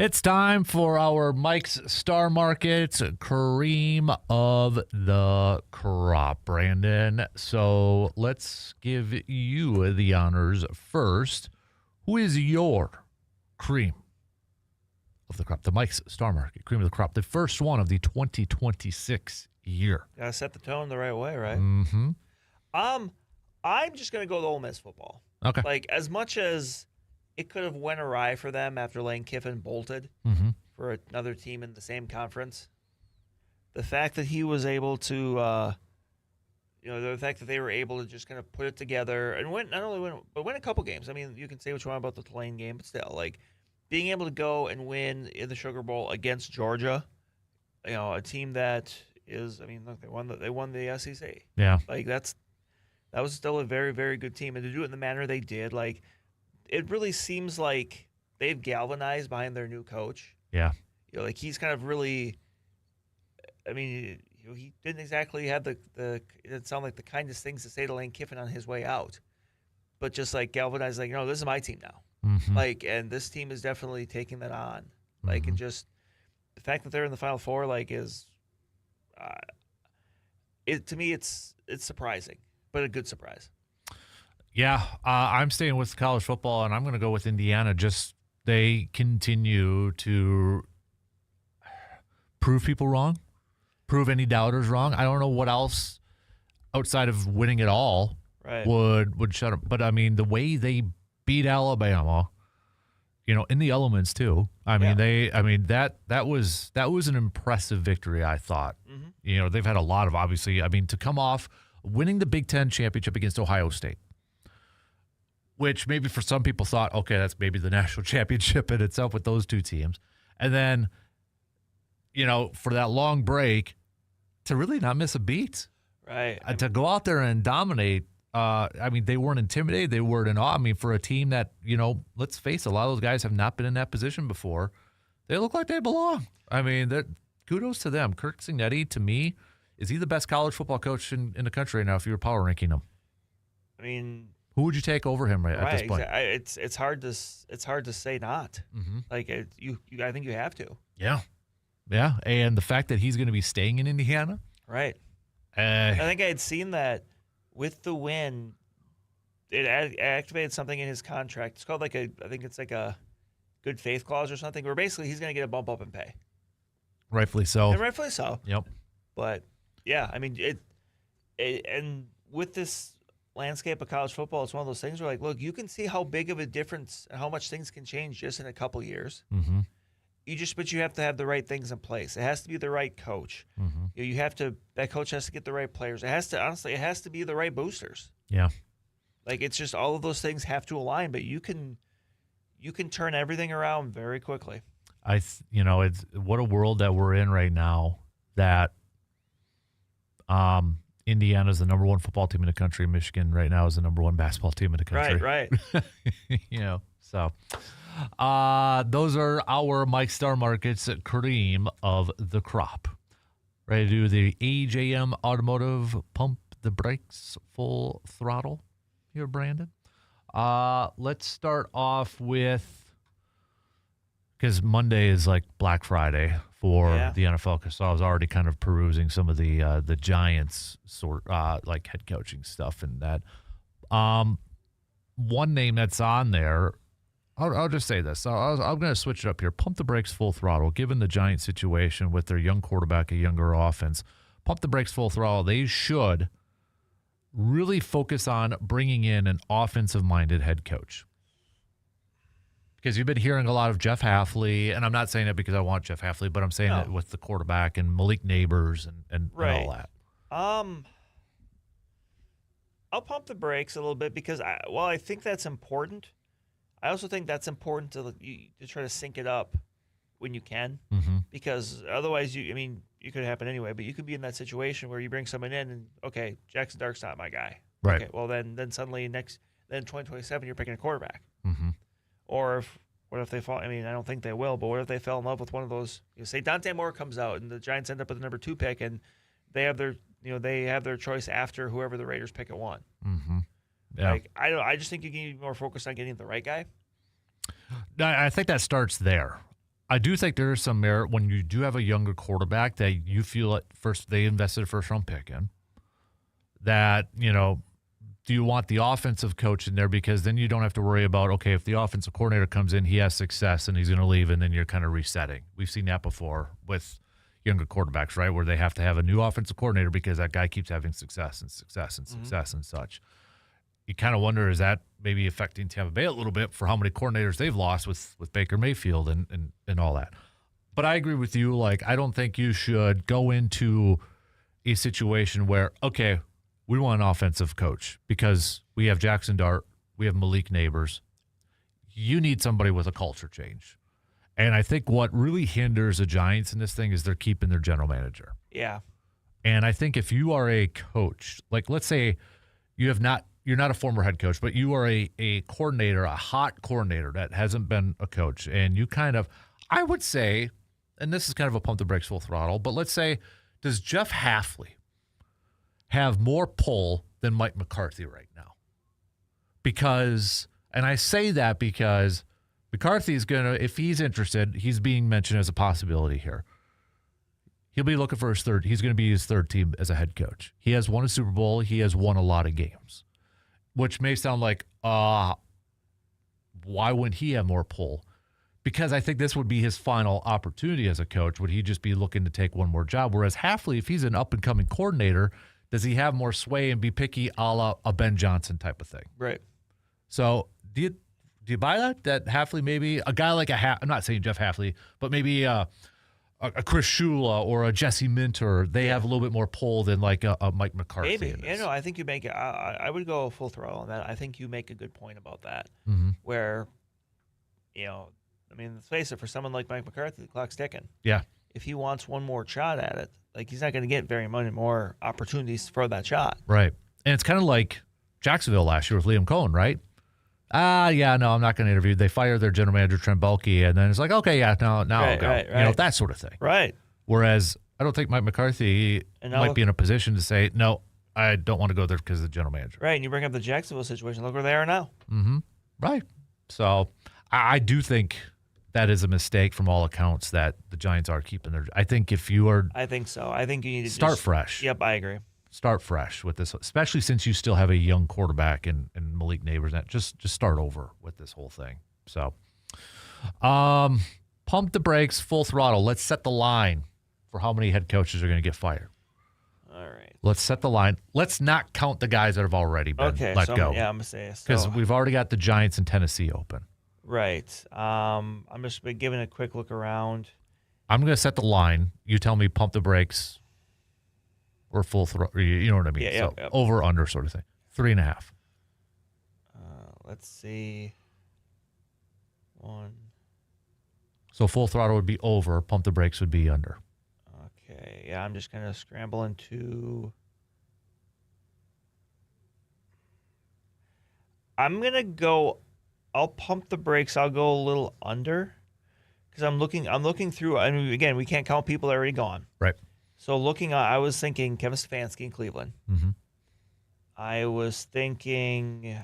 It's time for our Mike's Star Market cream of the crop, Brandon. So let's give you the honors first. Who is your cream of the crop? The Mike's Star Market cream of the crop, the first one of the 2026 year. Gotta set the tone the right way, right? Mm-hmm. I'm just gonna go with Ole Miss football. Okay. Like, as much as it could have went awry for them after Lane Kiffin bolted for another team in the same conference, the fact that he was able to, the fact that they were able to just kind of put it together and win, not only win, but win a couple games. I mean, you can say what you want about the Tulane game, but still, like, being able to go and win in the Sugar Bowl against Georgia, a team that is, I mean, look, they won the SEC. Yeah. Like, that was still a very, very good team. And to do it in the manner they did, like, it really seems like they've galvanized behind their new coach. Yeah. Like, he's kind of really, I mean, he didn't exactly have it didn't sound like the kindest things to say to Lane Kiffin on his way out, but just like galvanized, like, this is my team now. Mm-hmm. Like, and this team is definitely taking that on. Like, and just the fact that they're in the Final Four, like, is, to me, it's surprising, but a good surprise. Yeah, I'm staying with college football, and I'm going to go with Indiana. Just they continue to prove people wrong, prove any doubters wrong. I don't know what else outside of winning it all would shut them. But, I mean, the way they beat Alabama, in the elements too. I mean, that was an impressive victory, I thought. Mm-hmm. They've had a lot of, obviously, to come off winning the Big Ten championship against Ohio State, which maybe for some people thought, okay, that's maybe the national championship in itself with those two teams. And then, for that long break, to really not miss a beat. Right. To go out there and dominate. They weren't intimidated. They weren't in awe. For a team that, let's face it, a lot of those guys have not been in that position before. They look like they belong. Kudos to them. Kirk Cignetti, to me, is he the best college football coach in the country right now if you were power ranking him? Who would you take over him at this point? It's hard to say not. Mm-hmm. Like, I think you have to. Yeah. Yeah. And the fact that he's going to be staying in Indiana. Right. I think I had seen that with the win, it activated something in his contract. It's called I think it's like a good faith clause or something, where basically he's going to get a bump up in pay. Rightfully so. And rightfully so. Yep. But yeah, and with this landscape of college football, it's one of those things where, like, look, you can see how big of a difference and how much things can change just in a couple years. Mm-hmm. But you have to have the right things in place. It has to be the right coach. Mm-hmm. That coach has to get the right players. It has to be the right boosters. Yeah. Like, it's just all of those things have to align, but you can turn everything around very quickly. It's what a world that we're in right now, that Indiana's the number one football team in the country. Michigan right now is the number one basketball team in the country. Right. So those are our Mike Star Market's cream of the crop. Ready to do the AJM Automotive Pump the Brakes Full Throttle here, Brandon? Let's start off with, because Monday is like Black Friday for the NFL, because I was already kind of perusing some of the Giants like head coaching stuff and that. One name that's on there, I'll just say this. I'm going to switch it up here. Pump the brakes full throttle. Given the Giants situation with their young quarterback, a younger offense, pump the brakes full throttle. They should really focus on bringing in an offensive-minded head coach. Because you've been hearing a lot of Jeff Hafley, and I'm not saying it because I want Jeff Hafley, but I'm saying it with the quarterback and Malik Neighbors and all that. I'll pump the brakes a little bit because I think that's important. I also think that's important to try to sync it up when you can, because otherwise, it could happen anyway. But you could be in that situation where you bring someone in and, okay, Jackson Dark's not my guy. Right. Okay, well then suddenly then 2027 you're picking a quarterback. Mm-hmm. Or what if they fall? I don't think they will, but what if they fell in love with one of those? Say Dante Moore comes out and the Giants end up with the number 2 pick, and they have their choice after whoever the Raiders pick at 1. Mm-hmm. Yeah. I just think you can be more focused on getting the right guy. I think that starts there. I do think there is some merit when you do have a younger quarterback that you feel like they invested a first-round pick in. That, do you want the offensive coach in there? Because then you don't have to worry about, okay, if the offensive coordinator comes in, he has success and he's going to leave, and then you're kind of resetting. We've seen that before with younger quarterbacks, right, where they have to have a new offensive coordinator because that guy keeps having success and success and success and such. You kind of wonder, is that maybe affecting Tampa Bay a little bit for how many coordinators they've lost with Baker Mayfield and all that. But I agree with you. Like, I don't think you should go into a situation where, okay, we want an offensive coach because we have Jackson Dart, we have Malik Neighbors. You need somebody with a culture change. And I think what really hinders the Giants in this thing is they're keeping their general manager. Yeah. And I think if you are a coach, like let's say you're not a former head coach, but you are a coordinator, a hot coordinator that hasn't been a coach, and you kind of, I would say, and this is kind of a pump the brakes full throttle, but let's say, does Jeff Hafley have more pull than Mike McCarthy right now? Because, and I say that because McCarthy is going to, if he's interested, he's being mentioned as a possibility here. He'll be looking for his third. He's going to be his third team as a head coach. He has won a Super Bowl. He has won a lot of games, which may sound like, why wouldn't he have more pull? Because I think this would be his final opportunity as a coach. Would he just be looking to take one more job? Whereas Hafley, if he's an up-and-coming coordinator, does he have more sway and be picky a la a Ben Johnson type of thing? Right. So do you buy that? That Hafley, maybe a guy like I'm not saying Jeff Hafley, but maybe a Chris Shula or a Jesse Minter, they have a little bit more pull than like a Mike McCarthy. Maybe. I think you make it. I would go full throttle on that. I think you make a good point about that. Mm-hmm. Where, let's face it, for someone like Mike McCarthy, the clock's ticking. Yeah. If he wants one more shot at it, like he's not going to get very many more opportunities for that shot. Right. And it's kind of like Jacksonville last year with Liam Cohen, right? I'm not going to interview. They fired their general manager, Trent Baalke, and then it's like, okay, yeah, now I'll go. Right. That sort of thing. Right. Whereas I don't think Mike McCarthy might be in a position to say, no, I don't want to go there because of the general manager. Right, and you bring up the Jacksonville situation. Look where they are now. Mm-hmm. Right. So I do think that is a mistake from all accounts that the Giants are keeping their. I think if you are. I think so. I think you need to start fresh. Yep, I agree. Start fresh with this, especially since you still have a young quarterback and Malik Neighbors. Just start over with this whole thing. So, pump the brakes, full throttle. Let's set the line for how many head coaches are going to get fired. All right. Let's set the line. Let's not count the guys that have already been let go. I'm going to say because we've already got the Giants and Tennessee open. Right. I'm just giving a quick look around. I'm going to set the line. You tell me pump the brakes or full throttle. You know what I mean? Yeah, so over, under sort of thing. 3.5. Let's see. 1. So full throttle would be over. Pump the brakes would be under. Okay. Yeah, I'm just going to scramble into. I'm going to go. I'll pump the brakes. I'll go a little under because I'm looking through. I mean, again, we can't count people that are already gone. Right. So I was thinking Kevin Stefanski in Cleveland. Mm-hmm. I was thinking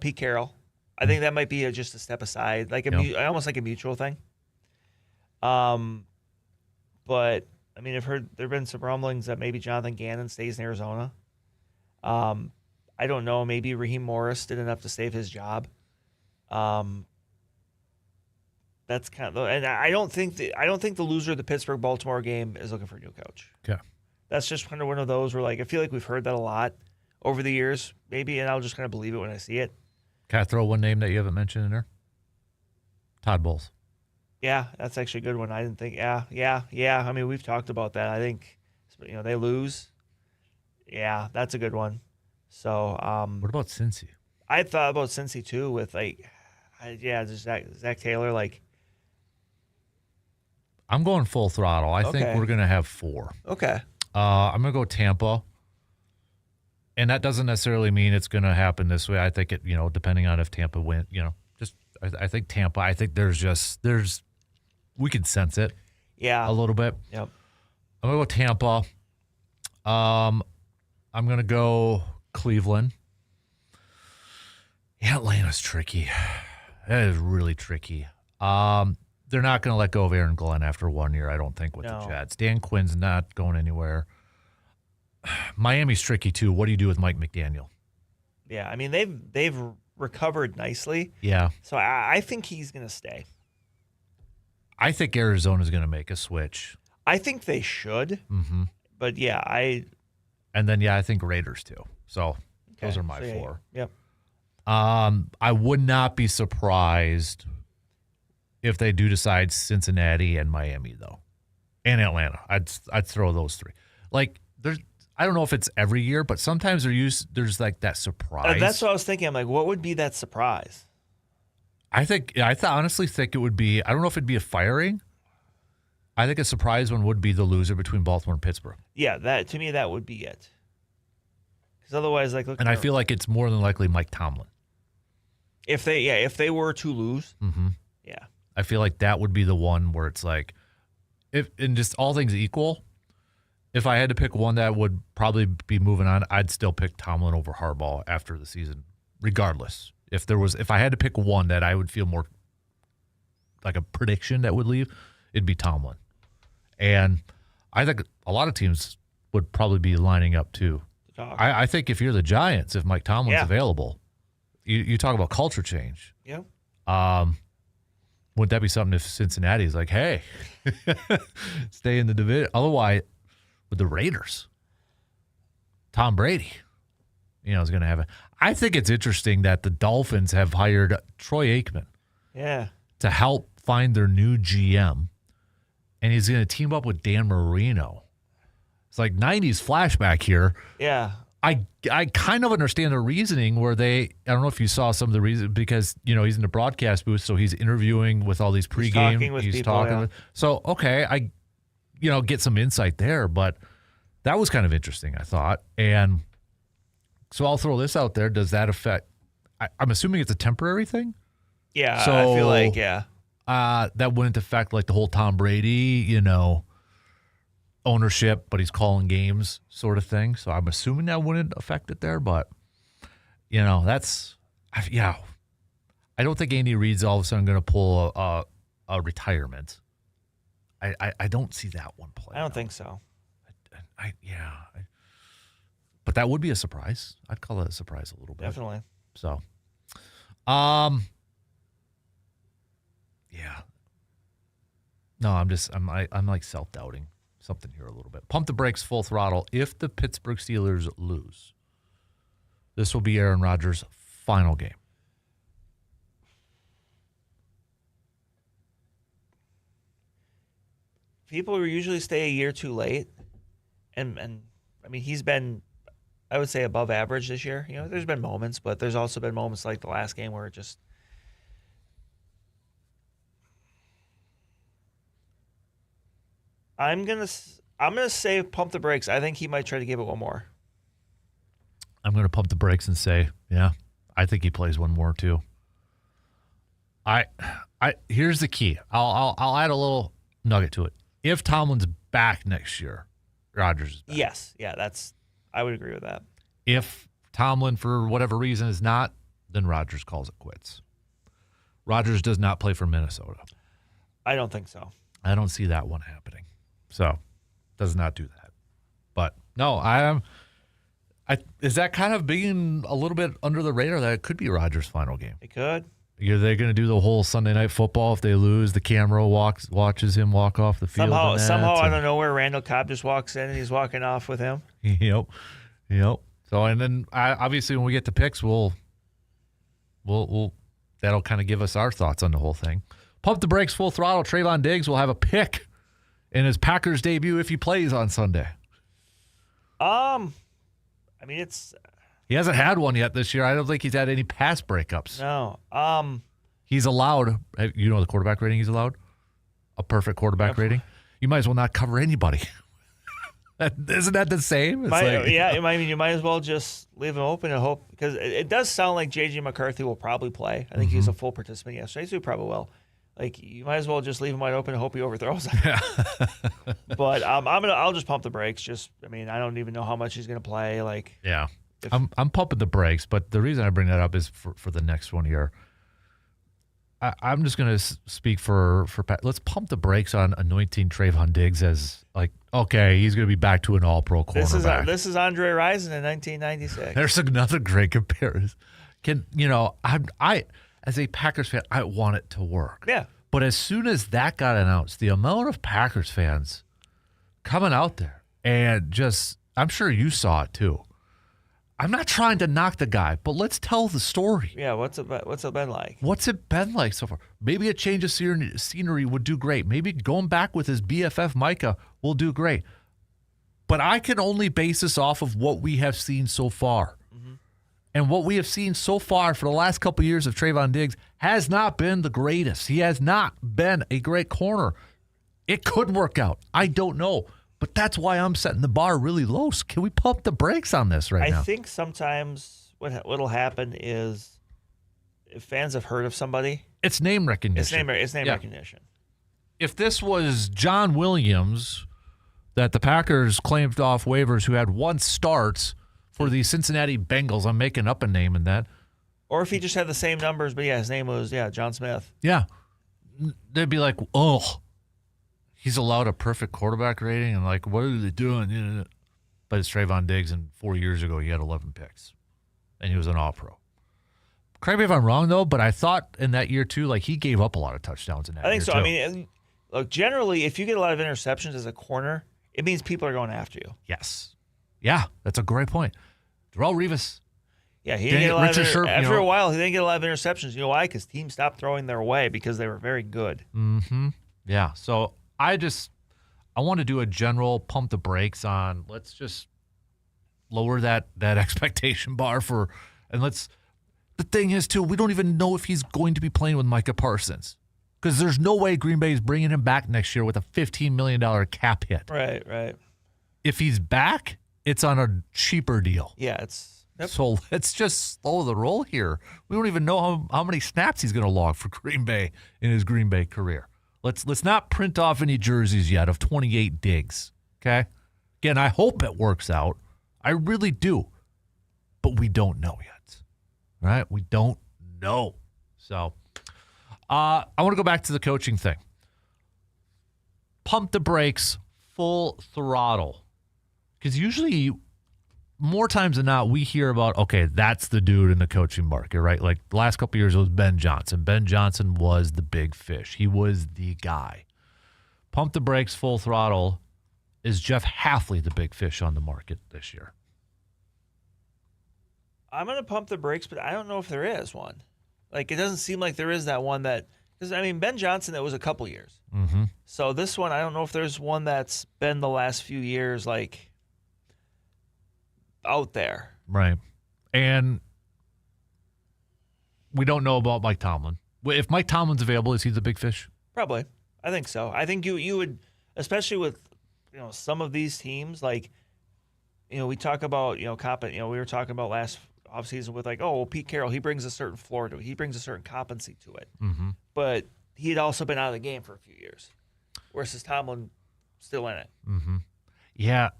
Pete Carroll. I think that might be just a step aside, like almost like a mutual thing. But I mean, there have been some rumblings that maybe Jonathan Gannon stays in Arizona. I don't know. Maybe Raheem Morris did enough to save his job. That's kind of, and I don't think the loser of the Pittsburgh-Baltimore game is looking for a new coach. Okay. That's just kind of one of those where, like, I feel like we've heard that a lot over the years, maybe, and I'll just kind of believe it when I see it. Can I throw one name that you haven't mentioned in there? Todd Bowles. Yeah, that's actually a good one. I didn't think. Yeah. I mean, we've talked about that. I think, they lose. Yeah, that's a good one. So, what about Cincy? I thought about Cincy too. With just Zach Taylor. Like, I'm going full throttle. I think we're going to have 4. Okay. I'm going to go Tampa. And that doesn't necessarily mean it's going to happen this way. I think it, depending on if Tampa wins, I think Tampa, I think we can sense it. Yeah. A little bit. Yep. I'm going to go Tampa. I'm going to go Cleveland. Yeah, Atlanta's tricky. That is really tricky. The they're not going to let go of Aaron Glenn after 1 year, I don't think, with the Jets. Dan Quinn's not going anywhere. Miami's tricky, too. What do you do with Mike McDaniel? Yeah, I mean, they've recovered nicely. Yeah. So I think he's going to stay. I think Arizona's going to make a switch. I think they should. Mm-hmm. But, yeah, And then, I think Raiders, too. So those are my four. Yep. I would not be surprised if they do decide Cincinnati and Miami, though, and Atlanta. I'd throw those three. Like, I don't know if it's every year, but sometimes there's like that surprise. That's what I was thinking. I'm like, what would be that surprise? I honestly think it would be, I don't know if it'd be a firing. I think a surprise one would be the loser between Baltimore and Pittsburgh. Yeah, to me, that would be it. Because otherwise, like, I feel like it's more than likely Mike Tomlin. If they were to lose, yeah. I feel like that would be the one where it's like, if in just all things equal, if I had to pick one that would probably be moving on, I'd still pick Tomlin over Harbaugh after the season, regardless. If I had to pick one that I would feel more like a prediction that would leave, it'd be Tomlin. And I think a lot of teams would probably be lining up too. I think if you're the Giants, if Mike Tomlin's available, you talk about culture change. Yeah. Wouldn't that be something if Cincinnati's like, hey, stay in the division? Otherwise, with the Raiders, Tom Brady, is going to have it. I think it's interesting that the Dolphins have hired Troy Aikman to help find their new GM, and he's going to team up with Dan Marino. It's like 90s flashback here. Yeah. I kind of understand the reasoning where I don't know if you saw some of the reasons, because, he's in the broadcast booth, so he's interviewing with all these pregame. He's talking with people. So, okay, I get some insight there, but that was kind of interesting, I thought. And so I'll throw this out there. Does that affect, I'm assuming it's a temporary thing? Yeah, so, I feel like, that wouldn't affect like the whole Tom Brady, ownership, but he's calling games sort of thing. So I'm assuming that wouldn't affect it there, but I don't think Andy Reid's all of a sudden going to pull a retirement. I don't see that one play. I don't think so. But that would be a surprise. I'd call it a surprise a little bit. Definitely. So, no, I'm like self-doubting something here a little bit. Pump the brakes, full throttle. If the Pittsburgh Steelers lose, this will be Aaron Rodgers' final game. People usually stay a year too late, and I mean, he's been, I would say, above average this year. There's been moments, but there's also been moments like the last game where it just. I'm gonna say pump the brakes. I think he might try to give it one more. I'm gonna pump the brakes and say, I think he plays one more too. Here's the key. I'll add a little nugget to it. If Tomlin's back next year, Rodgers is back. Yes, I would agree with that. If Tomlin, for whatever reason, is not, then Rodgers calls it quits. Rodgers does not play for Minnesota. I don't think so. I don't see that one happening. So, does not do that. But no, is that kind of being a little bit under the radar that it could be Rodgers' final game? It could. Are they going to do the whole Sunday Night Football? If they lose, the camera watches him walk off the field. Somehow out of nowhere, Randall Cobb just walks in and he's walking off with him. Yep. So, and then obviously when we get to picks, we'll that'll kind of give us our thoughts on the whole thing. Pump the brakes, full throttle. Trayvon Diggs will have a pick in his Packers debut if he plays on Sunday. I mean, he hasn't had one yet this year. I don't think he's had any pass breakups. No. He's allowed. The quarterback rating he's allowed? A perfect quarterback rating? You might as well not cover anybody. Isn't that the same? You might as well just leave him open and hope, because it does sound like J.J. McCarthy will probably play. I think he was a full participant yesterday, so he probably will. Like, you might as well just leave him wide open and hope he overthrows him. Yeah. But I'll just pump the brakes. I don't even know how much he's gonna play. Like, yeah, I'm pumping the brakes. But the reason I bring that up is for the next one here. I'm just going to speak for Pat. Let's pump the brakes on anointing Trayvon Diggs as like, okay, he's going to be back to an all-pro cornerback. This is Andre Rison in 1996. There's another great comparison. I as a Packers fan, I want it to work. Yeah. But as soon as that got announced, the amount of Packers fans coming out there and just, I'm sure you saw it too. I'm not trying to knock the guy, but let's tell the story. Yeah, what's it been like? What's it been like so far? Maybe a change of scenery would do great. Maybe going back with his BFF Micah will do great. But I can only base this off of what we have seen so far. Mm-hmm. And what we have seen so far for the last couple of years of Trayvon Diggs has not been the greatest. He has not been a great corner. It could work out. I don't know. But that's why I'm setting the bar really low. So can we pump the brakes on this now? I think sometimes what'll happen is if fans have heard of somebody. It's name recognition. It's name recognition. If this was John Williams that the Packers claimed off waivers who had 1 start for the Cincinnati Bengals, I'm making up a name in that. Or if he just had the same numbers, but his name was, John Smith. Yeah. They'd be like, oh, he's allowed a perfect quarterback rating, and like, what are they doing? But it's Trayvon Diggs, and 4 years ago he had 11 picks, and he was an All-Pro. Correct me if I'm wrong, though, but I thought in that year, too, like he gave up a lot of touchdowns in that year, I think so. too. I mean, look, generally, if you get a lot of interceptions as a corner, it means people are going after you. Yes. Yeah, that's a great point. Darrelle Revis. Yeah, he didn't get a lot of after a while, he didn't get a lot of interceptions. You know why? Because teams stopped throwing their way because they were very good. Mm-hmm. Yeah, so I want to do a general pump the brakes on. Let's just lower that expectation bar the thing is too, we don't even know if he's going to be playing with Micah Parsons because there's no way Green Bay is bringing him back next year with a $15 million cap hit. Right. If he's back, it's on a cheaper deal. Yeah, it's so let's just slow the roll here. We don't even know how many snaps he's going to log for Green Bay in his Green Bay career. Let's not print off any jerseys yet of 28 Diggs, okay? Again, I hope it works out. I really do. But we don't know yet, right? We don't know. So I want to go back to the coaching thing. Pump the brakes, full throttle. Because usually, more times than not, we hear about, okay, that's the dude in the coaching market, right? Like the last couple of years, it was Ben Johnson. Ben Johnson was the big fish. He was the guy. Pump the brakes, full throttle. Is Jeff Hafley the big fish on the market this year? I'm going to pump the brakes, but I don't know if there is one. Like, it doesn't seem like there is that one that – because, I mean, Ben Johnson, that was a couple years. Mm-hmm. So this one, I don't know if there's one that's been the last few years, like – out there. Right. And we don't know about Mike Tomlin. If Mike Tomlin's available, is he the big fish? Probably. I think so. I think you would, especially with, some of these teams, like, we talk about, we were talking about last offseason with like, Pete Carroll, he brings a certain floor to it. He brings a certain competency to it. Mm-hmm. But he had also been out of the game for a few years. Versus Tomlin still in it. Mm-hmm. Yeah.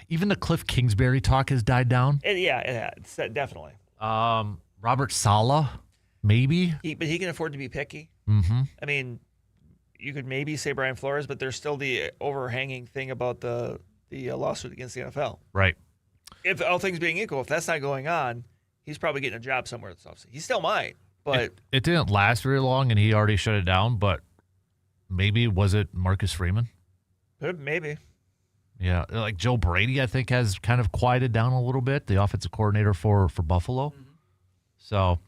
Even the Cliff Kingsbury talk has died down. It's definitely. Robert Saleh, maybe. But he can afford to be picky. Mm-hmm. I mean, you could maybe say Brian Flores, but there's still the overhanging thing about the lawsuit against the NFL. Right. If all things being equal, if that's not going on, he's probably getting a job somewhere this offseason. He still might, but it didn't last very long, and he already shut it down. But maybe was it Marcus Freeman? Maybe. Yeah, like Joe Brady, I think, has kind of quieted down a little bit, the offensive coordinator for Buffalo. Mm-hmm. So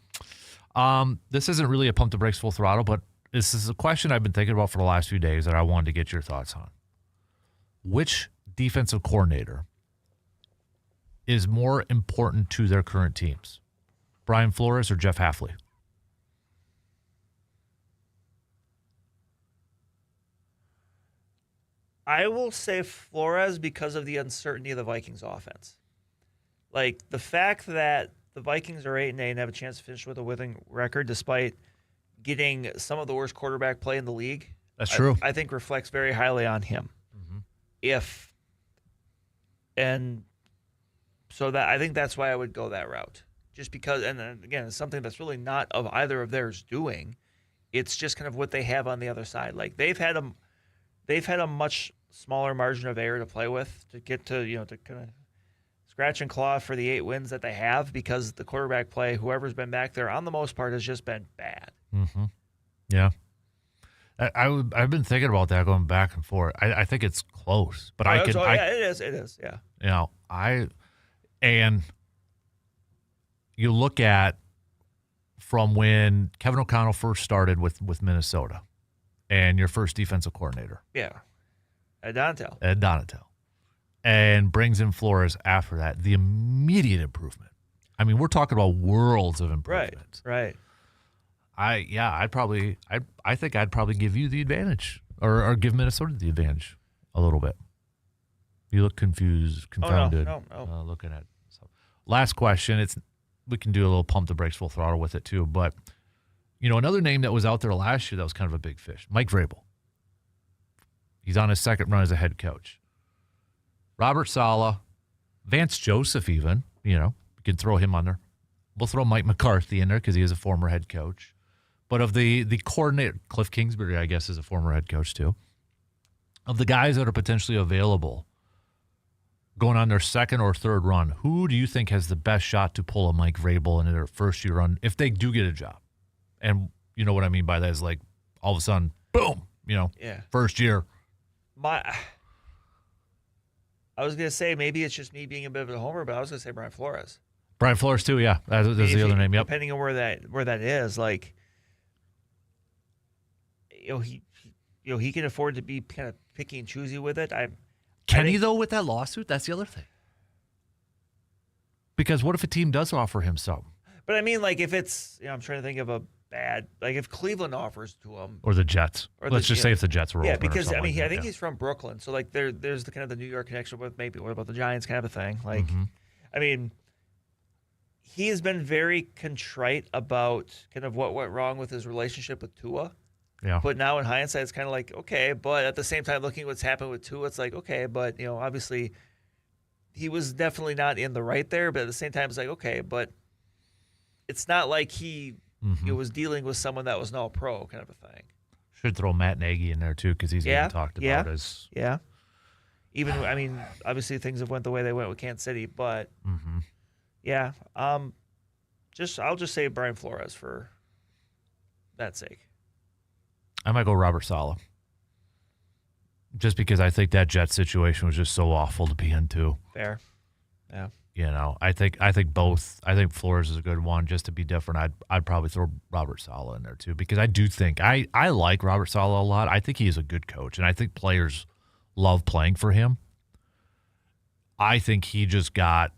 this isn't really a pump the brakes full throttle, but this is a question I've been thinking about for the last few days that I wanted to get your thoughts on. Which defensive coordinator is more important to their current teams, Brian Flores or Jeff Hafley? I will say Flores because of the uncertainty of the Vikings offense. Like the fact that the Vikings are 8-8 and have a chance to finish with a winning record despite getting some of the worst quarterback play in the league. That's true. I think reflects very highly on him. Mm-hmm. I think that's why I would go that route. Just because, and again, it's something that's really not of either of theirs doing. It's just kind of what they have on the other side. Like they've had a much smaller margin of error to play with to get to to kind of scratch and claw for the 8 wins that they have, because the quarterback play, whoever's been back there on the most part, has just been bad. Mm-hmm. Yeah. I've been thinking about that going back and forth. I think it's close, but It is. Yeah. You know, and you look at from when Kevin O'Connell first started with Minnesota and your first defensive coordinator. Yeah. Ed Donatel. And brings in Flores after that. The immediate improvement. I mean, we're talking about worlds of improvement. Right. I think I'd probably give you the advantage or give Minnesota the advantage a little bit. You look confused, confounded. No. Looking at so. Last question. We can do a little pump the brakes, full throttle with it too. But another name that was out there last year that was kind of a big fish, Mike Vrabel. He's on his second run as a head coach. Robert Saleh, Vance Joseph, even you can throw him on there. We'll throw Mike McCarthy in there because he is a former head coach. But of the coordinator, Cliff Kingsbury, I guess, is a former head coach too. Of the guys that are potentially available, going on their second or third run, who do you think has the best shot to pull a Mike Vrabel in their first year run if they do get a job? And you know what I mean by that is like all of a sudden, boom, first year. I was going to say maybe it's just me being a bit of a homer, but I was going to say Brian Flores. Brian Flores too, yeah. That's the other name. Yep. Depending on where that is, like he can afford to be kind of picky and choosy with it. Can he though with that lawsuit? That's the other thing. Because what if a team does offer him something? But I mean, like if it's I'm trying to think of a bad, like if Cleveland offers to him or the Jets. Let's just say if the Jets were open. Because I think he's from Brooklyn, so like there's the kind of the New York connection with maybe what about the Giants kind of a thing. Like, I mean. He has been very contrite about kind of what went wrong with his relationship with Tua. Yeah. But now in hindsight, it's kind of like, okay, but at the same time, looking at what's happened with Tua, it's like, okay, but, obviously he was definitely not in the right there. But at the same time, it's like, okay, but it's not like he was dealing with someone that was no pro kind of a thing. Should throw Matt Nagy in there too because he's getting talked about as. Yeah. Even, I mean, obviously things have went the way they went with Kansas City, but. Yeah, I'll just say Brian Flores for that sake. I might go Robert Saleh. Just because I think that Jet situation was just so awful to be into. Fair. Yeah. I think both. I think Flores is a good one. Just to be different, I'd probably throw Robert Saleh in there too because I do think I like Robert Saleh a lot. I think he is a good coach, and I think players love playing for him. I think he just got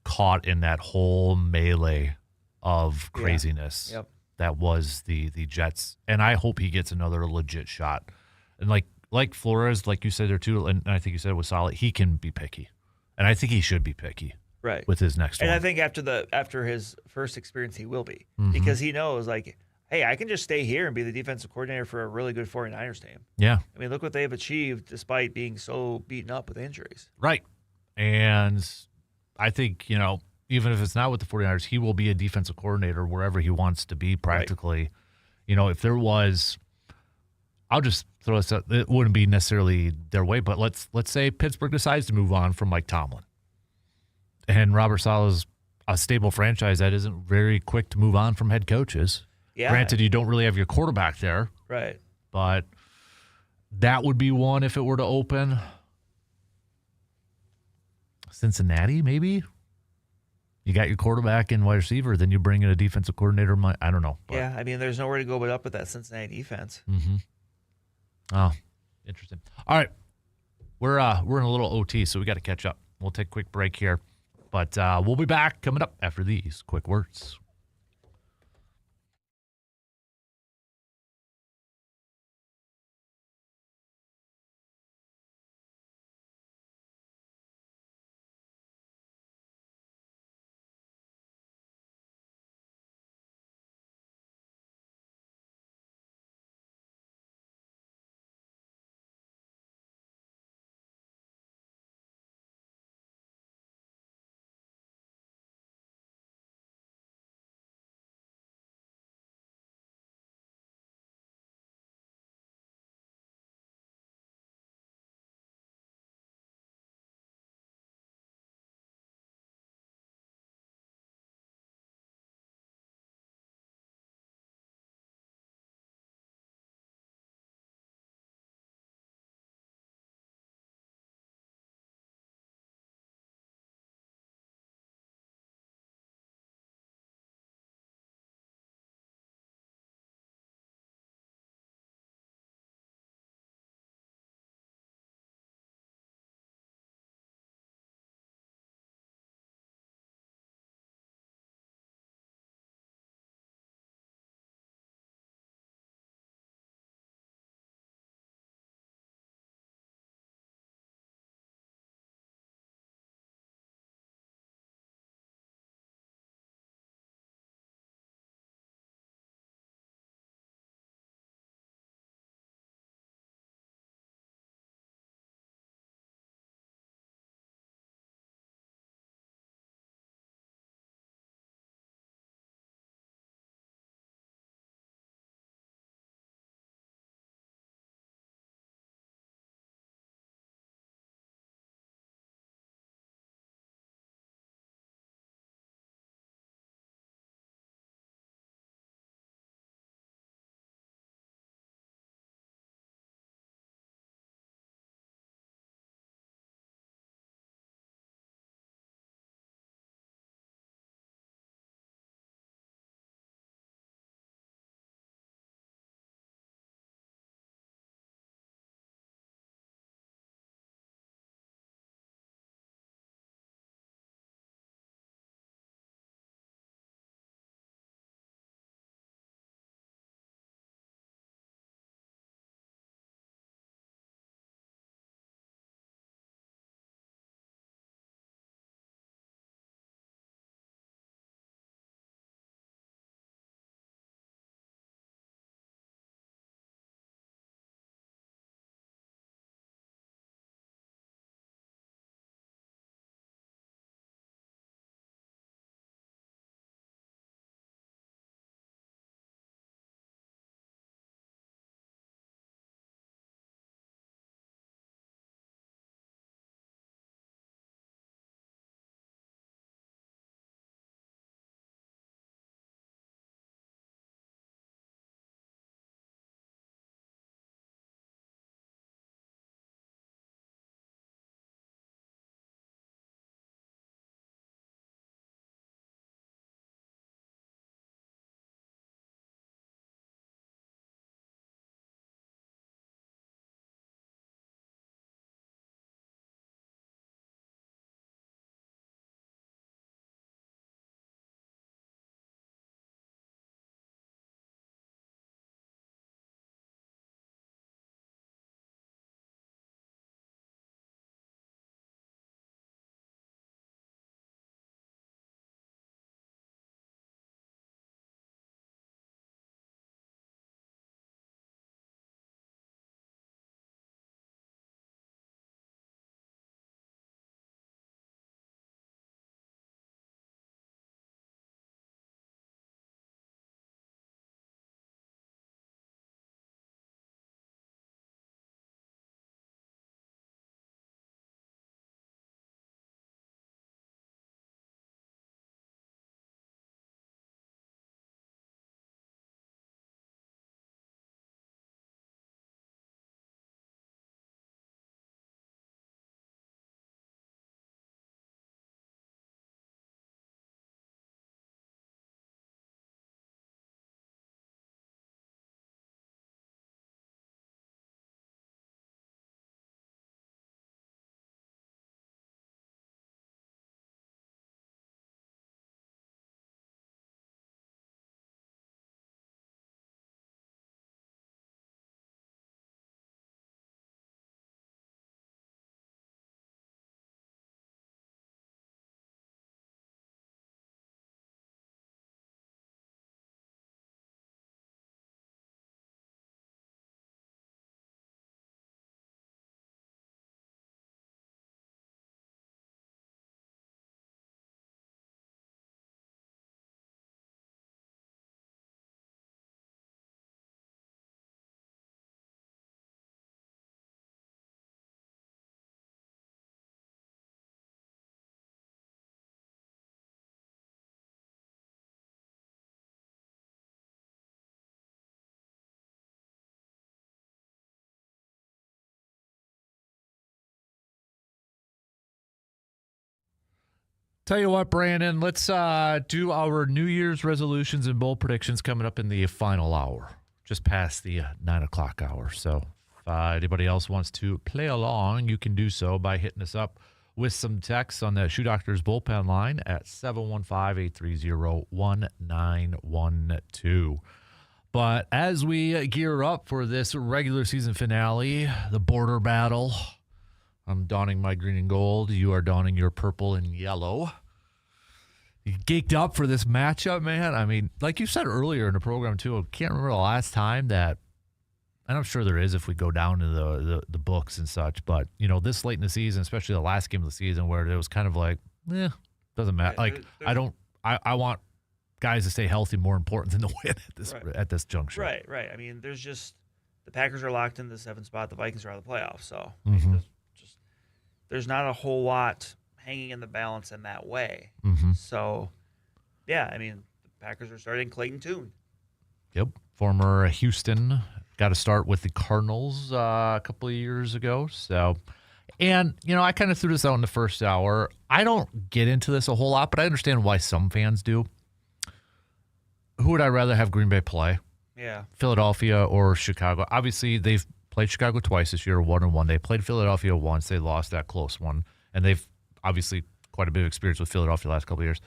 caught in that whole melee of craziness that was the Jets. And I hope he gets another legit shot. And like Flores, like you said there too, and I think you said it was solid, he can be picky. And I think he should be picky with his next one. And I think after his first experience, he will be. Because he knows, like, hey, I can just stay here and be the defensive coordinator for a really good 49ers team. Yeah. I mean, look what they've achieved despite being so beaten up with injuries. Right. And I think, even if it's not with the 49ers, he will be a defensive coordinator wherever he wants to be practically. Right. If there was, I'll just throw this out, it wouldn't be necessarily their way, but let's say Pittsburgh decides to move on from Mike Tomlin. And Robert Saleh's a stable franchise that isn't very quick to move on from head coaches. Yeah. Granted, you don't really have your quarterback there. Right. But that would be one if it were to open. Cincinnati, maybe? You got your quarterback and wide receiver, then you bring in a defensive coordinator. I don't know. But. Yeah, I mean, there's nowhere to go but up with that Cincinnati defense. Oh, interesting. All right. We're in a little OT, so we got to catch up. We'll take a quick break here. But we'll be back coming up after these quick words. Tell you what, Brandon, let's do our New Year's resolutions and bold predictions coming up in the final hour, just past the 9 o'clock hour. So if anybody else wants to play along, you can do so by hitting us up with some texts on the Shoe Doctors bullpen line at 715-830-1912. But as we gear up for this regular season finale, the border battle, I'm donning my green and gold. You are donning your purple and yellow. You geeked up for this matchup, man. I mean, like you said earlier in the program, too, I can't remember the last time that, and I'm sure there is if we go down to the books and such, but, you know, this late in the season, especially the last game of the season where it was kind of like, doesn't matter. Like, I want guys to stay healthy more important than the win at this juncture. Right. I mean, there's just, the Packers are locked in the 7th spot. The Vikings are out of the playoffs, so there's not a whole lot hanging in the balance in that way. So, yeah, I mean, the Packers are starting Clayton Tune. Yep, former Houston. Got to start with the Cardinals a couple of years ago. So, and, you know, I kind of threw this out in the first hour. I don't get into this a whole lot, but I understand why some fans do. Who would I rather have Green Bay play? Yeah. Philadelphia or Chicago? Obviously, they've played Chicago twice this year, 1-1. They played Philadelphia once. They lost that close one. And they've obviously quite a bit of experience with Philadelphia the last couple of years.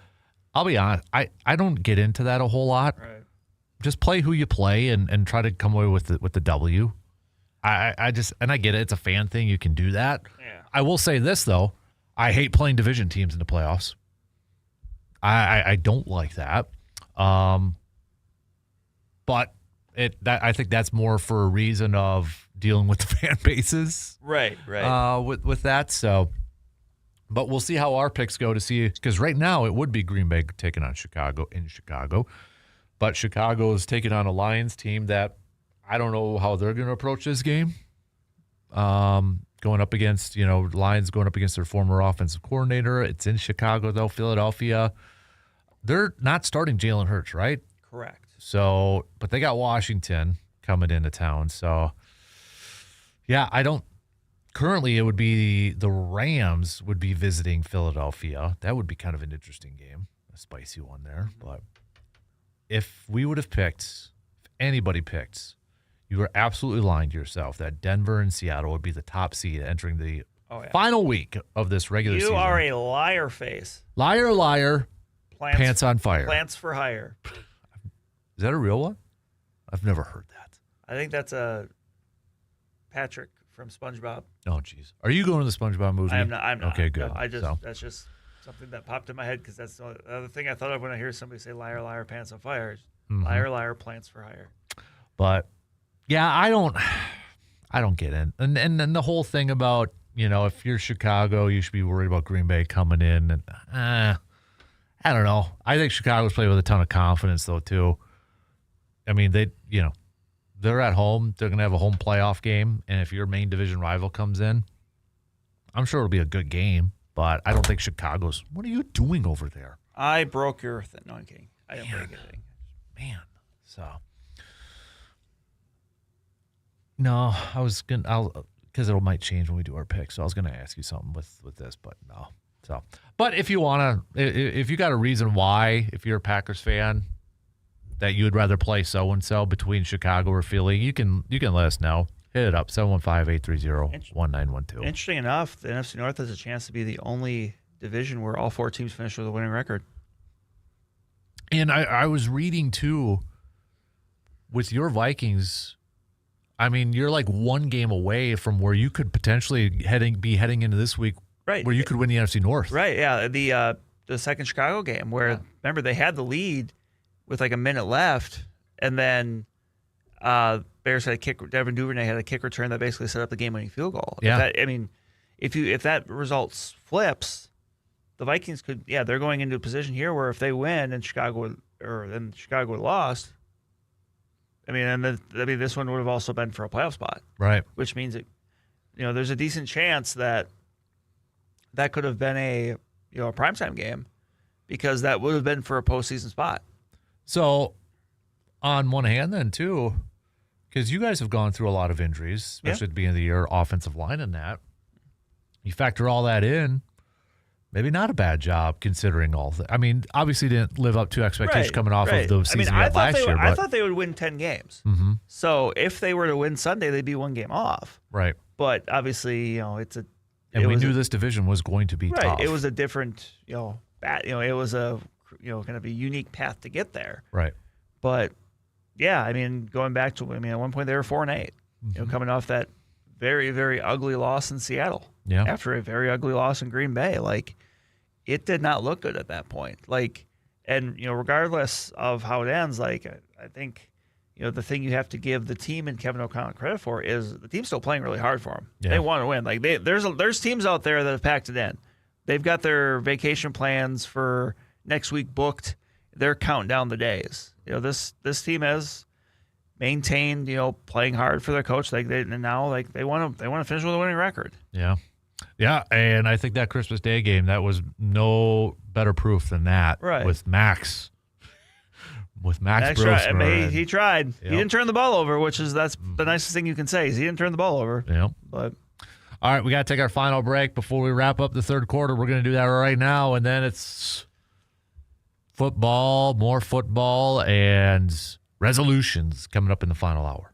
I'll be honest, I don't get into that a whole lot. Right. Just play who you play and try to come away with the W. I get it. It's a fan thing. You can do that. Yeah. I will say this, though. I hate playing division teams in the playoffs. I don't like that. But I think that's more for a reason of dealing with the fan bases. Right. With that, so. But we'll see how our picks go to see, because right now it would be Green Bay taking on Chicago in Chicago. But Chicago is taking on a Lions team that I don't know how they're going to approach this game. Going up against, Lions going up against their former offensive coordinator. It's in Chicago, though. Philadelphia. They're not starting Jalen Hurts, right? Correct. So, but they got Washington coming into town. So, yeah, currently it would be the Rams would be visiting Philadelphia. That would be kind of an interesting game, a spicy one there. But if we would have picked, if anybody picked, you were absolutely lying to yourself that Denver and Seattle would be the top seed entering the final week of this regular season. You are a liar face. Liar. Pants on fire. Plants for hire. Is that a real one? I've never heard that. I think that's Patrick from SpongeBob. Oh, jeez. Are you going to the SpongeBob movie? I'm not. Okay, good. No, that's just something that popped in my head because that's the other thing I thought of when I hear somebody say liar, liar, pants on fire. Liar, liar, plants for hire. But, yeah, I don't get it. And then the whole thing about, if you're Chicago, you should be worried about Green Bay coming in. And I don't know. I think Chicago's playing with a ton of confidence, though, too. I mean, they're at home. They're going to have a home playoff game. And if your main division rival comes in, I'm sure it'll be a good game. But I don't think Chicago's. What are you doing over there? I broke your thing. No, I'm kidding. I didn't break anything. Man. So. No, I was going to, because it might change when we do our picks. So I was going to ask you something with this, but no. So, but if you if you got a reason why, if you're a Packers fan, that you would rather play so-and-so between Chicago or Philly, you can let us know. Hit it up, 715-830-1912. Interesting enough, the NFC North has a chance to be the only division where all 4 teams finish with a winning record. And I was reading, too, with your Vikings, I mean, you're like one game away from where you could potentially be heading into this week, right? Where you could win the NFC North. Right, yeah. The second Chicago game where, remember, they had the lead with like a minute left, and then Bears had a kick. Devin Duvernay had a kick return that basically set up the game-winning field goal. Yeah. If that result flips, the Vikings could. Yeah, they're going into a position here where if they win and Chicago lost, this one would have also been for a playoff spot, right? Which means there's a decent chance that could have been a primetime game because that would have been for a postseason spot. So, on one hand, then, too, because you guys have gone through a lot of injuries, especially at the beginning of the year, offensive line and that. You factor all that in, maybe not a bad job considering all I mean, obviously didn't live up to expectations coming off of the season last year. I thought they would win 10 games. Mm-hmm. So if they were to win Sunday, they'd be 1 game off. Right. But obviously, and we knew this division was going to be tough. It was a different, it was a, kind of a unique path to get there. Right. But yeah, I mean, going back to, at one point they were 4-8, coming off that very, very ugly loss in Seattle. Yeah. After a very ugly loss in Green Bay. It did not look good at that point. And regardless of how it ends, I think, the thing you have to give the team and Kevin O'Connell credit for is the team's still playing really hard for them. Yeah. They want to win. There's teams out there that have packed it in. They've got their vacation plans for next week booked. They're counting down the days. This team has maintained, playing hard for their coach. They want to finish with a winning record. Yeah. Yeah, and I think that Christmas Day game, that was no better proof than that. Right. With Max Brosmer. He tried. Yep. He didn't turn the ball over, that's the nicest thing you can say is he didn't turn the ball over. Yeah. But all right, we got to take our final break before we wrap up the third quarter. We're going to do that right now, and then it's football, more football, and resolutions coming up in the final hour.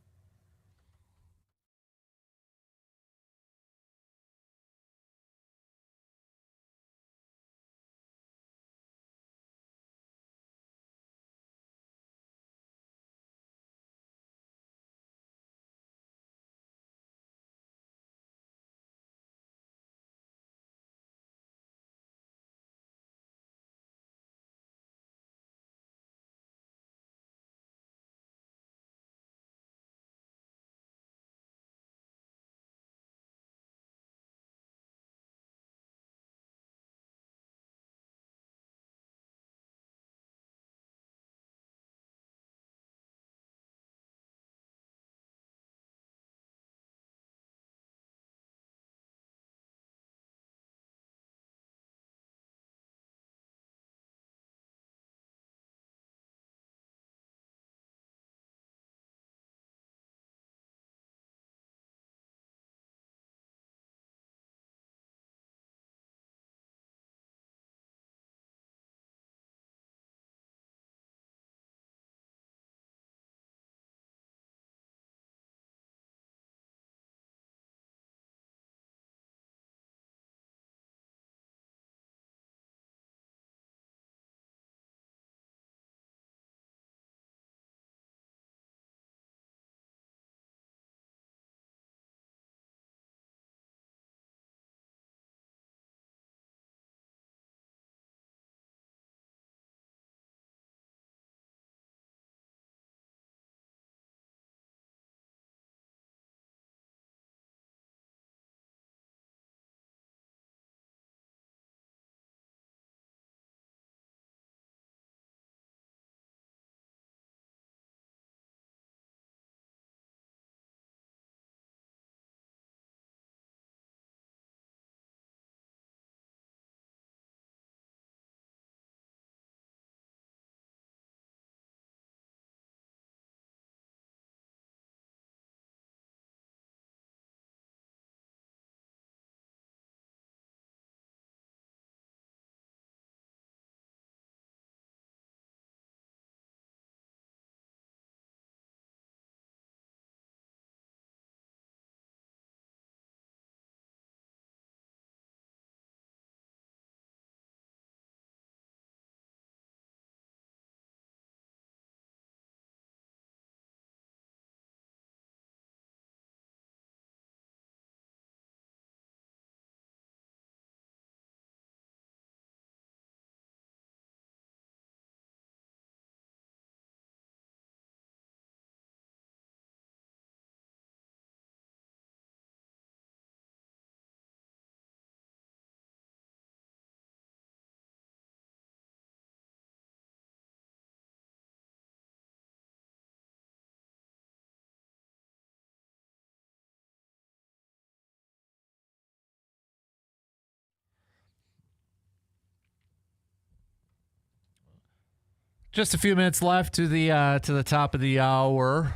Just a few minutes left to the top of the hour.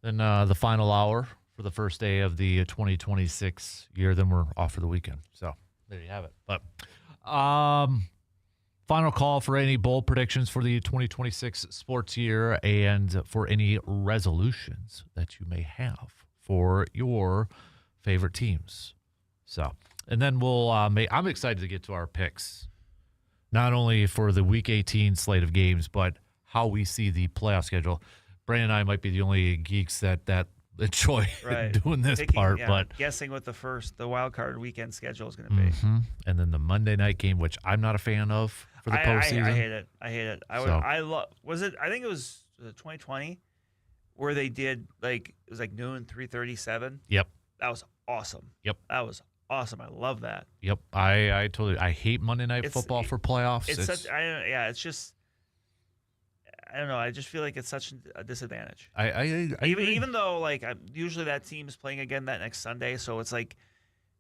Then the final hour for the first day of the 2026 year. Then we're off for the weekend. So there you have it. But final call for any bold predictions for the 2026 sports year and for any resolutions that you may have for your favorite teams. So, and then we'll I'm excited to get to our picks, not only for the Week 18 slate of games, but how we see the playoff schedule. Brandon and I might be the only geeks that enjoy doing this part, but guessing what the wild card weekend schedule is going to be. And then the Monday night game, which I'm not a fan of for the postseason. I hate it. I think it was 2020 where they did it was like noon, 3:37. Yep. That was awesome. Yep. That was awesome. I love that. Yep. I hate Monday night football for playoffs. It's just I don't know. I just feel like it's such a disadvantage. I even though usually that team is playing again that next Sunday, so it's like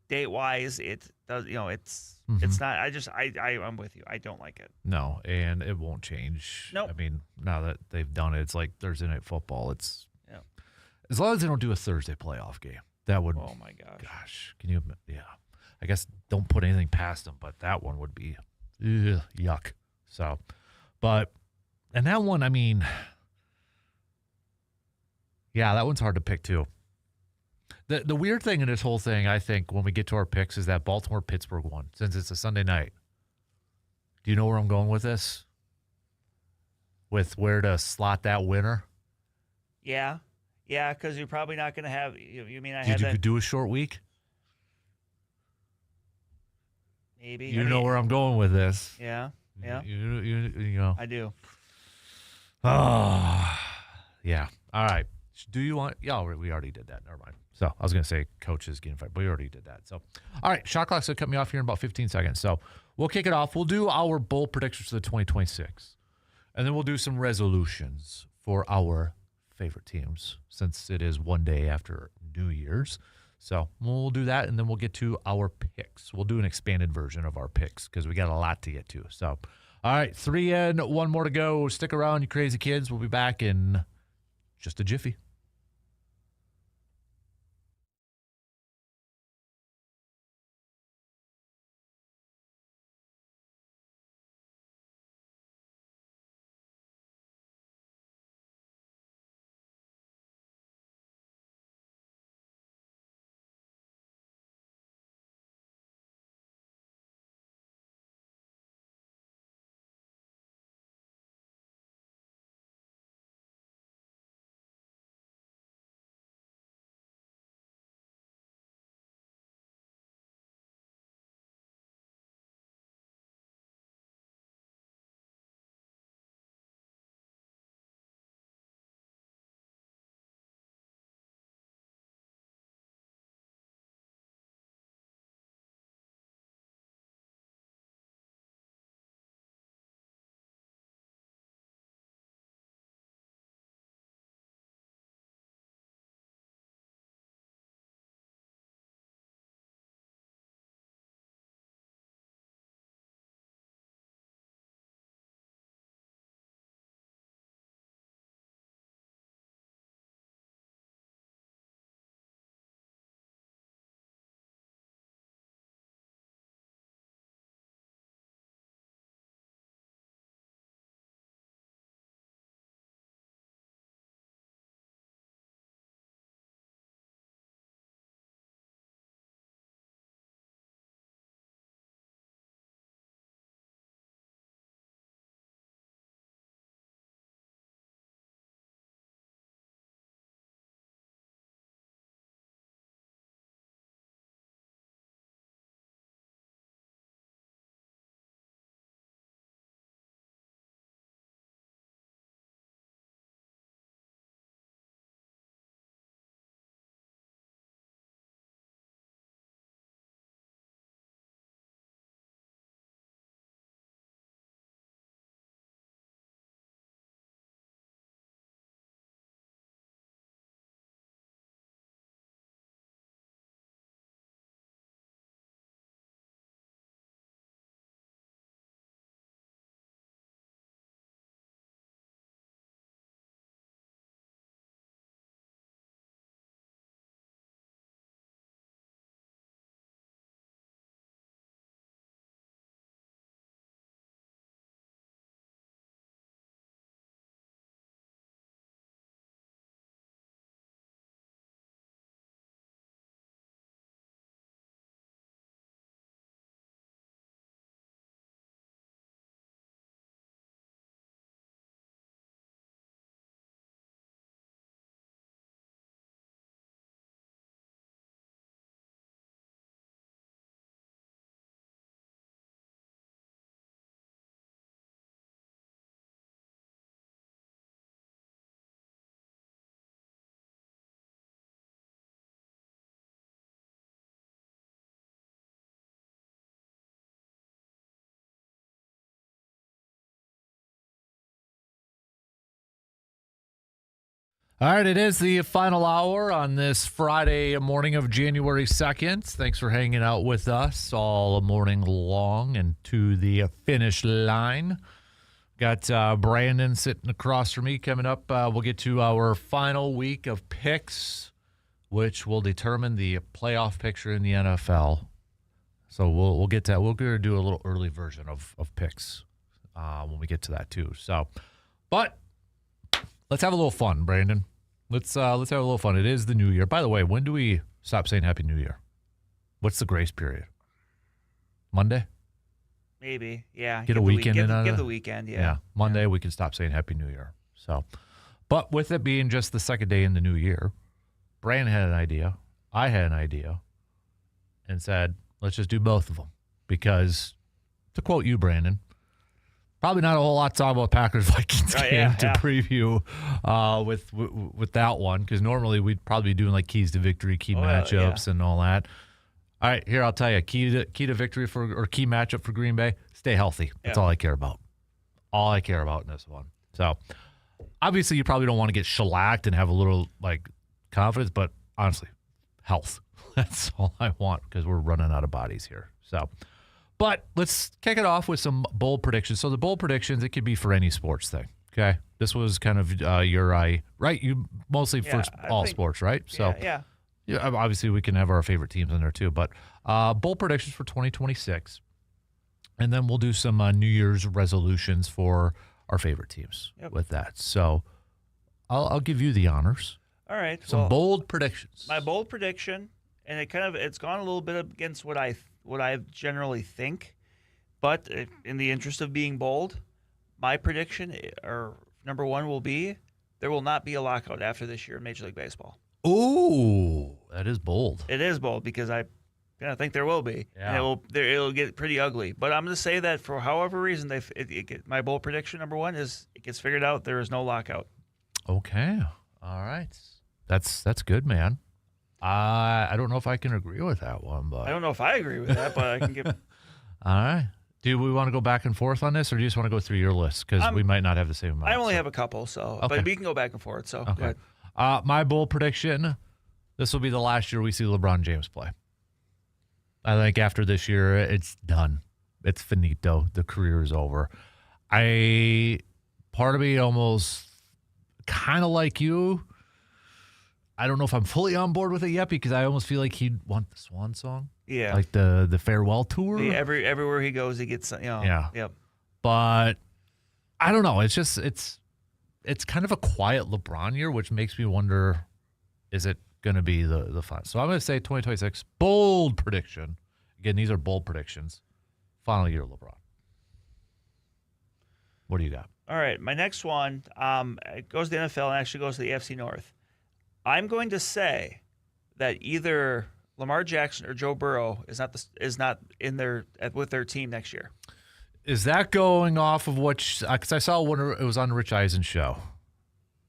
date wise, it does. It's not. I'm with you. I don't like it. No, and it won't change. Nope. I mean, now that they've done it, it's like Thursday night football. It's as long as they don't do a Thursday playoff game, that would. Oh my gosh. Gosh, can you? Yeah, I guess don't put anything past them, but that one would be yuck. So, but. And that one, I mean, yeah, that one's hard to pick too. The weird thing in this whole thing, I think, when we get to our picks, is that Baltimore-Pittsburgh one, since it's a Sunday night. Do you know where I'm going with this? With where to slot that winner? Yeah, because you're probably not going to have. You mean you could do a short week? Maybe. You know where I'm going with this. Yeah. You know. I do. Oh, yeah. All right. Do you want? Yeah, we already did that. Never mind. So I was going to say coaches getting fired, but we already did that. So, all right. Shot clock's going to cut me off here in about 15 seconds. So we'll kick it off. We'll do our bold predictions for the 2026. And then we'll do some resolutions for our favorite teams since it is one day after New Year's. So we'll do that, and then we'll get to our picks. We'll do an expanded version of our picks because we got a lot to get to. So, all right, 3 in, 1 more to go. Stick around, you crazy kids. We'll be back in just a jiffy. All right, it is the final hour on this Friday morning of January 2nd. Thanks for hanging out with us all morning long and to the finish line. Got Brandon sitting across from me. Coming up, we'll get to our final week of picks, which will determine the playoff picture in the NFL. So we'll get to that. We're going to do a little early version of picks when we get to that too. So, but let's have a little fun, Brandon. Let's have a little fun. It is the new year. By the way, when do we stop saying Happy New Year? What's the grace period? Monday? Maybe, yeah. Get a weekend in on it? Give the weekend, yeah. Yeah, Monday we can stop saying Happy New Year. So, but with it being just the second day in the new year, Brandon had an idea. I had an idea and said, let's just do both of them. Because, to quote you, Brandon, probably not a whole lot to talk about Packers-Vikings game to preview with that one, because normally we'd probably be doing like keys to victory, key matchups, and all that. All right, here I'll tell you, key to victory or key matchup for Green Bay, stay healthy. That's all I care about. All I care about in this one. So, obviously you probably don't want to get shellacked and have a little like confidence, but honestly, health. That's all I want because we're running out of bodies here. So, but let's kick it off with some bold predictions. So the bold predictions, it could be for any sports thing. Okay, this was kind of your right. You mostly for all sports, right? So yeah. Obviously we can have our favorite teams in there too. But bold predictions for 2026, and then we'll do some New Year's resolutions for our favorite teams with that. So I'll give you the honors. All right. Some bold predictions. My bold prediction, and it's gone a little bit against what I generally think, but in the interest of being bold, my prediction, or number one, will be there will not be a lockout after this year in Major League Baseball. Ooh, that is bold. It is bold because I think there will be. Yeah. And it'll get pretty ugly. But I'm going to say that for however reason, my bold prediction, number one, is it gets figured out. There is no lockout. Okay. All right. That's good, man. I don't know if I can agree with that one, but I don't know if I agree with that, but I can give. All right. Do we want to go back and forth on this, or do you just want to go through your list? Because we might not have the same amount. I only have a couple, but we can go back and forth. So, okay. Go ahead. My bold prediction, this will be the last year we see LeBron James play. I think after this year, it's done. It's finito. The career is over. Part of me almost kind of like you. I don't know if I'm fully on board with it yet because I almost feel like he'd want the Swan song. Yeah. Like the farewell tour. Yeah, everywhere he goes, he gets, Yeah. Yep. But I don't know. It's just, it's kind of a quiet LeBron year, which makes me wonder, is it going to be the fun? So I'm going to say 2026, bold prediction. Again, these are bold predictions. Final year of LeBron. What do you got? All right. My next one it goes to the NFL and actually goes to the AFC North. I'm going to say that either Lamar Jackson or Joe Burrow is not in with their team next year. Is that going off of what? Because I saw it was on Rich Eisen's show,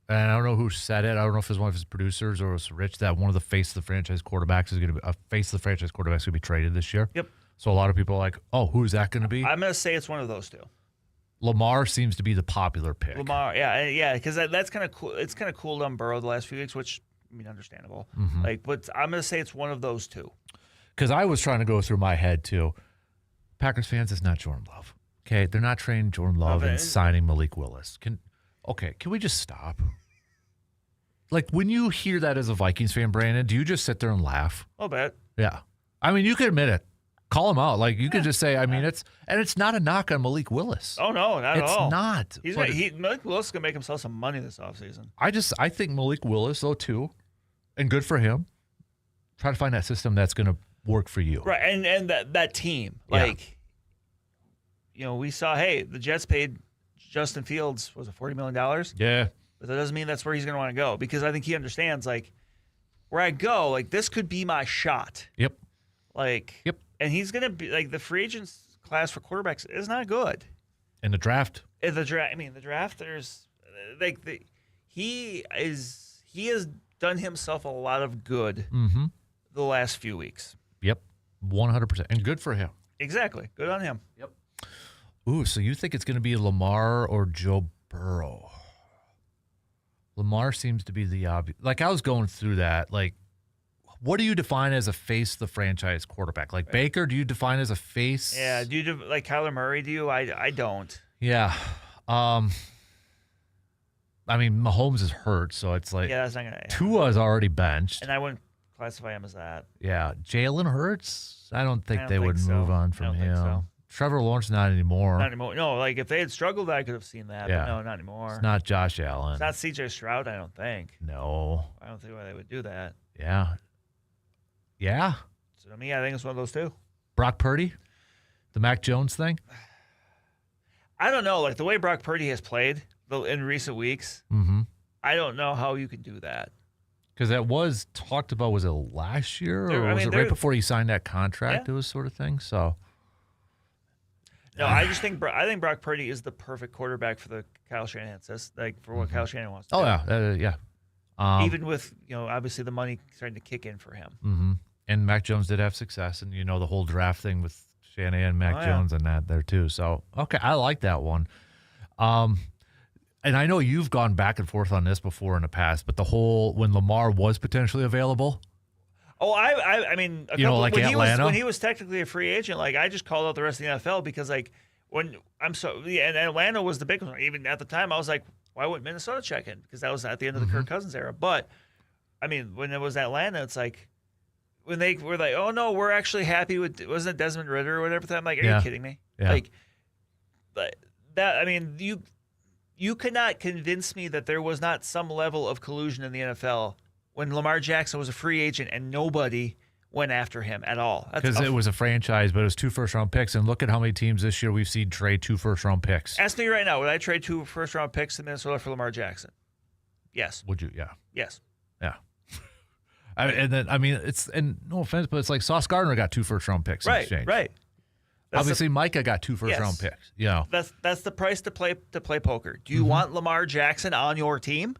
and I don't know who said it. I don't know if it was one of his producers or it was Rich, that one of the face of the franchise quarterbacks is going to be going to be traded this year. Yep. So a lot of people are like, "Oh, who is that going to be?" I'm going to say it's one of those two. Lamar seems to be the popular pick. Lamar, yeah, because that's kind of cool. It's kind of cooled on Burrow the last few weeks, which understandable. Mm-hmm. But I'm going to say it's one of those two. Because I was trying to go through my head too. Packers fans, it's not Jordan Love. Okay, they're not trading Jordan Love and signing Malik Willis. Can we just stop? Like, when you hear that as a Vikings fan, Brandon, do you just sit there and laugh? A little bit. Yeah. I mean, you can admit it. Call him out. Like, you could just say, it's not a knock on Malik Willis. Oh, no, not at all. It's not. Malik Willis is going to make himself some money this offseason. I think Malik Willis, though, too, and good for him, try to find that system that's going to work for you. Right, and that team. Like, we saw, the Jets paid Justin Fields, was it $40 million? Yeah. But that doesn't mean that's where he's going to want to go, because I think he understands, like, where I go, like, this could be my shot. Yep. Yep. And he's going to be, like, the free agents class for quarterbacks is not good. In the draft. The draft, there's, like, he has done himself a lot of good the last few weeks. Yep. 100%. And good for him. Exactly. Good on him. Yep. Ooh, so you think it's going to be Lamar or Joe Burrow? Lamar seems to be the obvious. Like, I was going through that. Like, what do you define as a face of the franchise quarterback? Like, Baker, do you define as a face? Yeah. Do you like Kyler Murray? Do you? I don't. Yeah. I mean, Mahomes is hurt, so it's like Yeah, that's not gonna. Tua's already benched. And I wouldn't classify him as that. Yeah. Jalen Hurts, I don't think they would so. move on I from don't him. think so. Trevor Lawrence, not anymore. Not anymore. No, like if they had struggled, I could have seen that. Yeah. But no, not anymore. It's not Josh Allen. It's not C.J. Stroud. I don't think. No. I don't think why they would do that. Yeah. Yeah. So to me, I think it's one of those two. Brock Purdy, the Mac Jones thing. I don't know. Like the way Brock Purdy has played in recent weeks, I don't know how you can do that. Because that was talked about, was it last year or was it right before he signed that contract? Yeah. It was sort of thing. So, no, I think Brock Purdy is the perfect quarterback for the Kyle Shanahan system, like for what Kyle Shanahan wants to do. Oh yeah. Even with obviously the money starting to kick in for him. Mm-hmm. And Mac Jones did have success, and the whole draft thing with Shanahan, Mac Jones, and that there too. So okay, I like that one. And I know you've gone back and forth on this before in the past, but the whole when Lamar was potentially available. Oh, I mean, like when Atlanta? when he was technically a free agent, like I just called out the rest of the NFL because like and Atlanta was the big one. Even at the time, I was like, why wouldn't Minnesota check in? Because that was at the end of the Kirk Cousins era. But I mean, when it was Atlanta, it's like when they were like, oh no, we're actually happy with, wasn't it Desmond Ridder or whatever? I'm like, are you kidding me? Yeah. Like that. I mean, you could not convince me that there was not some level of collusion in the NFL when Lamar Jackson was a free agent and nobody went after him at all. Because it was a franchise, but it was 2 first-round picks. And look at how many teams this year we've seen trade 2 first-round picks. Ask me right now, would I trade 2 first-round picks to Minnesota for Lamar Jackson? Yes. Would you? Yeah. Yes. Yeah. It's, and no offense, but it's like Sauce Gardner got 2 first-round picks in exchange. Right. Obviously, Micah got 2 first-round picks. That's the price to play poker. Do you want Lamar Jackson on your team?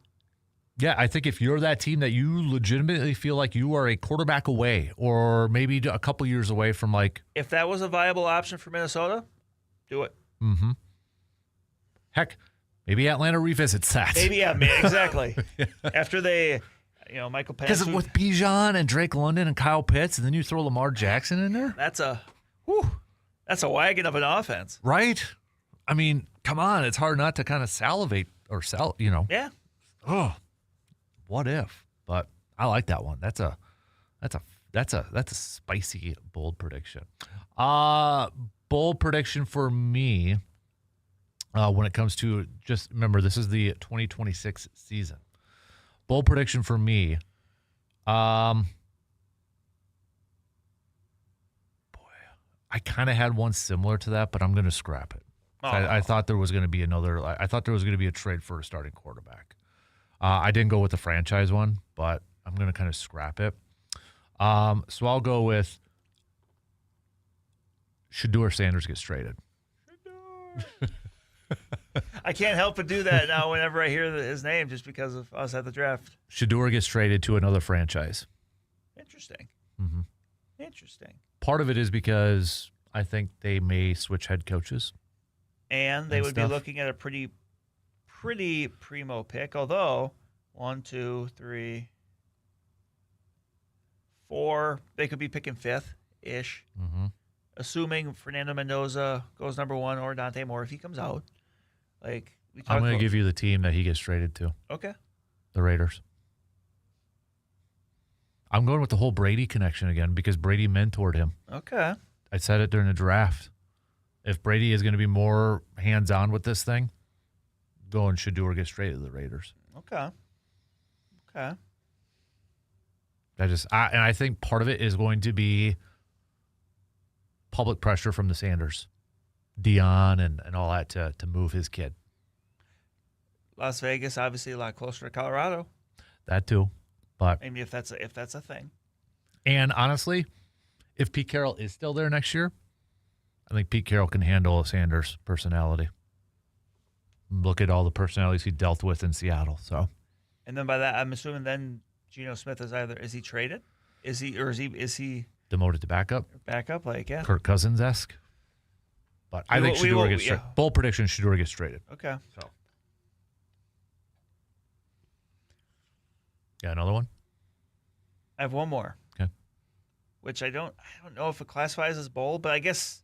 Yeah, I think if you're that team that you legitimately feel like you are a quarterback away or maybe a couple years away from like... If that was a viable option for Minnesota, do it. Mm-hmm. Heck, maybe Atlanta revisits that. Maybe, exactly. After they, Michael Penix. Because with Bijan and Drake London and Kyle Pitts, and then you throw Lamar Jackson in there? That's a wagon of an offense. Right? I mean, come on. It's hard not to kind of salivate or sell, Yeah. Oh, what if? But I like that one. That's a spicy bold prediction. Bold prediction for me when it comes to, just remember, this is the 2026 season. Bold prediction for me. I kind of had one similar to that, but I'm going to scrap it. Oh. I thought there was going to be I thought there was going to be a trade for a starting quarterback. I didn't go with the franchise one, but I'm going to kind of scrap it. So I'll go with Shedeur Sanders gets traded. I can't help but do that now whenever I hear his name just because of us at the draft. Shedeur gets traded to another franchise. Interesting. Mm-hmm. Interesting. Part of it is because I think they may switch head coaches. And they would be looking at a pretty primo pick, although 1, 2, 3, 4, they could be picking 5th-ish. Mm-hmm. Assuming Fernando Mendoza goes number 1 or Dante Moore if he comes out. I'm going to give you the team that he gets traded to. Okay. The Raiders. I'm going with the whole Brady connection again because Brady mentored him. Okay. I said it during the draft. If Brady is going to be more hands-on with this thing, going Shedeur gets traded to the Raiders. Okay. I think part of it is going to be public pressure from the Sanders, Dion, and all that to move his kid. Las Vegas, obviously a lot closer to Colorado. That too, but maybe if that's a thing. And honestly, if Pete Carroll is still there next year, I think Pete Carroll can handle a Sanders personality. Look at all the personalities he dealt with in Seattle. So, and then by that, I'm assuming then Geno Smith is he traded? Is he demoted to backup? Backup, Kirk Cousins-esque. But I think Shedeur gets traded. Bold prediction: Shedeur gets traded. Okay. So, Got another one? I have one more. Okay. Which I don't know if it classifies as bold, but I guess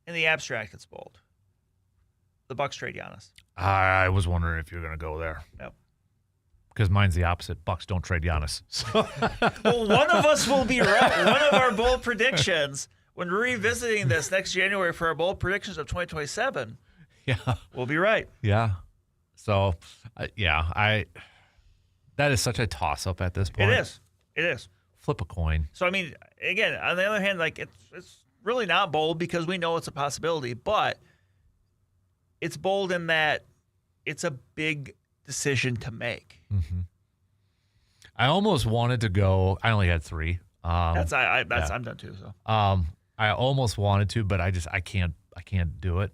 in the abstract it's bold. The Bucks trade Giannis. I was wondering if you were going to go there. Yep. Because mine's the opposite. Bucks don't trade Giannis. So. Well, one of us will be right. One of our bold predictions, when we're revisiting this next January for our bold predictions of 2027, we'll be right. Yeah. So, that is such a toss-up at this point. It is. Flip a coin. So, I mean, again, on the other hand, like it's really not bold because we know it's a possibility, but it's bold in that it's a big decision to make. Mm-hmm. I almost wanted to go. I only had 3. I'm done too. So I almost wanted to, but I can't do it.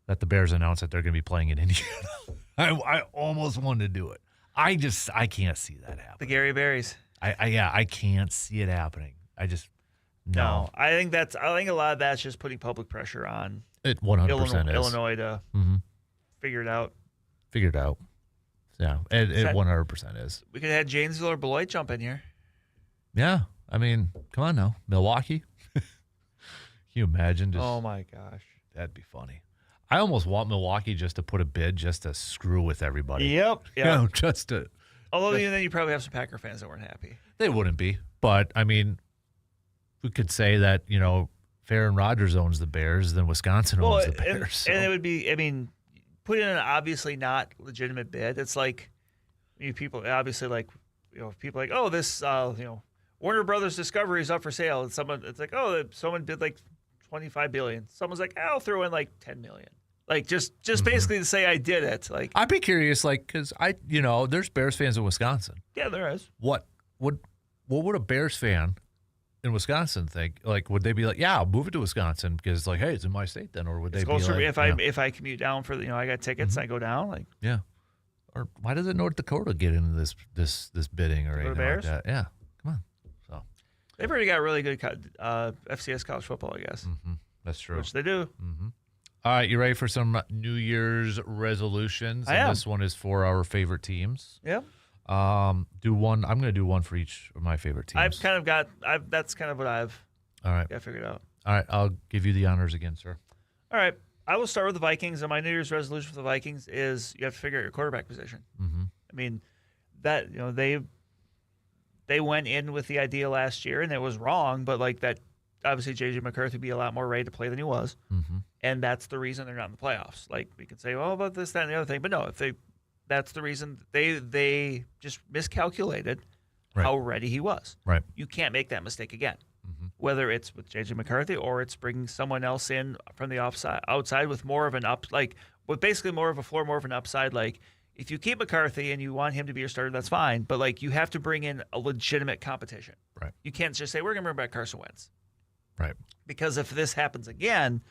That the Bears announced that they're going to be playing in Indiana. I almost wanted to do it. I can't see that happen. The Gary Berries. I can't see it happening. No. I think a lot of that's just putting public pressure on it. 100% is Illinois to figure it out. Yeah, it 100% is. We could have had Janesville or Beloit jump in here. Yeah, I mean, come on now, Milwaukee. Can you imagine? Oh my gosh, that'd be funny. I almost want Milwaukee just to put a bid just to screw with everybody. Yep. You know, just to. Although then you probably have some Packer fans that weren't happy. They wouldn't be, but I mean, we could say that Farron Rodgers owns the Bears, then Wisconsin owns the Bears. And it would be, I mean, put in an obviously not legitimate bid. It's like people obviously people like, oh, this Warner Brothers Discovery is up for sale, and it's like, oh, someone bid like $25 billion. Someone's like, I'll throw in like $10 million. Like just basically to say I did it. Like I'd be curious, because there's Bears fans in Wisconsin. Yeah, there is. What would a Bears fan in Wisconsin think? Like, would they be like, yeah, I'll move it to Wisconsin because like, hey, it's in my state then, or would they be like, if I commute down for I got tickets, I go down like or why doesn't North Dakota get into this bidding or anything Bears? like that? Yeah, come on. So they've already got really good FCS college football, I guess. Mm-hmm. That's true. Which they do. Mm-hmm. All right, you ready for some New Year's resolutions? I am. This one is for our favorite teams. Yeah. Do one. I'm going to do one for each of my favorite teams. That's kind of what I've got figured out. All right, I'll give you the honors again, sir. All right, I will start with the Vikings, and my New Year's resolution for the Vikings is you have to figure out your quarterback position. Mm-hmm. I mean, that they went in with the idea last year, and it was wrong, but like that, obviously J.J. McCarthy would be a lot more ready to play than he was, and that's the reason they're not in the playoffs. Like we could say, well, about this, that, and the other thing, but no, that's the reason they just miscalculated how ready he was. Right. You can't make that mistake again. Whether it's with J.J. McCarthy or it's bringing someone else in from the outside with more of an with basically more of a floor, more of an upside. Like if you keep McCarthy and you want him to be your starter, that's fine. But like you have to bring in a legitimate competition. Right. You can't just say we're going to bring back Carson Wentz. Right. Because if this happens again,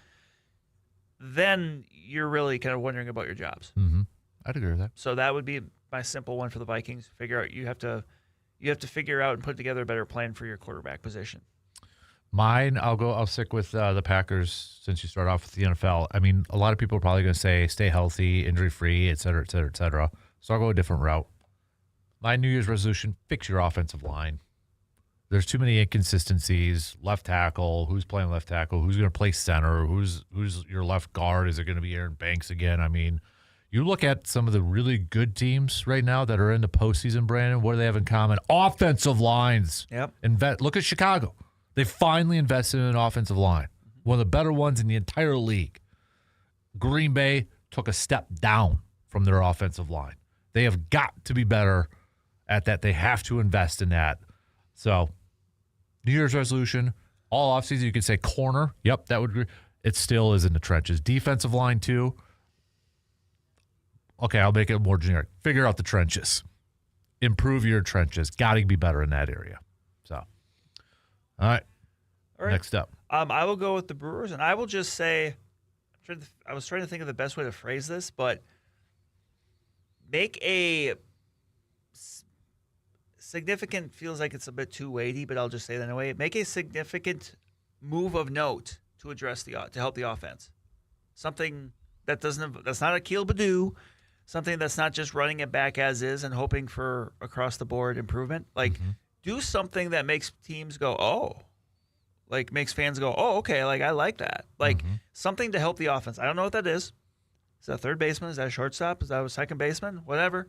then you're really kind of wondering about your jobs. Mm-hmm. I'd agree with that. So that would be my simple one for the Vikings. Figure out you have to figure out and put together a better plan for your quarterback position. Mine, I'll stick with the Packers since you start off with the NFL. I mean, a lot of people are probably going to say stay healthy, injury-free, et cetera, et cetera, et cetera. So I'll go a different route. My New Year's resolution, fix your offensive line. There's too many inconsistencies. Left tackle, who's playing left tackle, who's going to play center, who's your left guard? Is it going to be Aaron Banks again? I mean, you look at some of the really good teams right now that are in the postseason, Brandon, what do they have in common? Offensive lines. Yep. Look at Chicago. They finally invested in an offensive line, one of the better ones in the entire league. Green Bay took a step down from their offensive line. They have got to be better at that. They have to invest in that. So, New Year's resolution, all offseason, you could say corner. Yep, that would. It still is in the trenches. Defensive line, too. Okay, I'll make it more generic. Figure out the trenches. Improve your trenches. Got to be better in that area. So. All right. Next up. I will go with the Brewers, and I will just say, I was trying to think of the best way to phrase this, but make a significant, feels like it's a bit too weighty, but I'll just say that anyway. Make a significant move of note to help the offense. Something that's not a Akil Baddoo, something that's not just running it back as is and hoping for across the board improvement. Like, do something that makes teams go, oh, like makes fans go, oh, okay, like I like that. Like something to help the offense. I don't know what that is. Is that a third baseman? Is that a shortstop? Is that a second baseman? Whatever.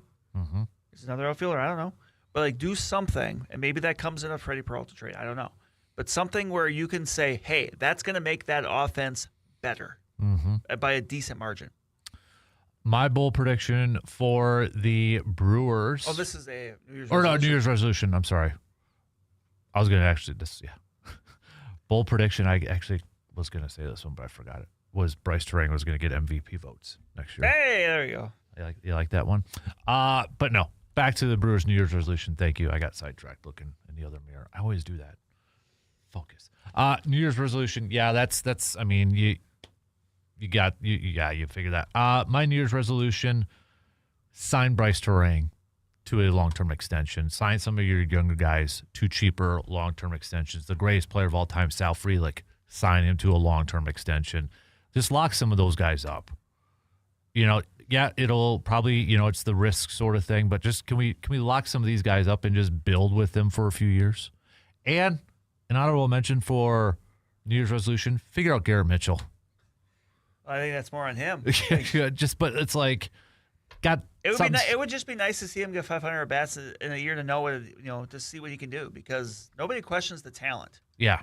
It's another outfielder. I don't know. But like do something, and maybe that comes in a Freddie Peralta trade. I don't know. But something where you can say, hey, that's going to make that offense better by a decent margin. My bold prediction for the Brewers. Oh, this is a New Year's resolution. No, New Year's resolution. I'm sorry. I was going to actually, bold prediction, I actually was going to say this one, but I forgot it, was Bryce Terang was going to get MVP votes next year. Hey, there you go. You like that one? But no, back to the Brewers' New Year's resolution. Thank you. I got sidetracked looking in the other mirror. I always do that. Focus. New Year's resolution. Yeah, that's. I mean, you figure that. My New Year's resolution: sign Bryce Terang to a long-term extension. Sign some of your younger guys to cheaper long-term extensions. The greatest player of all time, Sal Frelick, sign him to a long-term extension. Just lock some of those guys up. Yeah, it'll probably, it's the risk sort of thing, but just can we lock some of these guys up and just build with them for a few years? And an honorable mention for New Year's resolution, figure out Garrett Mitchell. I think that's more on him. But it's like, it would just be nice to see him get 500 bats in a year to know what, to see what he can do, because nobody questions the talent. Yeah.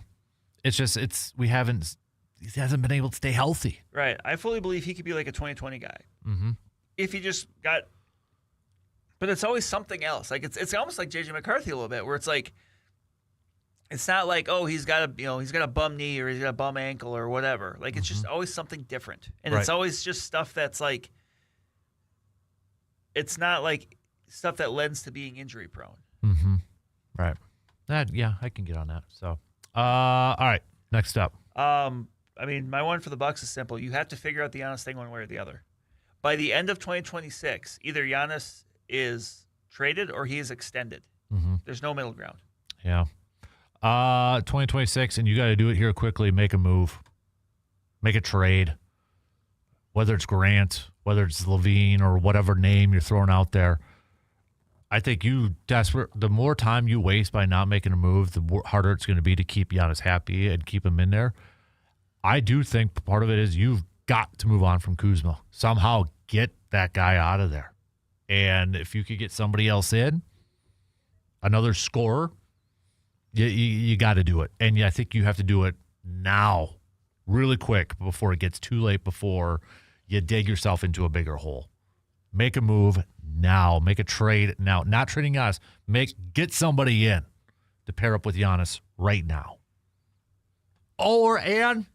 It's just, he hasn't been able to stay healthy. Right. I fully believe he could be like a 2020 guy. If he just got, but it's always something else. Like it's almost like JJ McCarthy a little bit, where it's like, it's not like, oh, he's got a bum knee or he's got a bum ankle or whatever. Like it's just always something different. And it's always just stuff that's like, it's not like stuff that lends to being injury prone. Right. I can get on that. So, all right, next up. I mean, my one for the Bucks is simple. You have to figure out the Giannis thing one way or the other. By the end of 2026, either Giannis is traded or he is extended. There's no middle ground. Yeah. 2026, and you got to do it here quickly. Make a move. Make a trade. Whether it's Grant, whether it's Levine, or whatever name you're throwing out there. I think the more time you waste by not making a move, the harder it's going to be to keep Giannis happy and keep him in there. I do think part of it is you've got to move on from Kuzma. Somehow get that guy out of there. And if you could get somebody else in, another scorer, you got to do it. And I think you have to do it now, really quick, before it gets too late, before you dig yourself into a bigger hole. Make a move now. Make a trade now. Not trading Giannis. Get somebody in to pair up with Giannis right now. And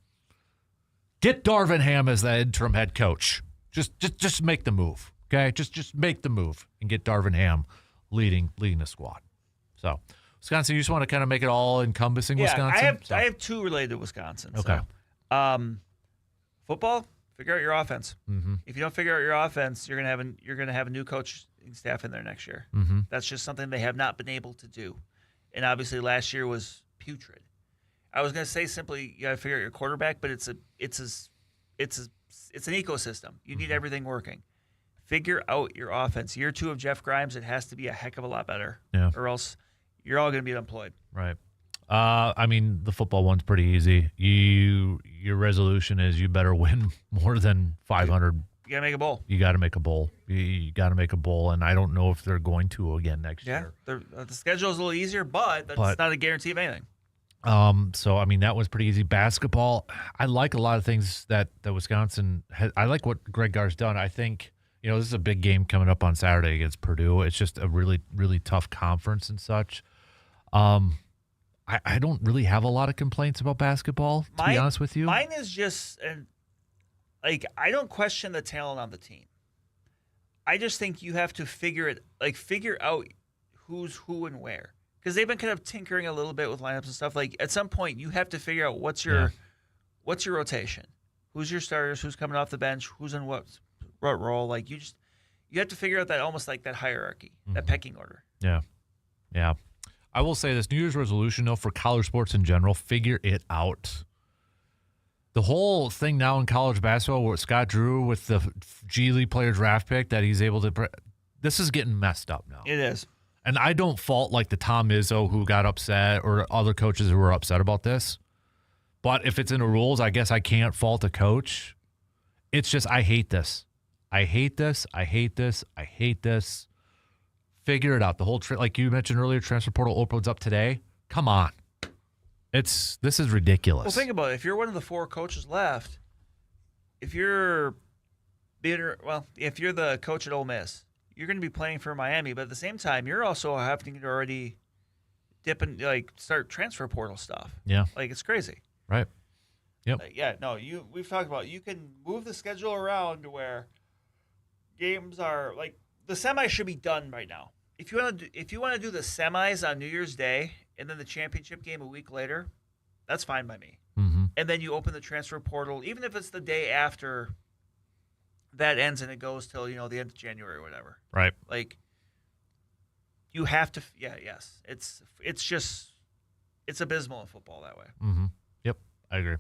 get Darvin Ham as the interim head coach. Just make the move, okay? Just make the move and get Darvin Ham leading the squad. So, Wisconsin, you just want to kind of make it all encompassing Wisconsin? I have two related to Wisconsin. Okay. So, football, figure out your offense. If you don't figure out your offense, you're gonna have a new coaching staff in there next year. That's just something they have not been able to do, and obviously last year was putrid. I was gonna say simply you gotta figure out your quarterback, but it's an ecosystem. You need everything working. Figure out your offense. Year 2 of Jeff Grimes, it has to be a heck of a lot better, or else you're all gonna be unemployed. Right. I mean, the football one's pretty easy. Your resolution is you better win more than 500. You got to make a bowl. You got to make a bowl. You got to make a bowl, and I don't know if they're going to again next year. The schedule is a little easier, but that's not a guarantee of anything. So, I mean, that was pretty easy. Basketball, I like a lot of things that Wisconsin has. I like what Greg Gar's done. I think, this is a big game coming up on Saturday against Purdue. It's just a really, really tough conference and such. I don't really have a lot of complaints about basketball, to be honest with you. Mine is just, I don't question the talent on the team. I just think you have to figure out who's who and where. Because they've been kind of tinkering a little bit with lineups and stuff. Like, at some point, you have to figure out what's your rotation. Who's your starters? Who's coming off the bench? Who's in what role? Like, you have to figure out that almost like that hierarchy, that pecking order. Yeah. Yeah. I will say this New Year's resolution, though, for college sports in general, figure it out. The whole thing now in college basketball where Scott Drew with the G League player draft pick that he's able to this is getting messed up now. It is. And I don't fault like the Tom Izzo who got upset or other coaches who were upset about this. But if it's in the rules, I guess I can't fault a coach. It's just I hate this. I hate this. I hate this. I hate this. Figure it out. The whole like you mentioned earlier, transfer portal opens up today. Come on. This is ridiculous. Well, think about it. If you're one of the 4 coaches left, if you're the coach at Ole Miss, you're going to be playing for Miami, but at the same time, you're also having to already dip and start transfer portal stuff. Yeah, it's crazy. Right. Yep. We've talked about you can move the schedule around to where games are the semis should be done right now. If you want to do the semis on New Year's Day and then the championship game a week later, that's fine by me. Mm-hmm. And then you open the transfer portal, even if it's the day after that ends and it goes till the end of January or whatever. Right. You have to. Yeah. Yes. It's abysmal in football that way. Mm-hmm. Yep. I agree.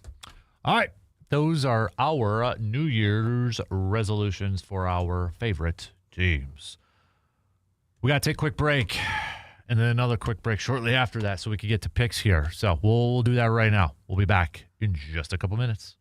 All right. Those are our New Year's resolutions for our favorite teams. We got to take a quick break and then another quick break shortly after that so we can get to picks here. So we'll do that right now. We'll be back in just a couple minutes.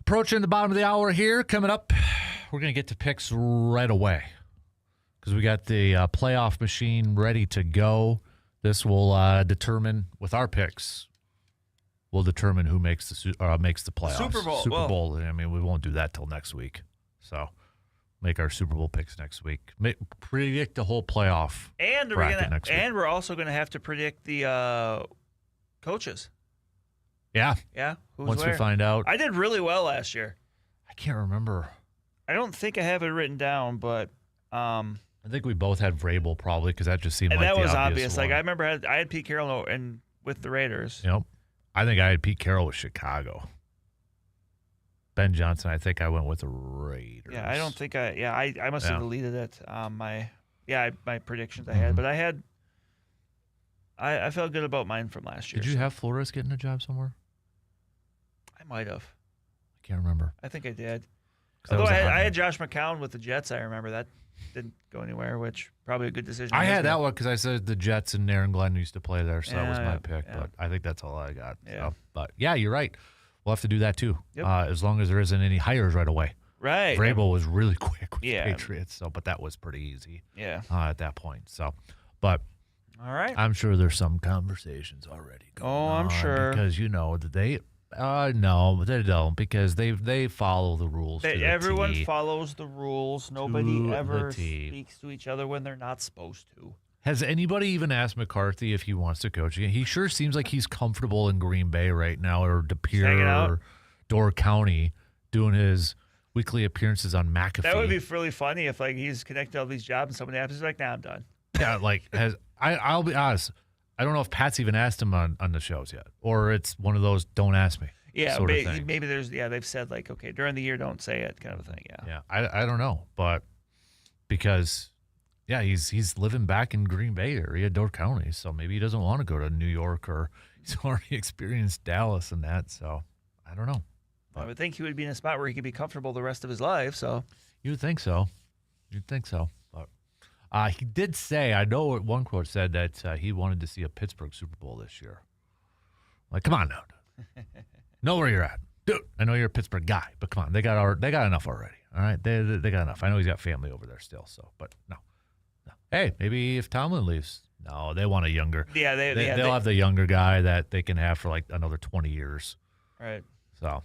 Approaching the bottom of the hour here. Coming up, we're going to get to picks right away because we got the playoff machine ready to go. This will determine, with our picks, we'll determine who makes the playoffs. Super Bowl. Super Bowl. I mean, we won't do that till next week. So make our Super Bowl picks next week. Predict the whole playoff bracket next week. And we're also going to have to predict the coaches. Yeah. Yeah. Once we find out. I did really well last year. I can't remember. I don't think I have it written down, but I think we both had Vrabel probably because that just seemed like that the was obvious one. Like I remember I had Pete Carroll and with the Raiders. Yep. I think I had Pete Carroll with Chicago. Ben Johnson, I think I went with the Raiders. Yeah, I don't think I must have deleted it. My predictions I had, but I felt good about mine from last year. Did you have Flores getting a job somewhere? I might have. I can't remember. I think I did. Although I had Josh McCown with the Jets, I remember that didn't go anywhere, which probably a good decision. I had that one because I said the Jets and Aaron Glenn used to play there, so that was my pick. Yeah. But I think that's all I got. Yeah. So, but yeah, you're right. We'll have to do that too, Yep. as long as there isn't any hires right away. Right. Vrabel was really quick with the Yeah. Patriots, so but that was pretty easy. Yeah. At that point. So, but all right. I'm sure there's some conversations already going on. I'm sure because they no, they don't because they follow the rules. Everyone T. follows the rules. Nobody To ever the T. speaks to each other when they're not supposed to. Has anybody even asked McCarthy if he wants to coach again? He sure seems like he's comfortable in Green Bay right now, or De Pere, or Door County, doing his weekly appearances on McAfee. That would be really funny if he's connected to all these jobs and somebody happens to be like, nah, I'm done. Yeah, I'll be honest. I don't know if Pat's even asked him on the shows yet, or it's one of those "don't ask me." Yeah, sort of thing. Maybe there's they've said okay, during the year don't say it kind of thing. Yeah. Yeah, I don't know, but because he's living back in Green Bay area, Door County, so maybe he doesn't want to go to New York, or he's already experienced Dallas and that. So I don't know. I would think he would be in a spot where he could be comfortable the rest of his life. So you would think so. You'd think so, but. He did say, I know one quote said that he wanted to see a Pittsburgh Super Bowl this year. Like, come on now. Know where you're at. Dude, I know you're a Pittsburgh guy, but come on. They got enough already. All right? They got enough. I know he's got family over there still, so, but no. Hey, maybe if Tomlin leaves. No, they want a younger. Yeah, they'll have the younger guy that they can have for another 20 years. Right. So,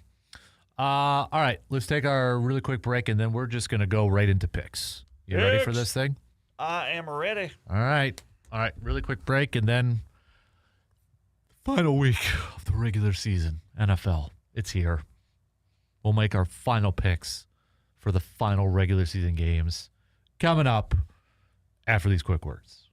all right. Let's take our really quick break, and then we're just going to go right into picks. You ready for this thing? I am ready. All right. Really quick break, and then final week of the regular season, NFL. It's here. We'll make our final picks for the final regular season games coming up after these quick words.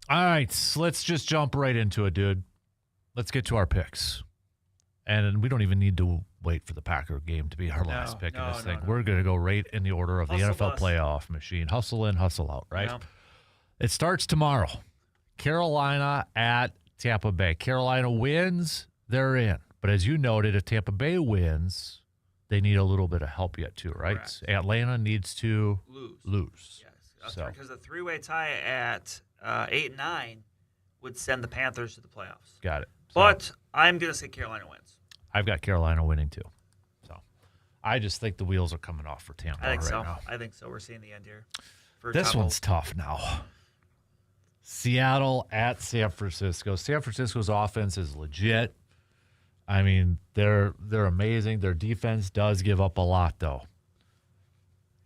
All right, so let's just jump right into it, dude. Let's get to our picks. And we don't even need to wait for the Packer game to be our last pick in this thing. We're going to go right in the order of the NFL playoff machine. Hustle in, hustle out, right? Yeah. It starts tomorrow. Carolina at Tampa Bay. Carolina wins, they're in. But as you noted, if Tampa Bay wins, they need a little bit of help yet too, right? Correct. Atlanta needs to lose. Yes, because the three-way tie at 8-9 would send the Panthers to the playoffs. Got it. So, but I'm going to say Carolina wins. I've got Carolina winning too. So I just think the wheels are coming off for Tampa now. I think so. We're seeing the end here. This one's tough now. Seattle at San Francisco. San Francisco's offense is legit. I mean, they're amazing. Their defense does give up a lot, though.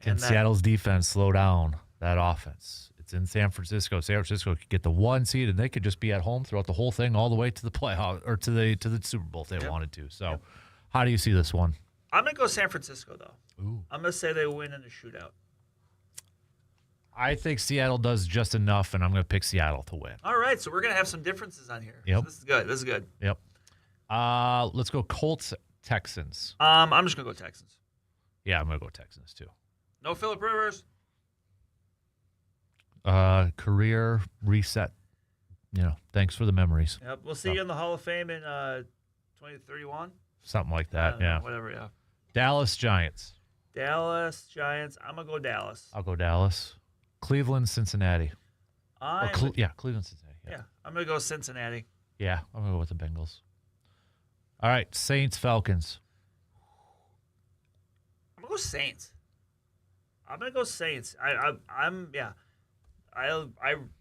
Can Seattle's defense slow down that offense? It's in San Francisco. San Francisco could get the 1 seed, and they could just be at home throughout the whole thing, all the way to the playoff or to the Super Bowl if they wanted to. So, how do you see this one? I'm going to go San Francisco, though. Ooh. I'm going to say they win in a shootout. I think Seattle does just enough, and I'm going to pick Seattle to win. All right, so we're going to have some differences on here. Yep. So this is good. This is good. Yep. Let's go Colts, Texans. I'm just going to go Texans. Yeah, I'm going to go Texans, too. No Phillip Rivers. Career reset. Thanks for the memories. Yep. We'll see you in the Hall of Fame in 2031. Something like that, yeah. Whatever, yeah. Dallas Giants. Dallas Giants. I'm going to go Dallas. I'll go Dallas. Cleveland, Cincinnati. Cleveland, Cincinnati. Yeah, I'm going to go Cincinnati. Yeah, I'm going to go with the Bengals. All right, Saints, Falcons. I'm going to go Saints.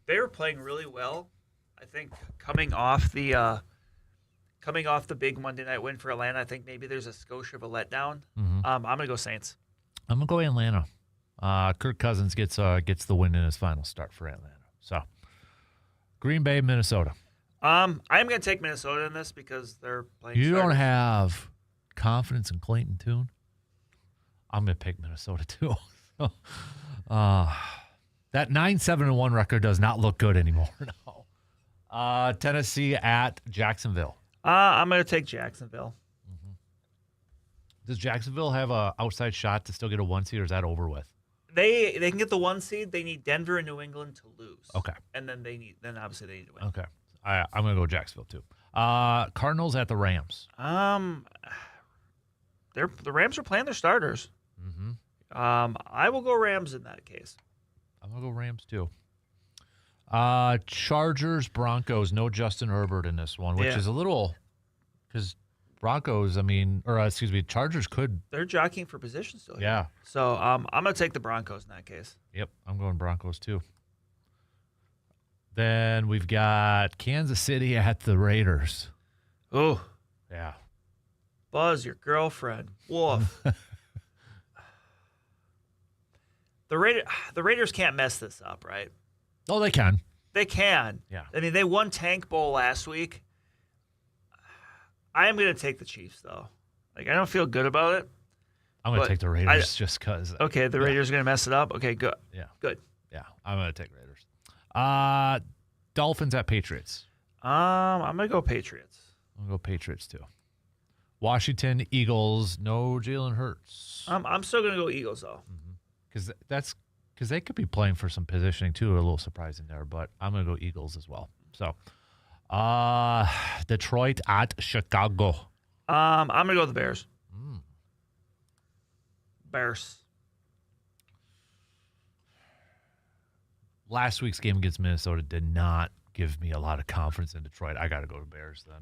They were playing really well. I think coming off the big Monday night win for Atlanta, I think maybe there's a skosh of a letdown. Mm-hmm. I'm going to go Saints. I'm going to go Atlanta. Kirk Cousins gets the win in his final start for Atlanta. So, Green Bay, Minnesota. I'm going to take Minnesota in this because they're playing. You don't have confidence in Clayton Tune? I'm going to pick Minnesota too. That 9-7-1 record does not look good anymore. No. Tennessee at Jacksonville. I'm going to take Jacksonville. Mm-hmm. Does Jacksonville have a outside shot to still get a 1 seed, or is that over with? They can get the 1 seed. They need Denver and New England to lose. Okay. And then obviously they need to win. Okay. I'm going to go Jacksonville too. Cardinals at the Rams. The Rams are playing their starters. Mm-hmm. I will go Rams in that case. I'm going to go Rams too. Chargers, Broncos, no Justin Herbert in this one, which is a little – because Broncos, Chargers could – they're jockeying for position still here. Yeah. So I'm going to take the Broncos in that case. Yep, I'm going Broncos too. Then we've got Kansas City at the Raiders. Oh. Yeah. Buzz, your girlfriend. Woof. The Raiders can't mess this up, right? Oh, they can. They can. Yeah. I mean, they won Tank Bowl last week. I am going to take the Chiefs, though. I don't feel good about it. I'm going to take the Raiders just because. Okay, the Raiders are going to mess it up? Okay, good. Yeah. Good. Yeah, I'm going to take Raiders. Dolphins at Patriots. I'm going to go Patriots. I'm going to go Patriots, too. Washington, Eagles, no Jalen Hurts. I'm still going to go Eagles, though. Because they could be playing for some positioning, too. A little surprising there, but I'm going to go Eagles as well. So, Detroit at Chicago. I'm going to go with the Bears. Bears. Last week's game against Minnesota did not give me a lot of confidence in Detroit. I got to go to Bears then.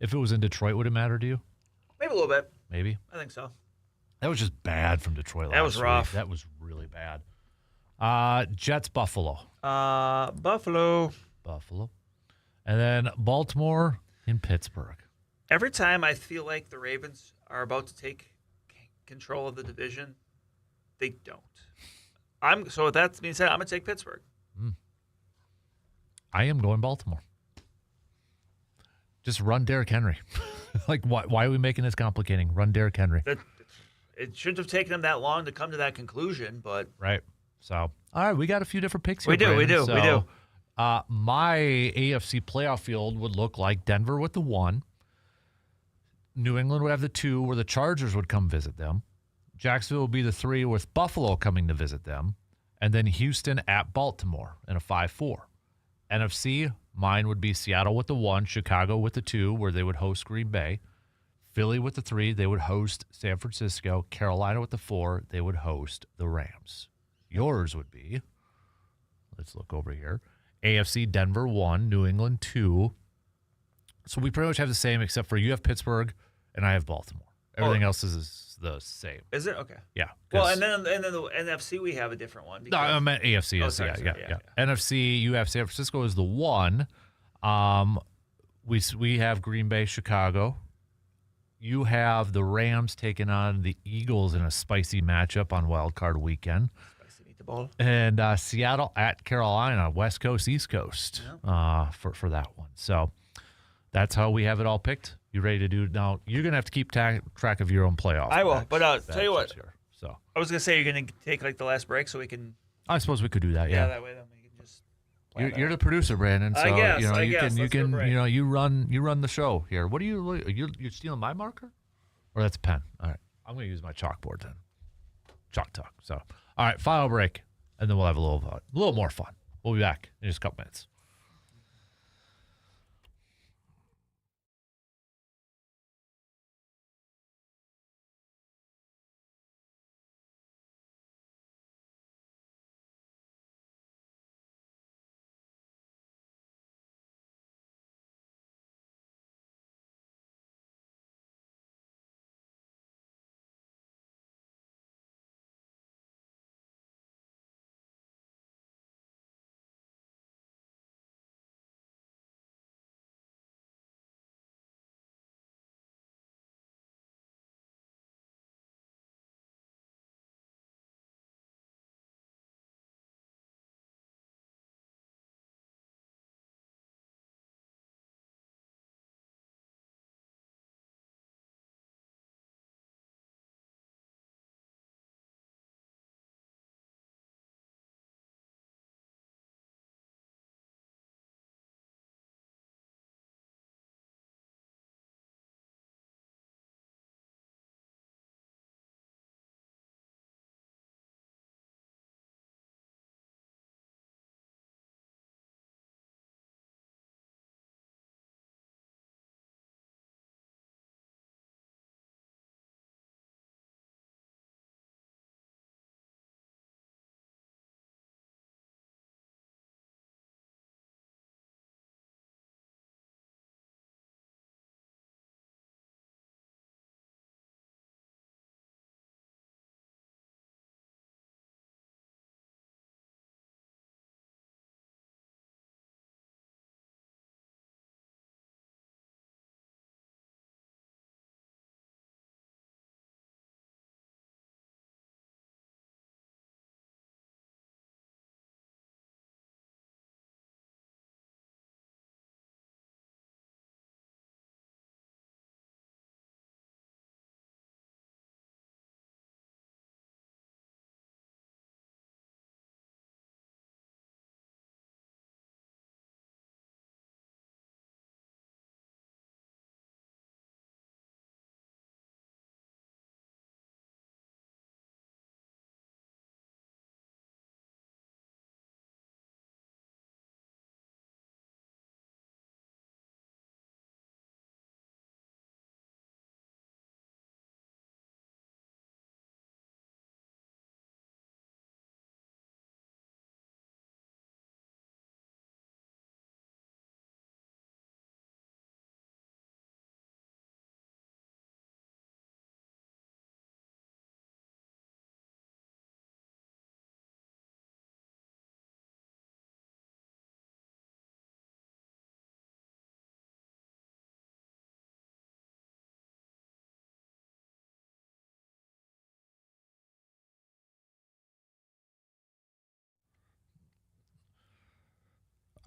If it was in Detroit, would it matter to you? Maybe a little bit. Maybe? I think so. That was just bad from Detroit last week. That was rough. That was really bad. Jets, Buffalo. Buffalo. And then Baltimore in Pittsburgh. Every time I feel like the Ravens are about to take control of the division, they don't. So with that being said, I'm going to take Pittsburgh. I am going Baltimore. Just run Derrick Henry. Why are we making this complicating? Run Derrick Henry. It shouldn't have taken them that long to come to that conclusion, but... Right. So, all right, we got a few different picks here. We do. My AFC playoff field would look like Denver with the 1. New England would have the 2, where the Chargers would come visit them. Jacksonville would be the 3, with Buffalo coming to visit them. And then Houston at Baltimore in a 5-4. NFC, mine would be Seattle with the 1, Chicago with the 2, where they would host Green Bay. Philly with the 3, they would host San Francisco. Carolina with the 4, they would host the Rams. Yours would be, let's look over here, AFC, Denver 1, New England 2. So we pretty much have the same, except for you have Pittsburgh and I have Baltimore. Everything else is the same. Is it? Okay. Yeah. Well, and then the NFC, we have a different one. No, I meant AFC. Oh, sorry, Yeah. NFC, you have San Francisco as the 1. We have Green Bay, Chicago. You have the Rams taking on the Eagles in a spicy matchup on Wild Card Weekend. Spicy meatball. And Seattle at Carolina, West Coast, East Coast, for that one. So that's how we have it all picked. You ready to do now? You're gonna have to keep track of your own playoffs. I will, but tell you what. So I was gonna say you're gonna take like the last break so we can. I suppose we could do that. Yeah. That way then we can just. You're the producer, Brandon. So I guess, you can you run the show here. What are you're stealing my marker, or that's a pen? All right, I'm gonna use my chalkboard then. Chalk talk. So all right, final break, and then we'll have a little more fun. We'll be back in just a couple minutes.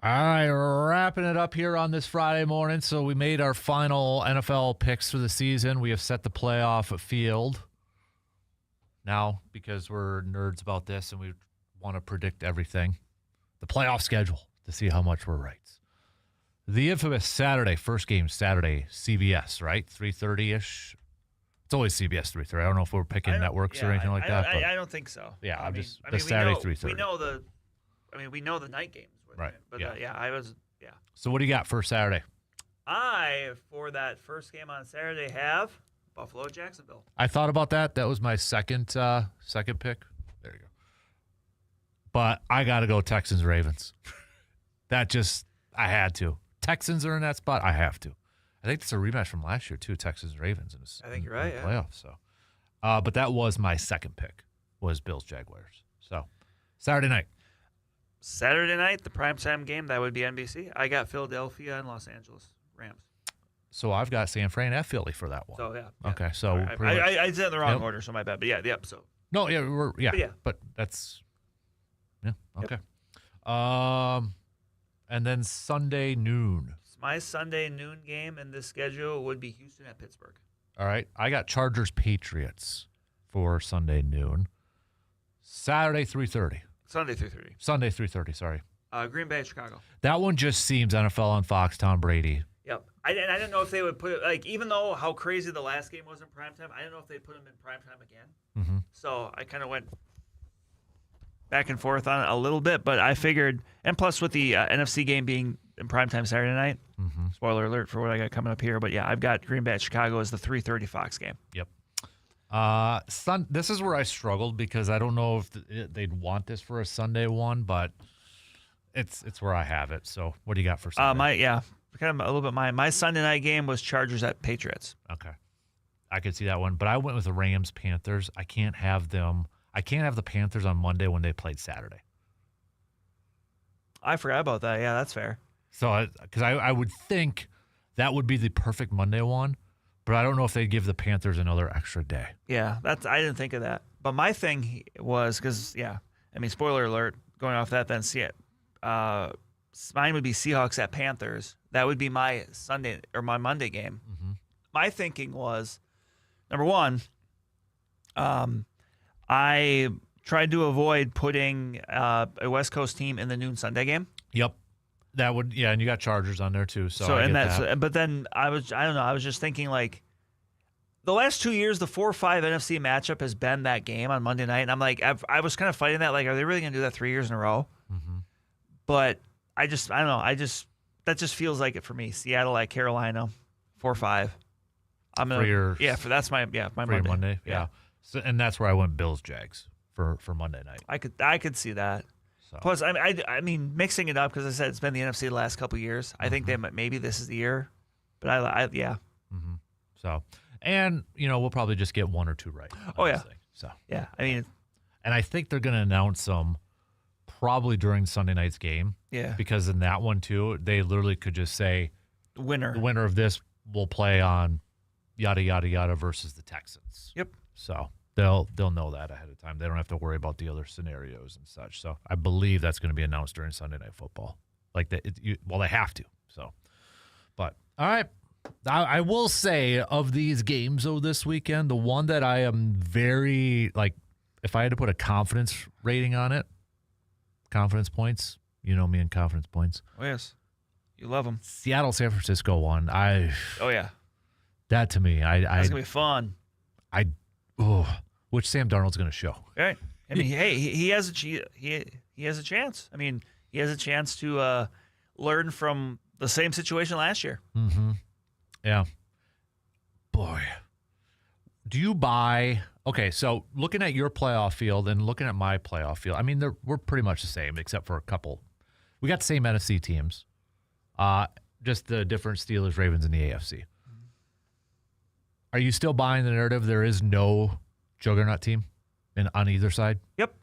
All right, wrapping it up here on this Friday morning. So we made our final NFL picks for the season. We have set the playoff field. Now, because we're nerds about this and we want to predict everything, the playoff schedule. to see how much we're right. The infamous Saturday, first game Saturday, CBS, right? 3:30-ish. It's always CBS 3:30. I don't know if we're picking networks or anything like that. I don't think so. Yeah, I mean, Saturday 3:30. We know the night games. Right. But yeah. So what do you got for Saturday? For that first game on Saturday, have Buffalo Jacksonville. I thought about that. That was my second pick. There you go. But I got to go Texans Ravens. I had to. Texans are in that spot. I have to. I think it's a rematch from last year too. Texans Ravens. I think you're right. In the playoffs. So, but that was my second pick. Was Bills Jaguars. So Saturday night, the primetime game, that would be NBC. I got Philadelphia and Los Angeles Rams. So I've got San Fran at Philly for that one. So yeah. Okay. So I did it in the wrong order, so my bad. But yeah, the episode. No, yeah, but that's okay. Yep. And then Sunday noon. My Sunday noon game in this schedule would be Houston at Pittsburgh. All right. I got Chargers Patriots for Sunday noon. Sunday 3:30. Sunday 3:30. Sunday 3:30, sorry. Green Bay, Chicago. That one just seems NFL on Fox, Tom Brady. Yep. I didn't know if they would put it, like, even though how crazy the last game was in primetime, I didn't know if they'd put them in primetime again. Mm-hmm. So I kind of went back and forth on it a little bit, but I figured, and plus with the NFC game being in primetime Saturday night, spoiler alert for what I got coming up here, but yeah, I've got Green Bay at Chicago as the 3:30 Fox game. Yep. This is where I struggled because I don't know if they'd want this for a Sunday one, but it's where I have it. So what do you got for Sunday? Kind of a little bit my Sunday night game was Chargers at Patriots. Okay. I could see that one, but I went with the Rams Panthers. I can't have the Panthers on Monday when they played Saturday. I forgot about that. Yeah, that's fair. So, because I would think that would be the perfect Monday one, but I don't know if they'd give the Panthers another extra day. Yeah, I didn't think of that. But my thing was, because, spoiler alert, going off that, then see it. Mine would be Seahawks at Panthers. That would be my Sunday or my Monday game. Mm-hmm. My thinking was, number one, I tried to avoid putting a West Coast team in the noon Sunday game. Yep. That would, and you got Chargers on there too. But then I was just thinking, like, the last 2 years, the 4-5 NFC matchup has been that game on Monday night. And I'm like, I was kind of fighting that. Like, are they really going to do that 3 years in a row? Mm-hmm. But I don't know. That just feels like it for me. Seattle at Carolina, 4-5. That's my Monday. Yeah. So, and that's where I went Bills Jags for Monday night. I could see that. So. Plus, I mean, mixing it up, because I said it's been the NFC the last couple of years. I think maybe this is the year, but yeah. Mm-hmm. So, and we'll probably just get one or two right. Oh yeah. So yeah, I mean, and I think they're going to announce them probably during Sunday night's game. Yeah. Because in that one too, they literally could just say the winner of this will play on yada yada yada versus the Texans. Yep. So they'll know that ahead of time. They don't have to worry about the other scenarios and such. So I believe that's going to be announced during Sunday Night Football. Like they have to. So, but all right. I will say, of these games this weekend, the one that I am very, like, if I had to put a confidence rating on it, confidence points. You know me and confidence points. Oh yes, you love them. Seattle, San Francisco one. Oh yeah. That to me, that's gonna be fun. Which Sam Darnold's gonna show. Right. I mean, hey, he has a chance. I mean, he has a chance to learn from the same situation last year. Mm-hmm. Yeah. Boy, do you buy? Okay, so looking at your playoff field and looking at my playoff field, I mean, we're pretty much the same except for a couple. We got the same NFC teams, just the different Steelers, Ravens, and the AFC. Are you still buying the narrative there is no juggernaut team on either side? Yep.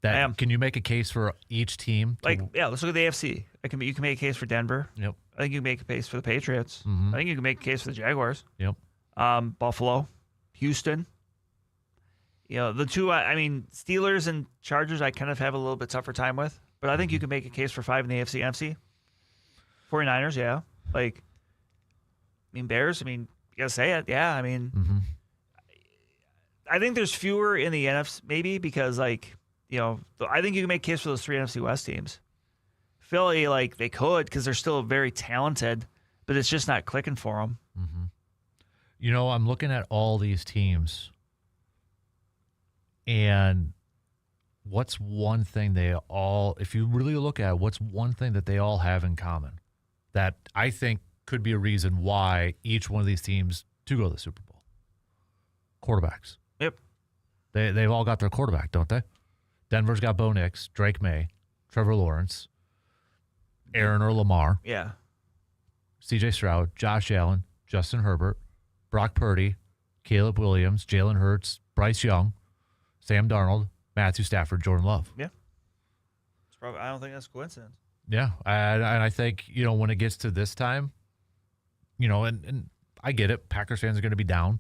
I am. Can you make a case for each team? Let's look at the AFC. You can make a case for Denver. Yep. I think you can make a case for the Patriots. Mm-hmm. I think you can make a case for the Jaguars. Yep. Buffalo, Houston. The two, Steelers and Chargers I kind of have a little bit tougher time with. But I think you can make a case for 5 in the AFC, NFC. 49ers, yeah. Bears, you got to say it. Yeah, mm-hmm. I think there's fewer in the NFC, maybe, because, I think you can make a case for those 3 NFC West teams. Philly, like they could because they're still very talented, but it's just not clicking for them. Mm-hmm. You know, I'm looking at all these teams, and what's one thing they all, if you really look at it, what's one thing that they all have in common that I think could be a reason why each one of these teams to go to the Super Bowl? Quarterbacks. Yep. They've all got their quarterback, don't they? Denver's got Bo Nix, Drake May, Trevor Lawrence, Aaron or Lamar, Yeah. C.J. Stroud, Josh Allen, Justin Herbert, Brock Purdy, Caleb Williams, Jalen Hurts, Bryce Young, Sam Darnold, Matthew Stafford, Jordan Love. Yeah. It's probably, I don't think that's a coincidence. Yeah, and I think, you know, when it gets to this time, you know, and I get it, Packers fans are going to be down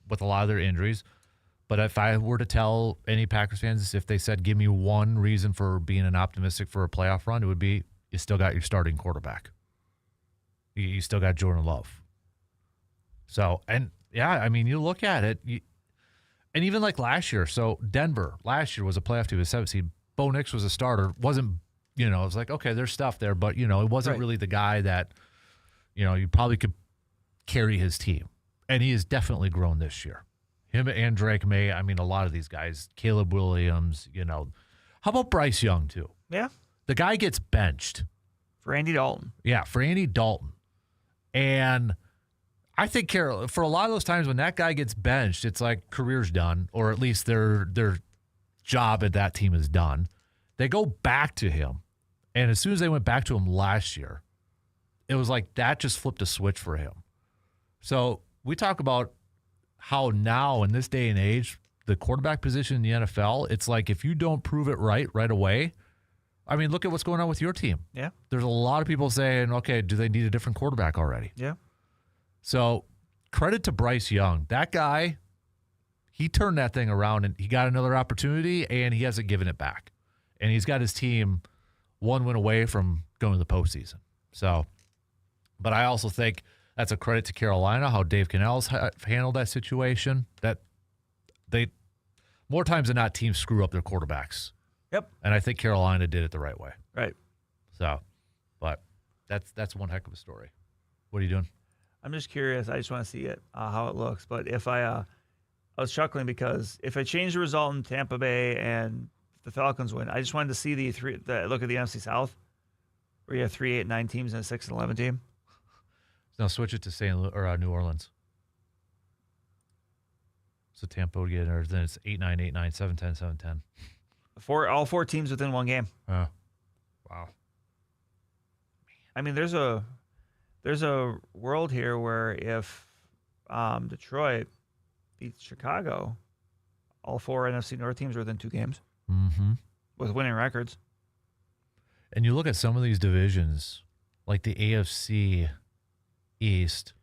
with a lot of their injuries. But if I were to tell any Packers fans, if they said, give me one reason for being an optimistic for a playoff run, it would be you still got your starting quarterback. You still got Jordan Love. So, and yeah, I mean, you look at it, and even like last year, so Denver last year was a playoff team with 7 seed. Bo Nix was a starter. Wasn't, you know, it was like, okay, there's stuff there, but, you know, it wasn't really the guy that, you know, you probably could carry his team. And he has definitely grown this year. Him and Drake May, I mean, a lot of these guys, Caleb Williams, you know. How about Bryce Young, too? Yeah. The guy gets benched. For Andy Dalton. Yeah, for Andy Dalton. And I think, Carol, for a lot of those times when that guy gets benched, it's like career's done, or at least their job at that team is done. They go back to him. And as soon as they went back to him last year, it was like that just flipped a switch for him. So we talk about how now in this day and age, the quarterback position in the NFL, it's like if you don't prove it right away, I mean, look at what's going on with your team. Yeah. There's a lot of people saying, okay, do they need a different quarterback already? Yeah. So credit to Bryce Young. That guy, he turned that thing around and he got another opportunity and he hasn't given it back. And he's got his team one win away from going to the postseason. So, but I also think that's a credit to Carolina, how Dave Cannell's handled that situation. That they, more times than not, teams screw up their quarterbacks. Yep. And I think Carolina did it the right way. Right. So, but that's one heck of a story. What are you doing? I'm just curious. I just want to see it, how it looks. But if I was chuckling because if I change the result in Tampa Bay and the Falcons win, I just wanted to see the look at the NFC South, where you have 3, 8, 9 teams and a 6 and 11 team. Now switch it to New Orleans. So Tampa would get it, then it's 8-9, 8-9, 7-10, 7-10. All 4 teams within one game. Wow. I mean, there's a world here where if Detroit beats Chicago, all 4 NFC North teams are within 2 games with winning records. And you look at some of these divisions, like the AFC East,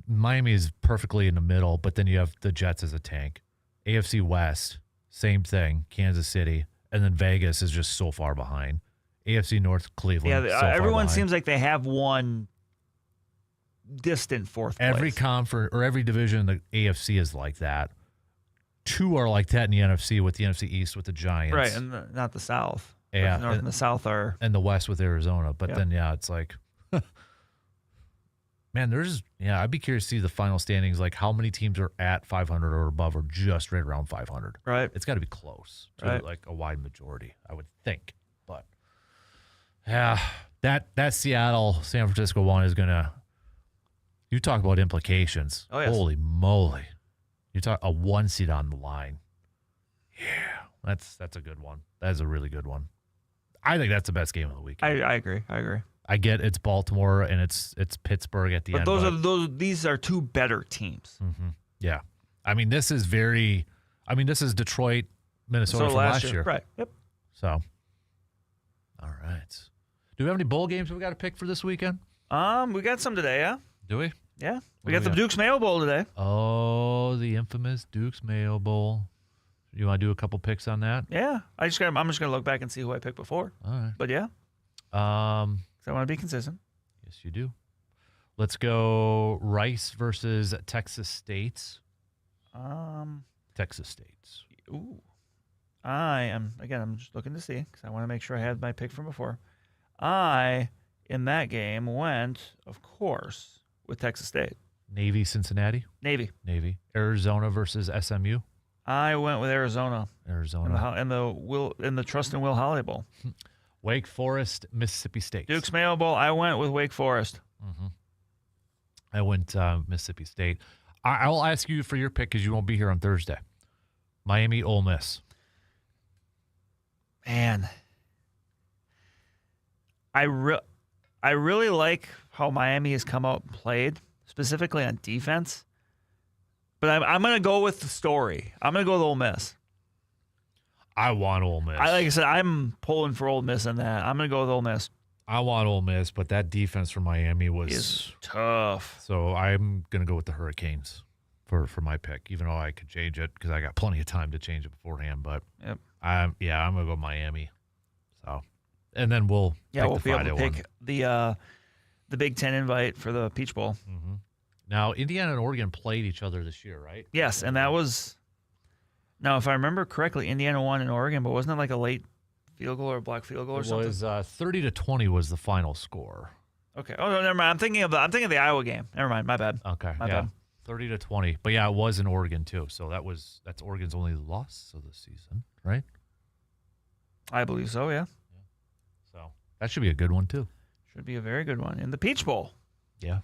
Miami is perfectly in the middle, but then you have the Jets as a tank. AFC West, same thing, Kansas City, and then Vegas is just so far behind. AFC North, Cleveland. Yeah, so everyone far seems like they have one distant fourth place. Every conference or every division in the AFC is like that. 2 are like that in the NFC, with the NFC East with the Giants. Right, and not the South. Yeah, the North and the South are. And the West with Arizona. But then, it's like, man, I'd be curious to see the final standings, like how many teams are at 500 or above or just right around 500. Right. It's got to be close to like a wide majority, I would think. But, yeah, that Seattle-San Francisco one is going to, you talk about implications. Oh, yes. Holy moly. You talk a 1 seed on the line. Yeah, that's a good one. That is a really good one. I think that's the best game of the weekend. I agree. I get it's Baltimore and it's Pittsburgh at the end. But these are 2 better teams. Mm-hmm. Yeah, I mean this is Detroit, Minnesota from last year. Right. Yep. So, all right. Do we have any bowl games we got to pick for this weekend? We got some today. Yeah. Do we? Yeah. We got the Duke's Mayo Bowl today. Oh, the infamous Duke's Mayo Bowl. You want to do a couple picks on that? Yeah. I'm just gonna look back and see who I picked before. All right. But yeah. So I want to be consistent. Yes, you do. Let's go Rice versus Texas State. Ooh. I'm just looking to see because I want to make sure I had my pick from before. In that game, went, of course, with Texas State. Navy, Cincinnati? Navy. Arizona versus SMU? I went with Arizona. In the Trust and Will Holiday Bowl. Wake Forest, Mississippi State. Duke's Mayo Bowl, I went with Wake Forest. Mm-hmm. I went Mississippi State. I'll ask you for your pick because you won't be here on Thursday. Miami, Ole Miss. Man. I really like how Miami has come out and played, specifically on defense. But I'm going to go with the story. I'm going to go with Ole Miss. I want Ole Miss. Like I said, I'm pulling for Ole Miss in that. I'm going to go with Ole Miss. I want Ole Miss, but that defense from Miami was tough. So I'm going to go with the Hurricanes for my pick, even though I could change it because I got plenty of time to change it beforehand. But I'm going to go Miami. So, and then we'll be able to pick the Big Ten invite for the Peach Bowl. Mm-hmm. Now, Indiana and Oregon played each other this year, right? Yes, and that was. Now, if I remember correctly, Indiana won in Oregon, but wasn't it like a late field goal or a block field goal or something? It was 30-20 was the final score. Okay. Oh no, never mind. I'm thinking of the Iowa game. Never mind. My bad. Okay. My bad. 30-20. But yeah, it was in Oregon too. So that's Oregon's only loss of the season, right? I believe so. Yeah. So that should be a good one too. Should be a very good one in the Peach Bowl. Yeah.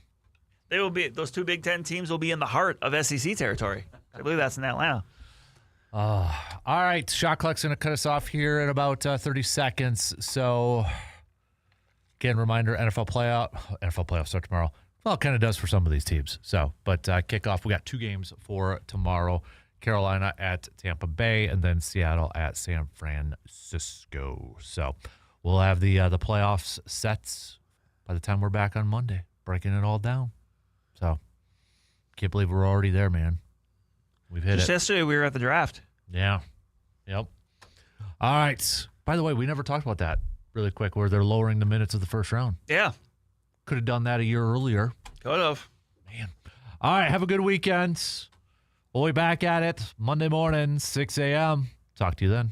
They will be. Those two Big Ten teams will be in the heart of SEC territory. I believe that's in Atlanta. All right. Shot clock's going to cut us off here in about 30 seconds. So, again, reminder, NFL playoffs start tomorrow. Well, it kind of does for some of these teams. So, but kickoff, we got 2 games for tomorrow. Carolina at Tampa Bay and then Seattle at San Francisco. So, we'll have the playoffs sets by the time we're back on Monday, breaking it all down. So, can't believe we're already there, man. We've hit Just it. yesterday, we were at the draft. Yeah. Yep. All right. By the way, we never talked about that really quick where they're lowering the minutes of the first round. Yeah. Could have done that a year earlier. Could have. Man. All right. Have a good weekend. We'll be back at it Monday morning, 6 a.m. Talk to you then.